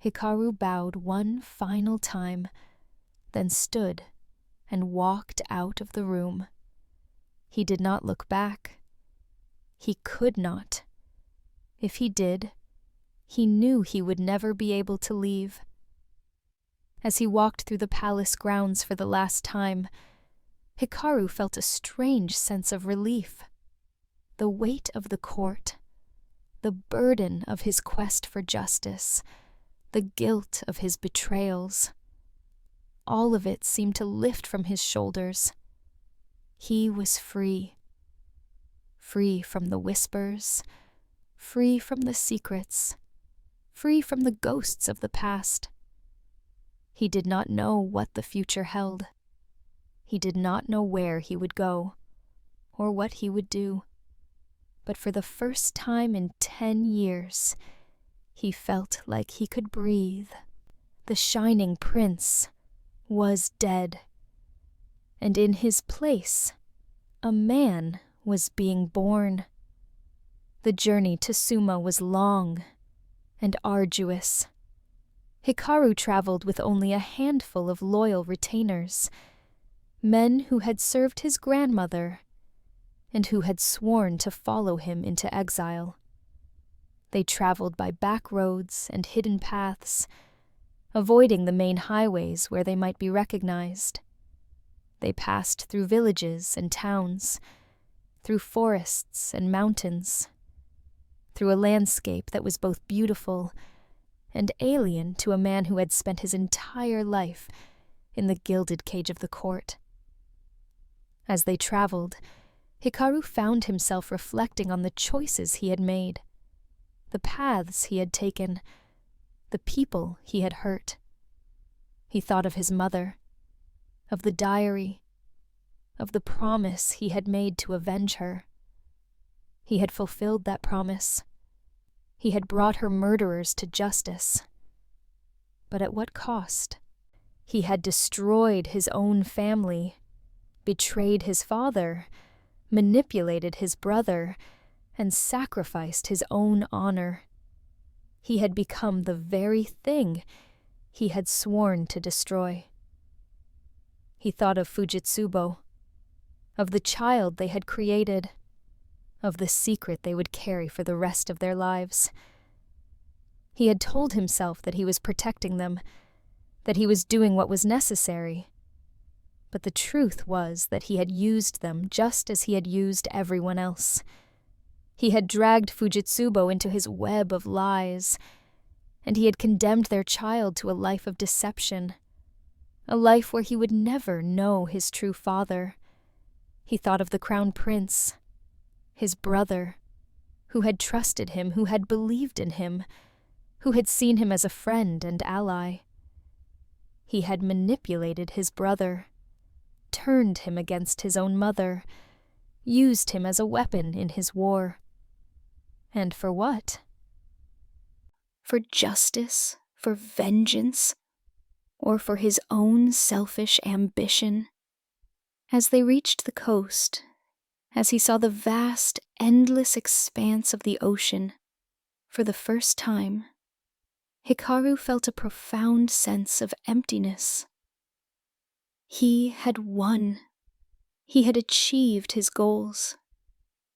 Hikaru bowed one final time, then stood and walked out of the room. He did not look back. He could not. If he did, he knew he would never be able to leave. As he walked through the palace grounds for the last time, Hikaru felt a strange sense of relief. The weight of the court, the burden of his quest for justice, the guilt of his betrayals, all of it seemed to lift from his shoulders. He was free. Free from the whispers, free from the secrets, free from the ghosts of the past. He did not know what the future held. He did not know where he would go, or what he would do. But for the first time in 10 years, he felt like he could breathe. The shining prince was dead, and in his place, a man was being born. The journey to Suma was long and arduous. Hikaru traveled with only a handful of loyal retainers, men who had served his grandmother and who had sworn to follow him into exile. They traveled by back roads and hidden paths, avoiding the main highways where they might be recognized. They passed through villages and towns, through forests and mountains, through a landscape that was both beautiful and alien to a man who had spent his entire life in the gilded cage of the court. As they traveled, Hikaru found himself reflecting on the choices he had made, the paths he had taken, the people he had hurt. He thought of his mother, of the diary, of the promise he had made to avenge her. He had fulfilled that promise. He had brought her murderers to justice. But at what cost? He had destroyed his own family, betrayed his father, manipulated his brother, and sacrificed his own honor. He had become the very thing he had sworn to destroy. He thought of Fujitsubo, of the child they had created, of the secret they would carry for the rest of their lives. He had told himself that he was protecting them, that he was doing what was necessary. But the truth was that he had used them just as he had used everyone else. He had dragged Fujitsubo into his web of lies, and he had condemned their child to a life of deception, a life where he would never know his true father. He thought of the crown prince, his brother, who had trusted him, who had believed in him, who had seen him as a friend and ally. He had manipulated his brother, turned him against his own mother, used him as a weapon in his war. And for what? For justice, for vengeance, or for his own selfish ambition? As they reached the coast, as he saw the vast, endless expanse of the ocean, for the first time, Hikaru felt a profound sense of emptiness. He had won. He had achieved his goals.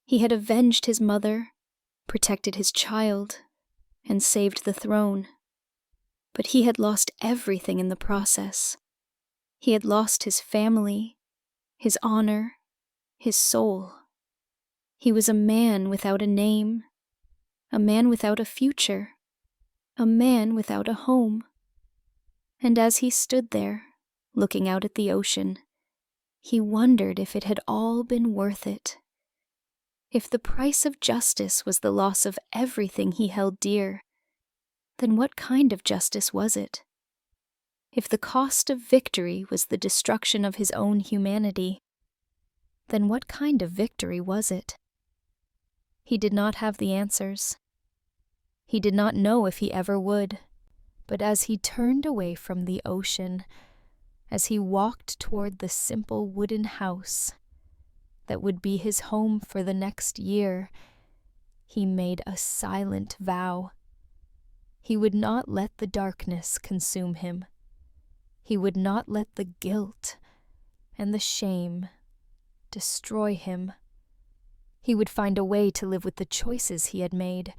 He had avenged his mother, protected his child, and saved the throne. But he had lost everything in the process. He had lost his family, his honor, his soul. He was a man without a name, a man without a future, a man without a home. And as he stood there, looking out at the ocean, he wondered if it had all been worth it. If the price of justice was the loss of everything he held dear, then what kind of justice was it? If the cost of victory was the destruction of his own humanity, then what kind of victory was it? He did not have the answers. He did not know if he ever would, but as he turned away from the ocean, as he walked toward the simple wooden house that would be his home for the next year, he made a silent vow. He would not let the darkness consume him. He would not let the guilt and the shame destroy him. He would find a way to live with the choices he had made,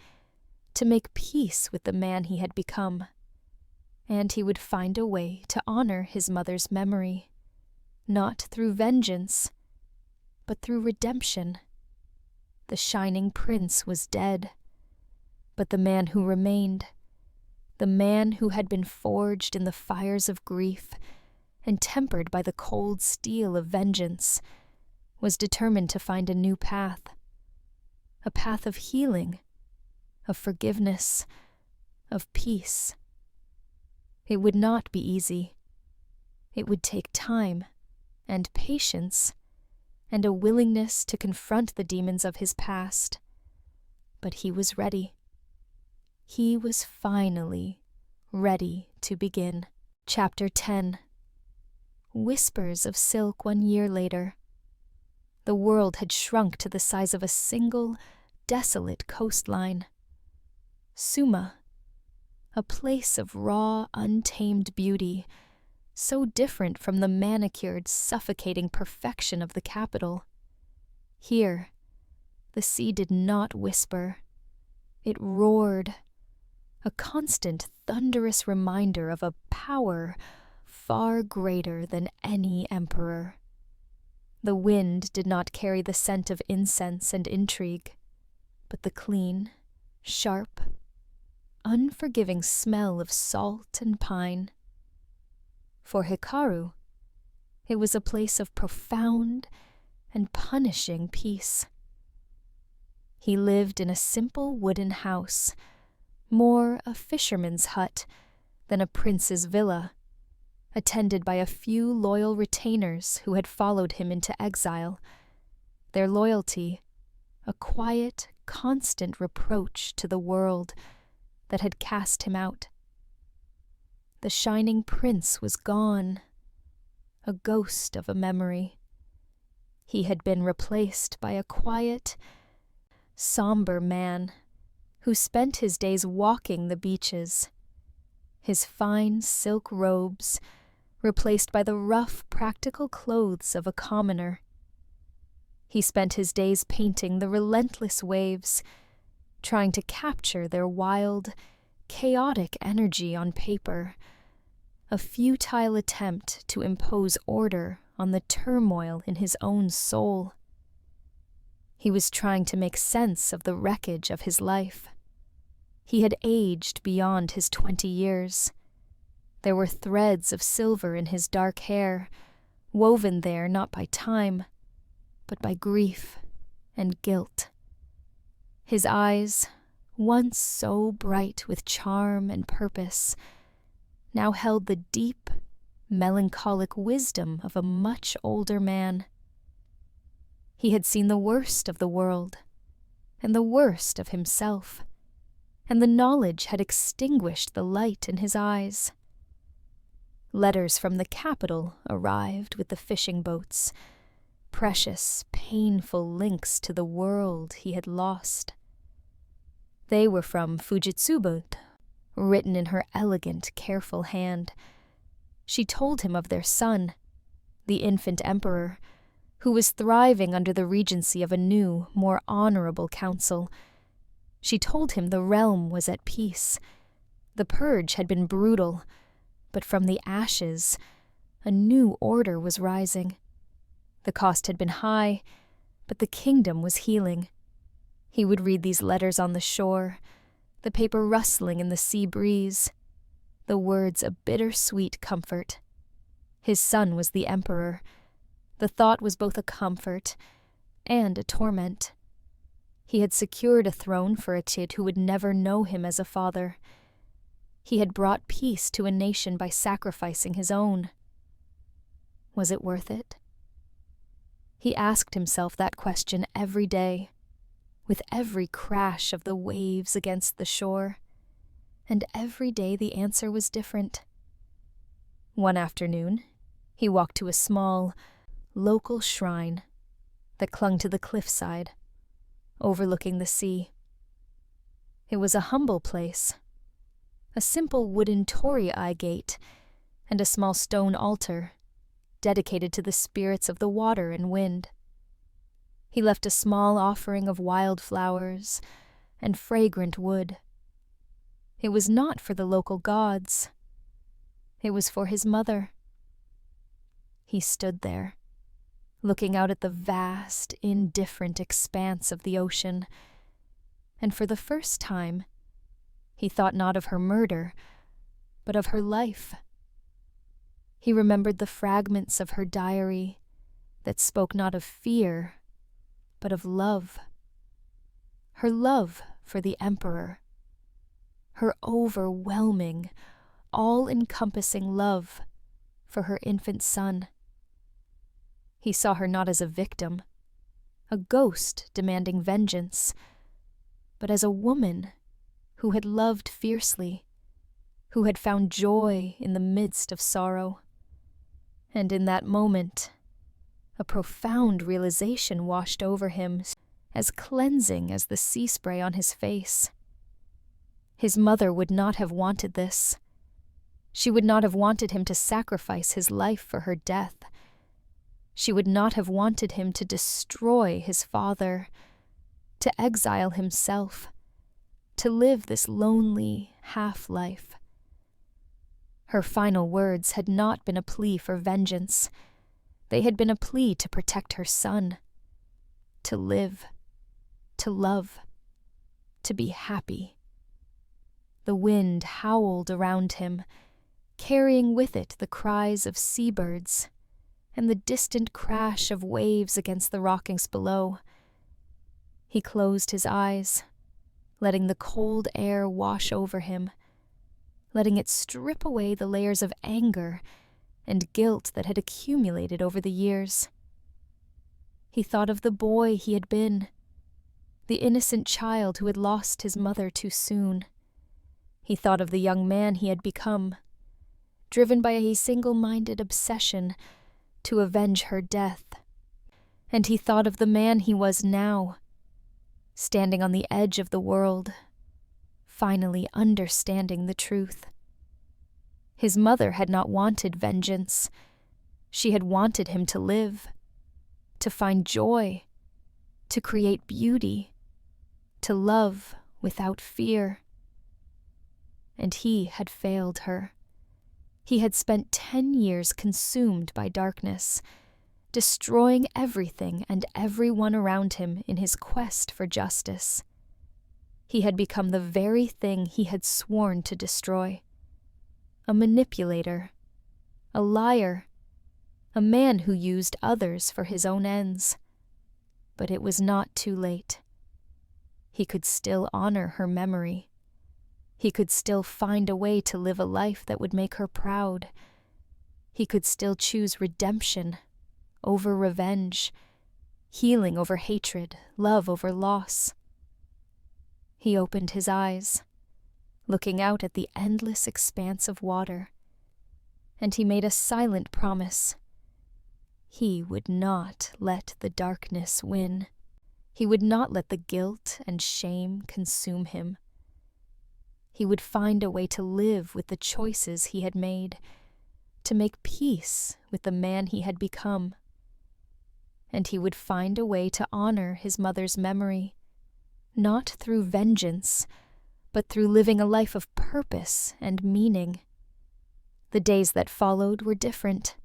to make peace with the man he had become. And he would find a way to honor his mother's memory, not through vengeance, but through redemption. The shining prince was dead, but the man who remained, the man who had been forged in the fires of grief and tempered by the cold steel of vengeance, was determined to find a new path, a path of healing, of forgiveness, of peace. It would not be easy. It would take time and patience and a willingness to confront the demons of his past. But he was ready. He was finally ready to begin. Chapter 10. Whispers of silk 1 year later. The world had shrunk to the size of a single, desolate coastline. Suma, a place of raw, untamed beauty, so different from the manicured, suffocating perfection of the capital. Here, the sea did not whisper. It roared, a constant, thunderous reminder of a power far greater than any emperor. The wind did not carry the scent of incense and intrigue, but the clean, sharp, unforgiving smell of salt and pine. For Hikaru, it was a place of profound and punishing peace. He lived in a simple wooden house, more a fisherman's hut than a prince's villa, attended by a few loyal retainers who had followed him into exile, their loyalty a quiet, constant reproach to the world that had cast him out. The shining prince was gone, a ghost of a memory. He had been replaced by a quiet, somber man who spent his days walking the beaches, his fine silk robes replaced by the rough, practical clothes of a commoner. He spent his days painting the relentless waves, trying to capture their wild, chaotic energy on paper, a futile attempt to impose order on the turmoil in his own soul. He was trying to make sense of the wreckage of his life. He had aged beyond his 20 years. There were threads of silver in his dark hair, woven there not by time, but by grief and guilt. His eyes, once so bright with charm and purpose, now held the deep, melancholic wisdom of a much older man. He had seen the worst of the world, and the worst of himself, and the knowledge had extinguished the light in his eyes. Letters from the capital arrived with the fishing boats, precious, painful links to the world he had lost. They were from Fujitsubo, written in her elegant, careful hand. She told him of their son, the infant emperor, who was thriving under the regency of a new, more honorable council. She told him the realm was at peace. The purge had been brutal, but from the ashes, a new order was rising. The cost had been high, but the kingdom was healing. He would read these letters on the shore, the paper rustling in the sea breeze, the words a bittersweet comfort. His son was the emperor. The thought was both a comfort and a torment. He had secured a throne for a kid who would never know him as a father. He had brought peace to a nation by sacrificing his own. Was it worth it? He asked himself that question every day, with every crash of the waves against the shore, and every day the answer was different. One afternoon, He walked to a small, local shrine that clung to the cliffside, overlooking the sea. It was a humble place, a simple wooden torii gate and a small stone altar dedicated to the spirits of the water and wind. He left a small offering of wild flowers and fragrant wood. It was not for the local gods. It was for his mother. He stood there, looking out at the vast, indifferent expanse of the ocean, and for the first time, he thought not of her murder, but of her life. He remembered the fragments of her diary that spoke not of fear, but of love. Her love for the emperor. Her overwhelming, all-encompassing love for her infant son. He saw her not as a victim, a ghost demanding vengeance, but as a woman who had loved fiercely, who had found joy in the midst of sorrow. And in that moment, a profound realization washed over him, as cleansing as the sea spray on his face. His mother would not have wanted this. She would not have wanted him to sacrifice his life for her death. She would not have wanted him to destroy his father, to exile himself, to live this lonely half-life. Her final words had not been a plea for vengeance. They had been a plea to protect her son, to live, to love, to be happy. The wind howled around him, carrying with it the cries of seabirds and the distant crash of waves against the rockings below. He closed his eyes, letting the cold air wash over him, letting it strip away the layers of anger and guilt that had accumulated over the years. He thought of the boy he had been, the innocent child who had lost his mother too soon. He thought of the young man he had become, driven by a single-minded obsession to avenge her death. And he thought of the man he was now, standing on the edge of the world, finally understanding the truth. His mother had not wanted vengeance. She had wanted him to live, to find joy, to create beauty, to love without fear. And he had failed her. He had spent 10 years consumed by darkness, destroying everything and everyone around him in his quest for justice. He had become the very thing he had sworn to destroy. A manipulator, a liar, a man who used others for his own ends. But it was not too late. He could still honor her memory. He could still find a way to live a life that would make her proud. He could still choose redemption over revenge, healing over hatred, love over loss. He opened his eyes, looking out at the endless expanse of water, and he made a silent promise. He would not let the darkness win. He would not let the guilt and shame consume him. He would find a way to live with the choices he had made, to make peace with the man he had become. And he would find a way to honor his mother's memory, not through vengeance, but through living a life of purpose and meaning. The days that followed were different.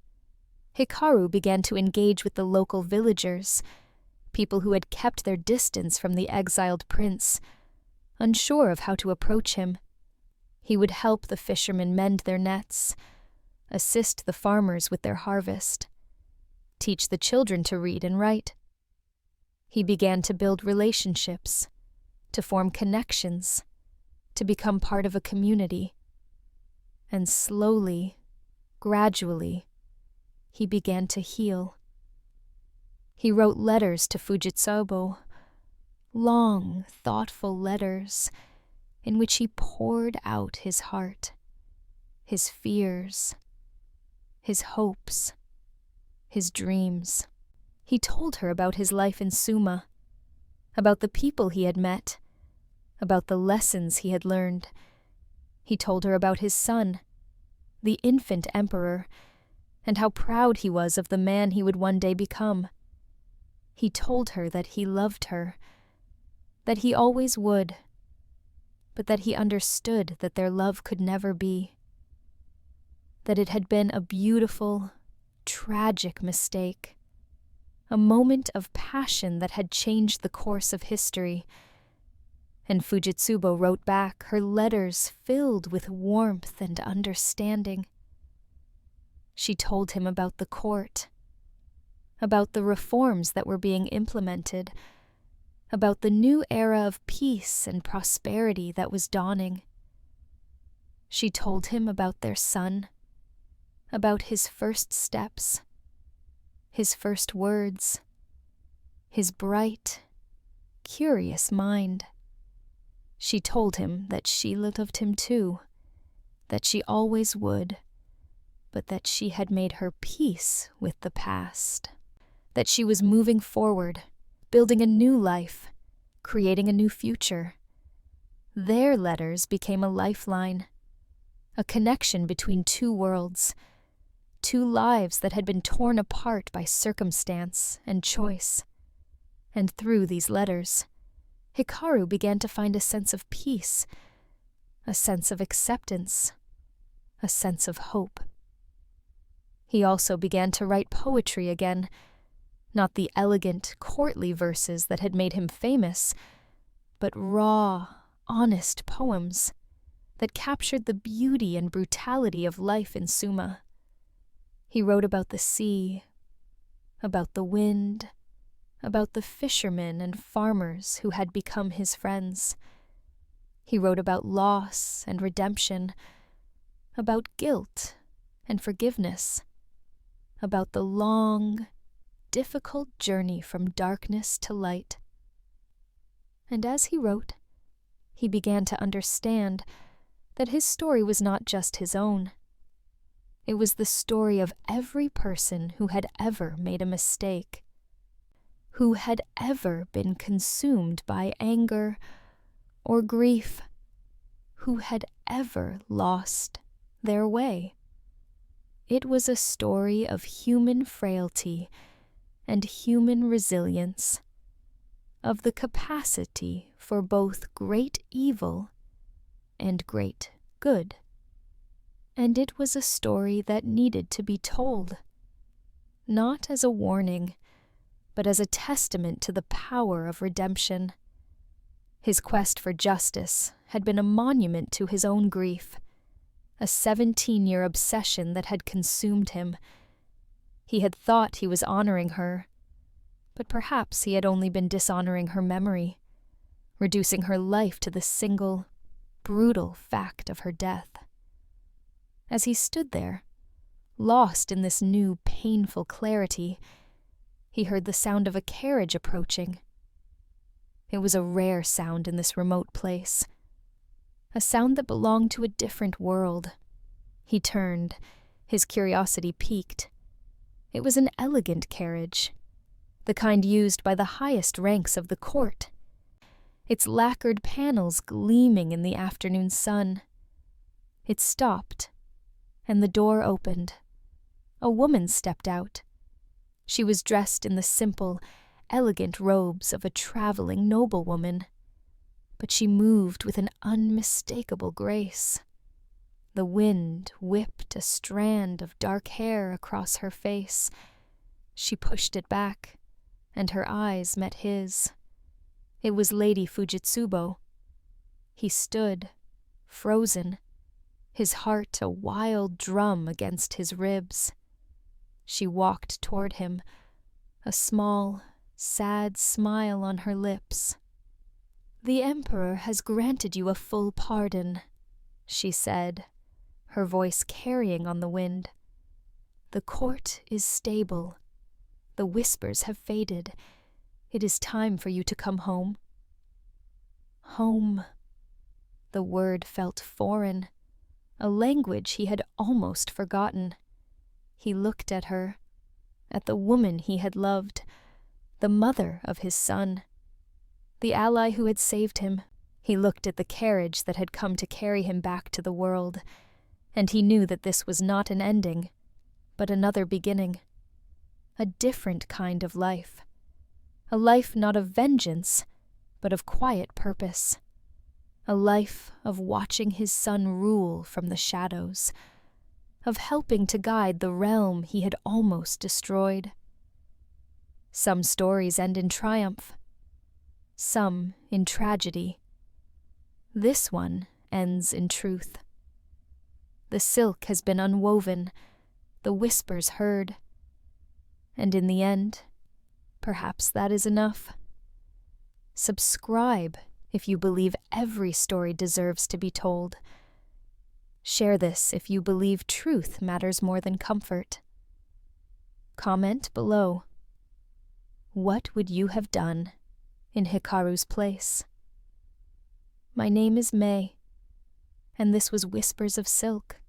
Hikaru began to engage with the local villagers, people who had kept their distance from the exiled prince, unsure of how to approach him. He would help the fishermen mend their nets, assist the farmers with their harvest, teach the children to read and write. He began to build relationships, to form connections, to become part of a community. And slowly, gradually, he began to heal. He wrote letters to Fujitsubo, long, thoughtful letters in which he poured out his heart, his fears, his hopes, his dreams. He told her about his life in Suma, about the people he had met, about the lessons he had learned. He told her about his son, the infant emperor, and how proud he was of the man he would one day become. He told her that he loved her, that he always would, but that he understood that their love could never be, that it had been a beautiful, tragic mistake, a moment of passion that had changed the course of history. And Fujitsubo wrote back, her letters filled with warmth and understanding. She told him about the court, about the reforms that were being implemented, about the new era of peace and prosperity that was dawning. She told him about their son, about his first steps, his first words, his bright, curious mind. She told him that she loved him too, that she always would, but that she had made her peace with the past, that she was moving forward, building a new life, creating a new future. Their letters became a lifeline, a connection between two worlds, two lives that had been torn apart by circumstance and choice. And through these letters, Hikaru began to find a sense of peace, a sense of acceptance, a sense of hope. He also began to write poetry again, not the elegant, courtly verses that had made him famous, but raw, honest poems that captured the beauty and brutality of life in Suma. He wrote about the sea, about the wind, about the fishermen and farmers who had become his friends. He wrote about loss and redemption, about guilt and forgiveness, about the long, difficult journey from darkness to light. And as he wrote, he began to understand that his story was not just his own. It was the story of every person who had ever made a mistake, who had ever been consumed by anger or grief, who had ever lost their way. It was a story of human frailty and human resilience, of the capacity for both great evil and great good. And it was a story that needed to be told, not as a warning, but as a testament to the power of redemption. His quest for justice had been a monument to his own grief, a 17-year obsession that had consumed him. He had thought he was honoring her, but perhaps he had only been dishonoring her memory, reducing her life to the single, brutal fact of her death. As he stood there, lost in this new, painful clarity, he heard the sound of a carriage approaching. It was a rare sound in this remote place, a sound that belonged to a different world. He turned, his curiosity piqued. It was an elegant carriage, the kind used by the highest ranks of the court, its lacquered panels gleaming in the afternoon sun. It stopped, and the door opened. A woman stepped out. She was dressed in the simple, elegant robes of a traveling noblewoman, but she moved with an unmistakable grace. The wind whipped a strand of dark hair across her face. She pushed it back, and her eyes met his. It was Lady Fujitsubo. He stood, frozen, his heart a wild drum against his ribs. She walked toward him, a small, sad smile on her lips. "The Emperor has granted you a full pardon," she said, her voice carrying on the wind. "The court is stable. The whispers have faded. It is time for you to come home." Home. The word felt foreign, a language he had almost forgotten. He looked at her, at the woman he had loved, the mother of his son, the ally who had saved him. He looked at the carriage that had come to carry him back to the world, and he knew that this was not an ending, but another beginning. A different kind of life. A life not of vengeance, but of quiet purpose. A life of watching his son rule from the shadows, of helping to guide the realm he had almost destroyed. Some stories end in triumph, some in tragedy. This one ends in truth. The silk has been unwoven, the whispers heard, and in the end, perhaps that is enough. Subscribe if you believe every story deserves to be told. Share this if you believe truth matters more than comfort. Comment below. What would you have done in Hikaru's place? My name is May, and this was Whispers of Silk.